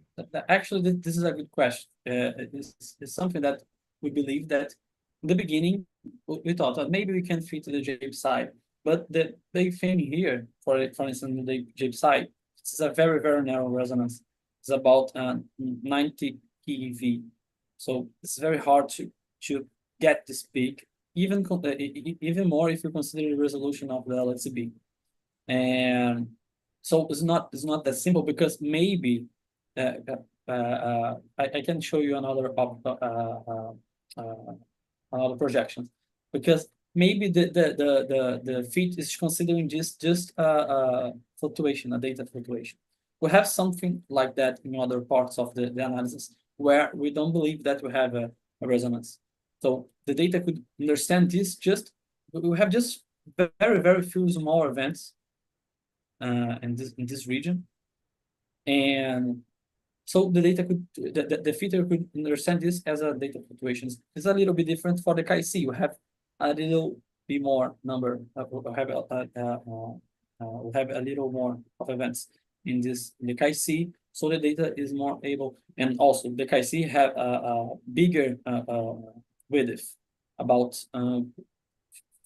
Actually, this is a good question. It's something that we believe that in the beginning we thought that maybe we can fit the JIP side, but the big thing here, for instance, the JIP side, it's a very, very narrow resonance. It's about 90 keV, so it's very hard to get this peak, even more if you consider the resolution of the LSB. And so it's not that simple, because maybe I can show you another projection, because maybe the fit is considering just fluctuation, a data fluctuation. We have something like that in other parts of the analysis where we don't believe that we have a resonance. So the data could understand this, we have just very, very few small events in this region, and so the data could the filter could understand this as a data fluctuations. It's a little bit different for the KC. You have a little bit more number. We have a little more of events in the KC, so the data is more able, and also the KC have a bigger width, about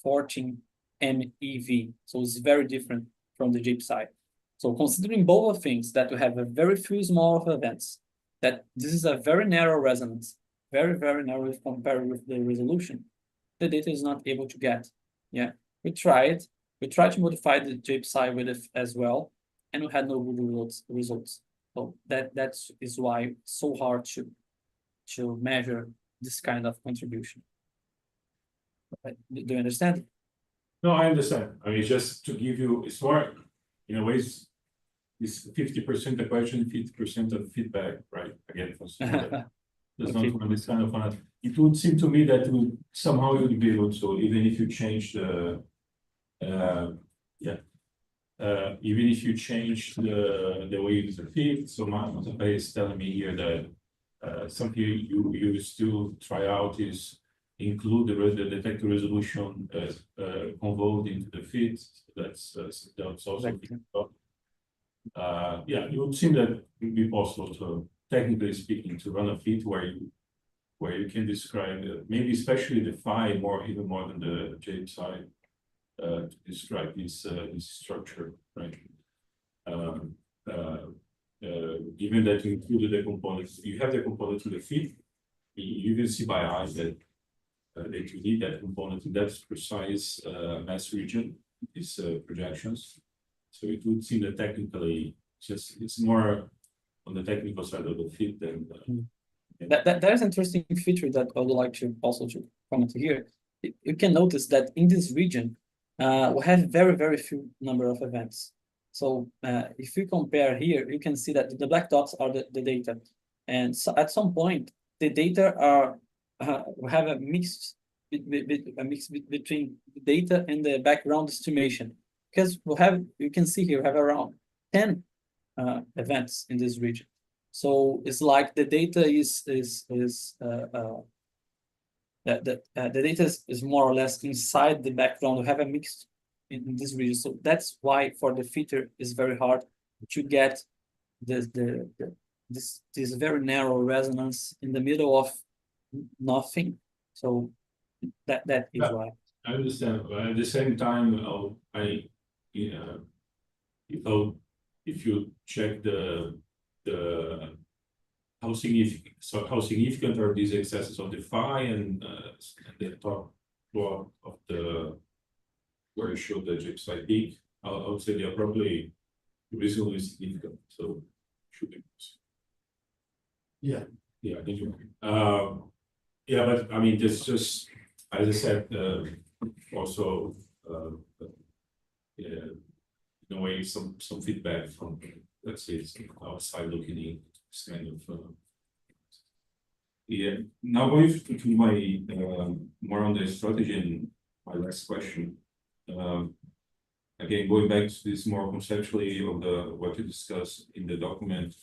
14 MeV. So it's very different from the JIP side. So considering both things, that we have a very few small of events, that this is a very narrow resonance, very, very narrow if compared with the resolution, the data is not able to get. Yeah, we tried to modify the JIP side width as well, and we had no good results. So that is why it's so hard to measure this kind of contribution. Do you understand? No, I understand. I mean, just to give you, it's more, in a way, it's 50% the question, 50% of feedback, right? Again, for someone that does not want this kind of one. It would seem to me that somehow you would be able to, even if you change the, even if you change the way you fit. So my is telling me here that something you still try out is include the detector resolution convolved into the fit. That's also it would seem that it would be possible to, technically speaking, to run a fit where you can describe maybe especially the phi even more than the JIP side to describe this structure, right? Given that you included the components, you have the component to the fit, you can see by eye that you need that component in that precise mass region, these projections. So it would seem that technically, it's more on the technical side of the fit than. That is an interesting feature that I would like to also comment here. You can notice that in this region, we have very, very few number of events. So if you compare here, you can see that the black dots are the data, and so at some point the data are we have a mix between the data and the background estimation, because you can see here we have around 10 events in this region. So it's like the data the data is more or less inside the background. We have a mix in this region, so that's why for the filter is very hard to get this very narrow resonance in the middle of nothing. So that is why. I understand, but at the same time, if you check how significant are these excesses of the phi and the top plot of the where you show the JIP side peak, I would say they are probably reasonably significant. So should be. Yeah. Yeah, I think yeah, but I mean, this just as I said, also in a way, some feedback from, let's say, outside looking in, this kind of now going to my more on the strategy and my last question. Again, going back to this more conceptually of what you discussed in the document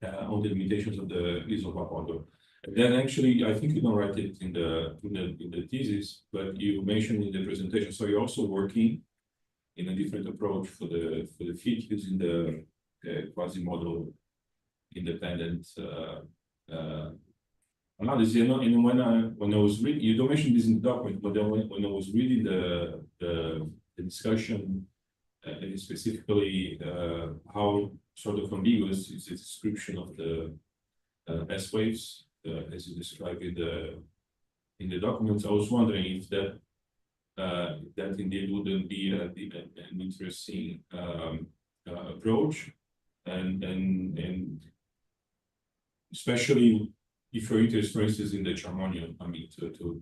on the limitations of the isopropaganda. And then actually, I think you don't write it in the thesis, but you mentioned in the presentation. So you're also working in a different approach for the fit using the quasi-model independent analysis. You know, and when I was reading, you don't mention this in the document, but then when I was reading the discussion, and specifically how sort of ambiguous is the description of the S waves as you describe in the documents. I was wondering if that indeed wouldn't be an interesting approach, and especially if you're interested, for instance, in the charmonium. I mean, to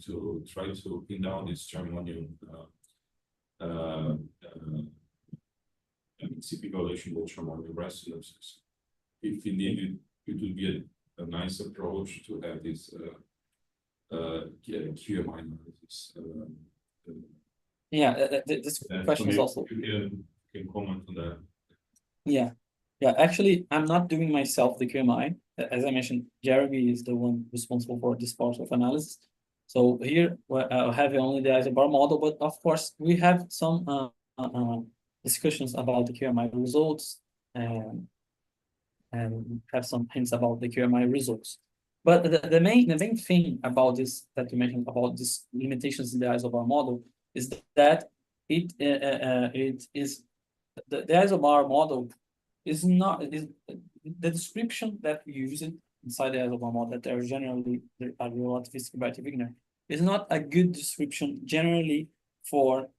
try to pin down this charmonium CP violation with charmonium resonances. If indeed it would be a nice approach to have this QMI analysis. This question is also. You can comment on that. Yeah. Actually, I'm not doing myself the QMI. As I mentioned, Jeremy is the one responsible for this part of analysis. So here I have only the isobar model, but of course we have some discussions about the QMI results and have some hints about the QMI results. But the main thing about this that you mentioned about these limitations in the isobar model is that it is the isobar model is not the description that we use it inside the isobar model that are generally relativistic by Wigner is not a good description generally for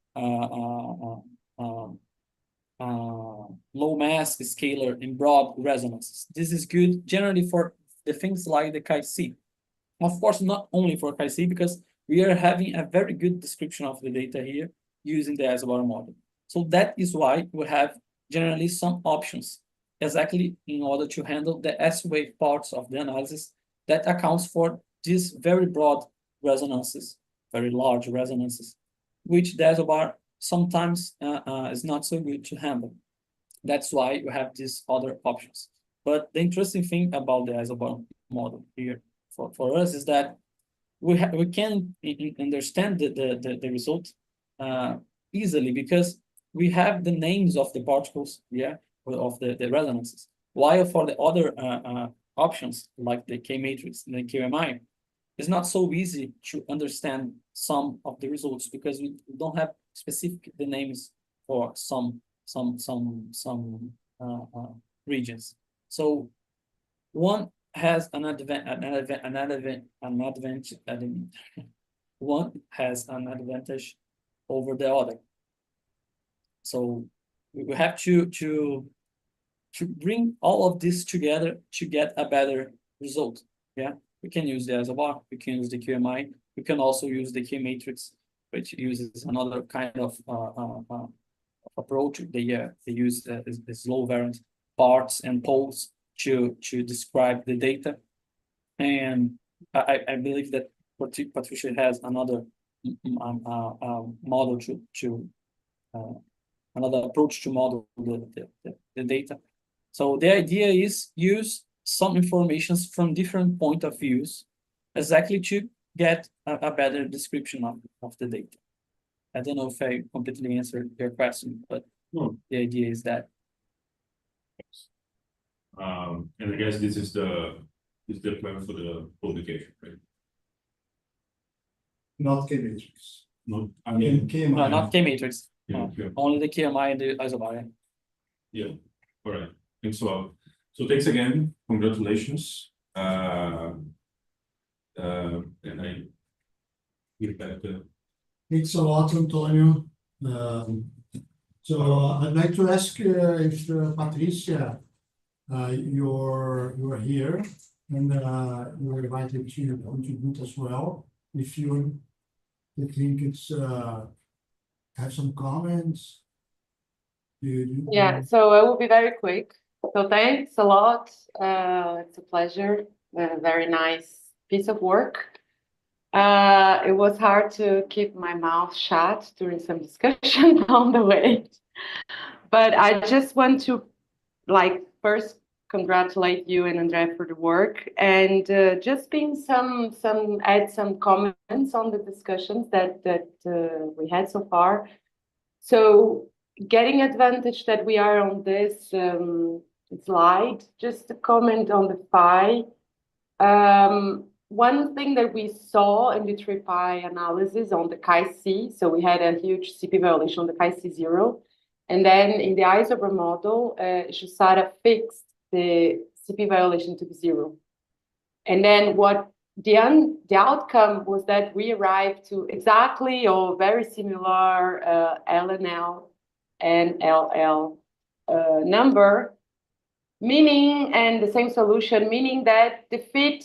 low mass scalar in broad resonances. This is good generally for the things like the chi-C. Of course, not only for chi-C, because we are having a very good description of the data here using the isobar model. So that is why we have generally some options exactly in order to handle the S-wave parts of the analysis that accounts for these very broad resonances, very large resonances, which the isobar sometimes is not so good to handle. That's why we have these other options. But the interesting thing about the isobar model here for us is that we can understand the result easily because we have the names of the particles, of the resonances. While for the other options like the K matrix and the QMI, it's not so easy to understand some of the results because we don't have specific the names for some regions. So one has one has an advantage over the other. So we have to bring all of this together to get a better result. Yeah, we can use the isobar, we can use the QMI, we can also use the K matrix, which uses another kind of approach. They use this low variance parts and poles to describe the data. And I believe that Patricia has another model to another approach to model the data. So the idea is use some informations from different point of views exactly to get a better description of the data. I don't know if I completely answered your question, but No. The idea is that. And I guess this is the plan for the publication, right? Not K matrix. Not, I mean, KMI. No, not K matrix. yeah. Only the QMI and the isobar. Yeah, all right. Thanks a lot. So thanks again. Congratulations. And I give back the. Thanks a lot, Antonio. So I'd like to ask if Patricia, you're here and you're invited to contribute as well. If you think it's have some comments. Yeah, so I will be very quick. So thanks a lot. It's a pleasure. A very nice piece of work. It was hard to keep my mouth shut during some discussion on the way. But I just want to first congratulate you and Andrea for the work, and just being add some comments on the discussions that we had so far. So getting advantage that we are on this slide, just to comment on the phi. One thing that we saw in the tri-pi analysis on the chi-C, so we had a huge CP violation on the chi-C0, and then in the isobar model, Shusara fixed the CP violation to be 0. And then what the outcome was that we arrived to exactly or very similar LNL and LL number, meaning, and the same solution, meaning that the fit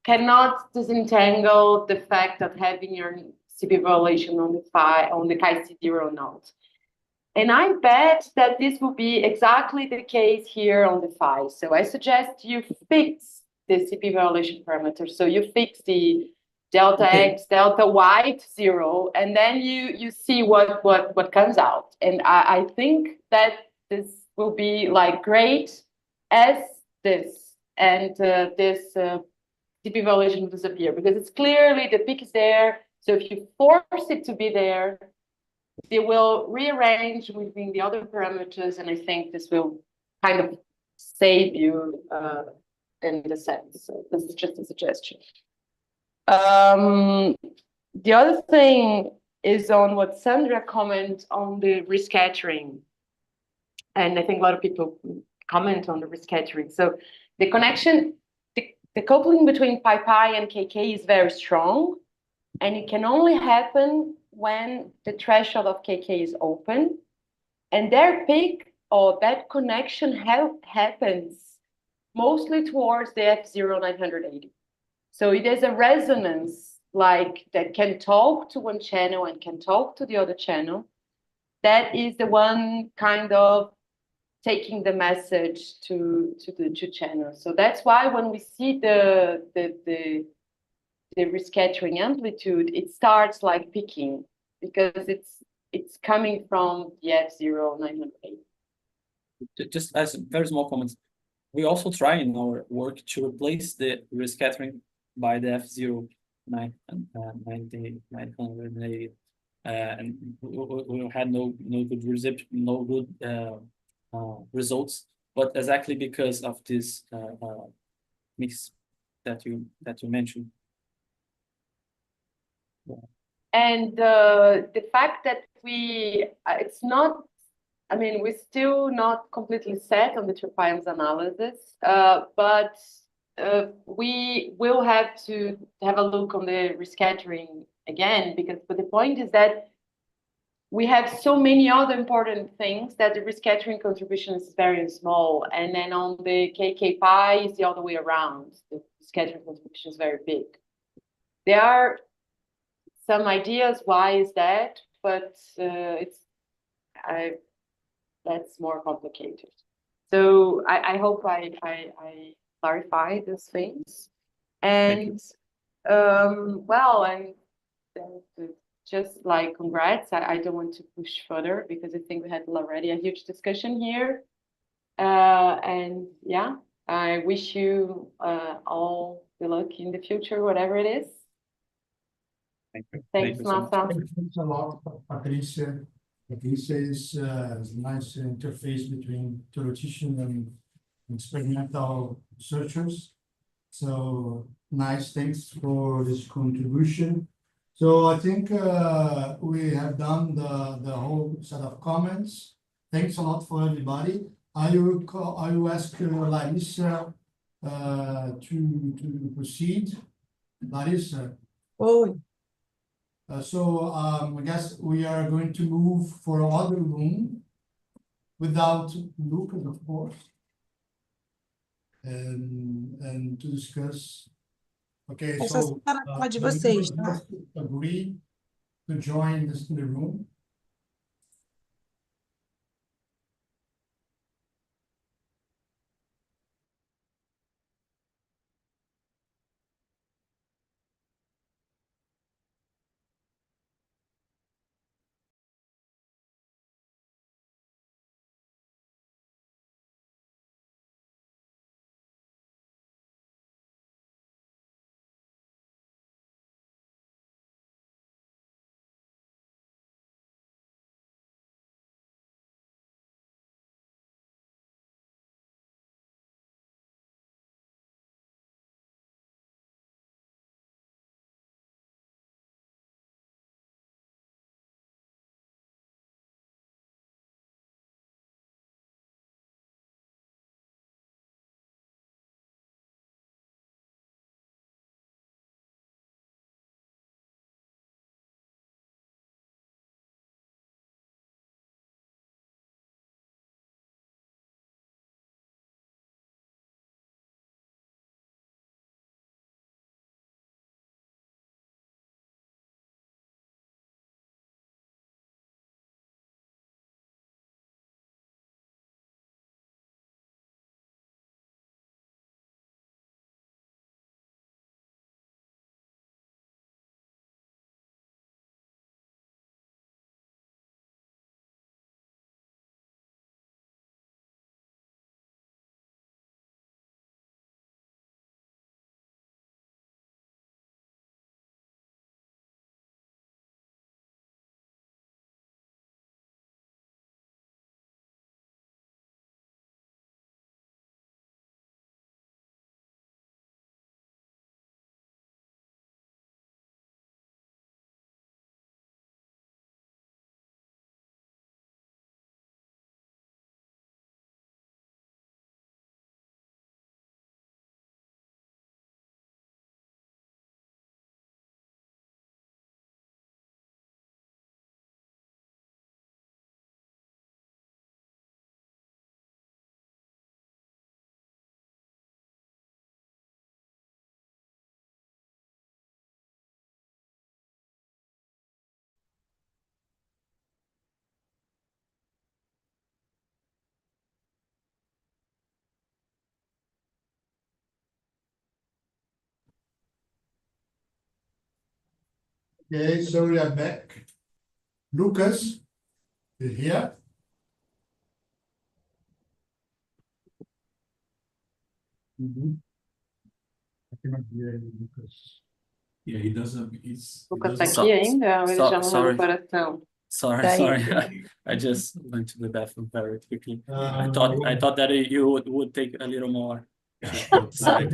cannot disentangle the fact of having your CP violation on the phi on the chi-C0 node. And I bet that this will be exactly the case here on the phi. So I suggest you fix the CP violation parameter. So you fix the delta X, delta Y to 0, and then you see what comes out. And I think that this will be like great as this, and this CP violation will disappear, because it's clearly the peak is there. So if you force it to be there, they will rearrange within the other parameters, and I think this will kind of save you in the sense. So this is just a suggestion. The other thing is on what Sandra commented on the rescattering. And I think a lot of people comment on the rescattering. So the connection, the coupling between pi and KK is very strong, and it can only happen when the threshold of KK is open, and their peak or that connection happens mostly towards the F0 980. So it is a resonance like that can talk to one channel and can talk to the other channel. That is the one kind of taking the message to the two channels. So that's why when we see the rescattering amplitude, it starts like peaking, because it's coming from the F0 980. Just as a very small comment, we also try in our work to replace the rescattering by the F0 980, and we had no good results, but exactly because of this mix that you mentioned. And the fact that it's not, I mean, we're still not completely set on the tri-pi analysis, but we will have to have a look on the rescattering again, but the point is that we have so many other important things that the rescattering contribution is very small, and then on the KK pi is the other way around. The rescattering contribution is very big. There are some ideas why is that, but that's more complicated. So I hope I clarify these things. And well, and just like congrats. I don't want to push further because I think we had already a huge discussion here. And yeah, I wish you all the luck in the future, whatever it is. Thank you. Thanks, Massa. Thanks a lot, Patricia. Patricia is a nice interface between theoretician and experimental researchers. So nice, thanks for this contribution. So I think we have done the whole set of comments. Thanks a lot for everybody. I will ask Larissa to proceed. Larissa. Oh, So I guess we are going to move for another room without Lucas, of course, and to discuss. Okay, Essa so sala de vocês, tá? agree to join this new room. Okay, so we are back. Lucas is here. I cannot hear you, Lucas. Yeah, he doesn't, he's. he Lucas tá doesn't- aqui ainda ou ele já morreu Sorry. no coração? Sorry, Tá aí. sorry. I just went to the bathroom very quickly. I Uh, thought that you would take a little more. to decide.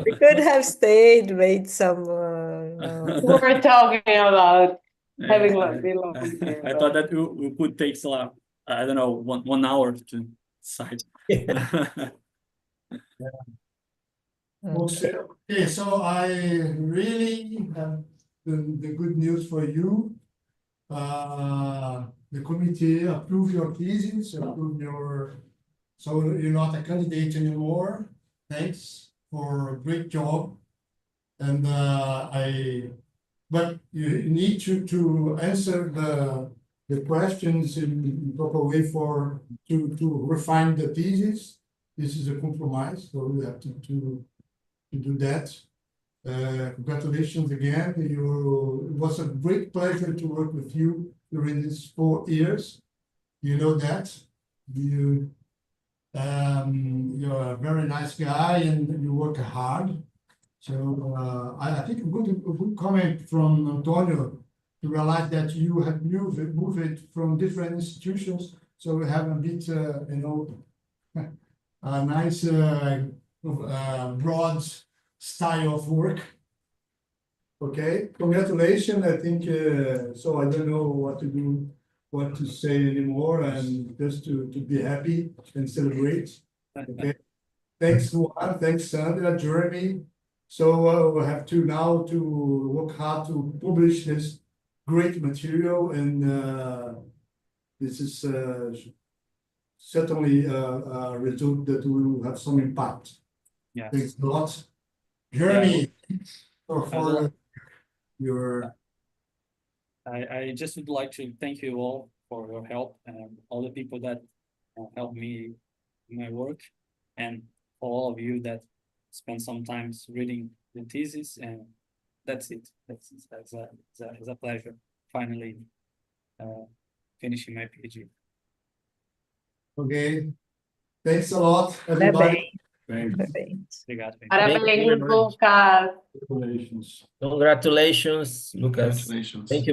We could have stayed, made some. We were talking about having Yeah, like been longer. I thought that we could take some, I don't know, 1 hour to decide. Okay, so I really have the good news for you. The committee approved your thesis, approved your, so you're not a candidate anymore. Thanks for a great job. And but you need to answer the questions in proper way to refine the thesis. This is a compromise, so we have to do that. Congratulations again. It was a great pleasure to work with you during these 4 years. You know that. You're a very nice guy and you work hard. So I think a good comment from Antonio to realize that you have moved from different institutions. So we have a bit, a nice broad style of work. Okay, congratulations. I think so. I don't know what to say anymore, and just to be happy and celebrate. Okay, thanks Juan, thanks Sandra, Jeremy. So we have to now to work hard to publish this great material, and this is certainly a result that will have some impact. Yes. Thanks a lot. Jeremy, for your. I just would like to thank you all for your help and all the people that helped me in my work, and for all of you that spend some time reading the thesis, and that's it. That's a pleasure finally finishing my PhD. Okay, thanks a lot, everybody. Parabéns. Obrigado. Parabéns, Lucas. Congratulations. Congratulations, Lucas. Congratulations. Thank you.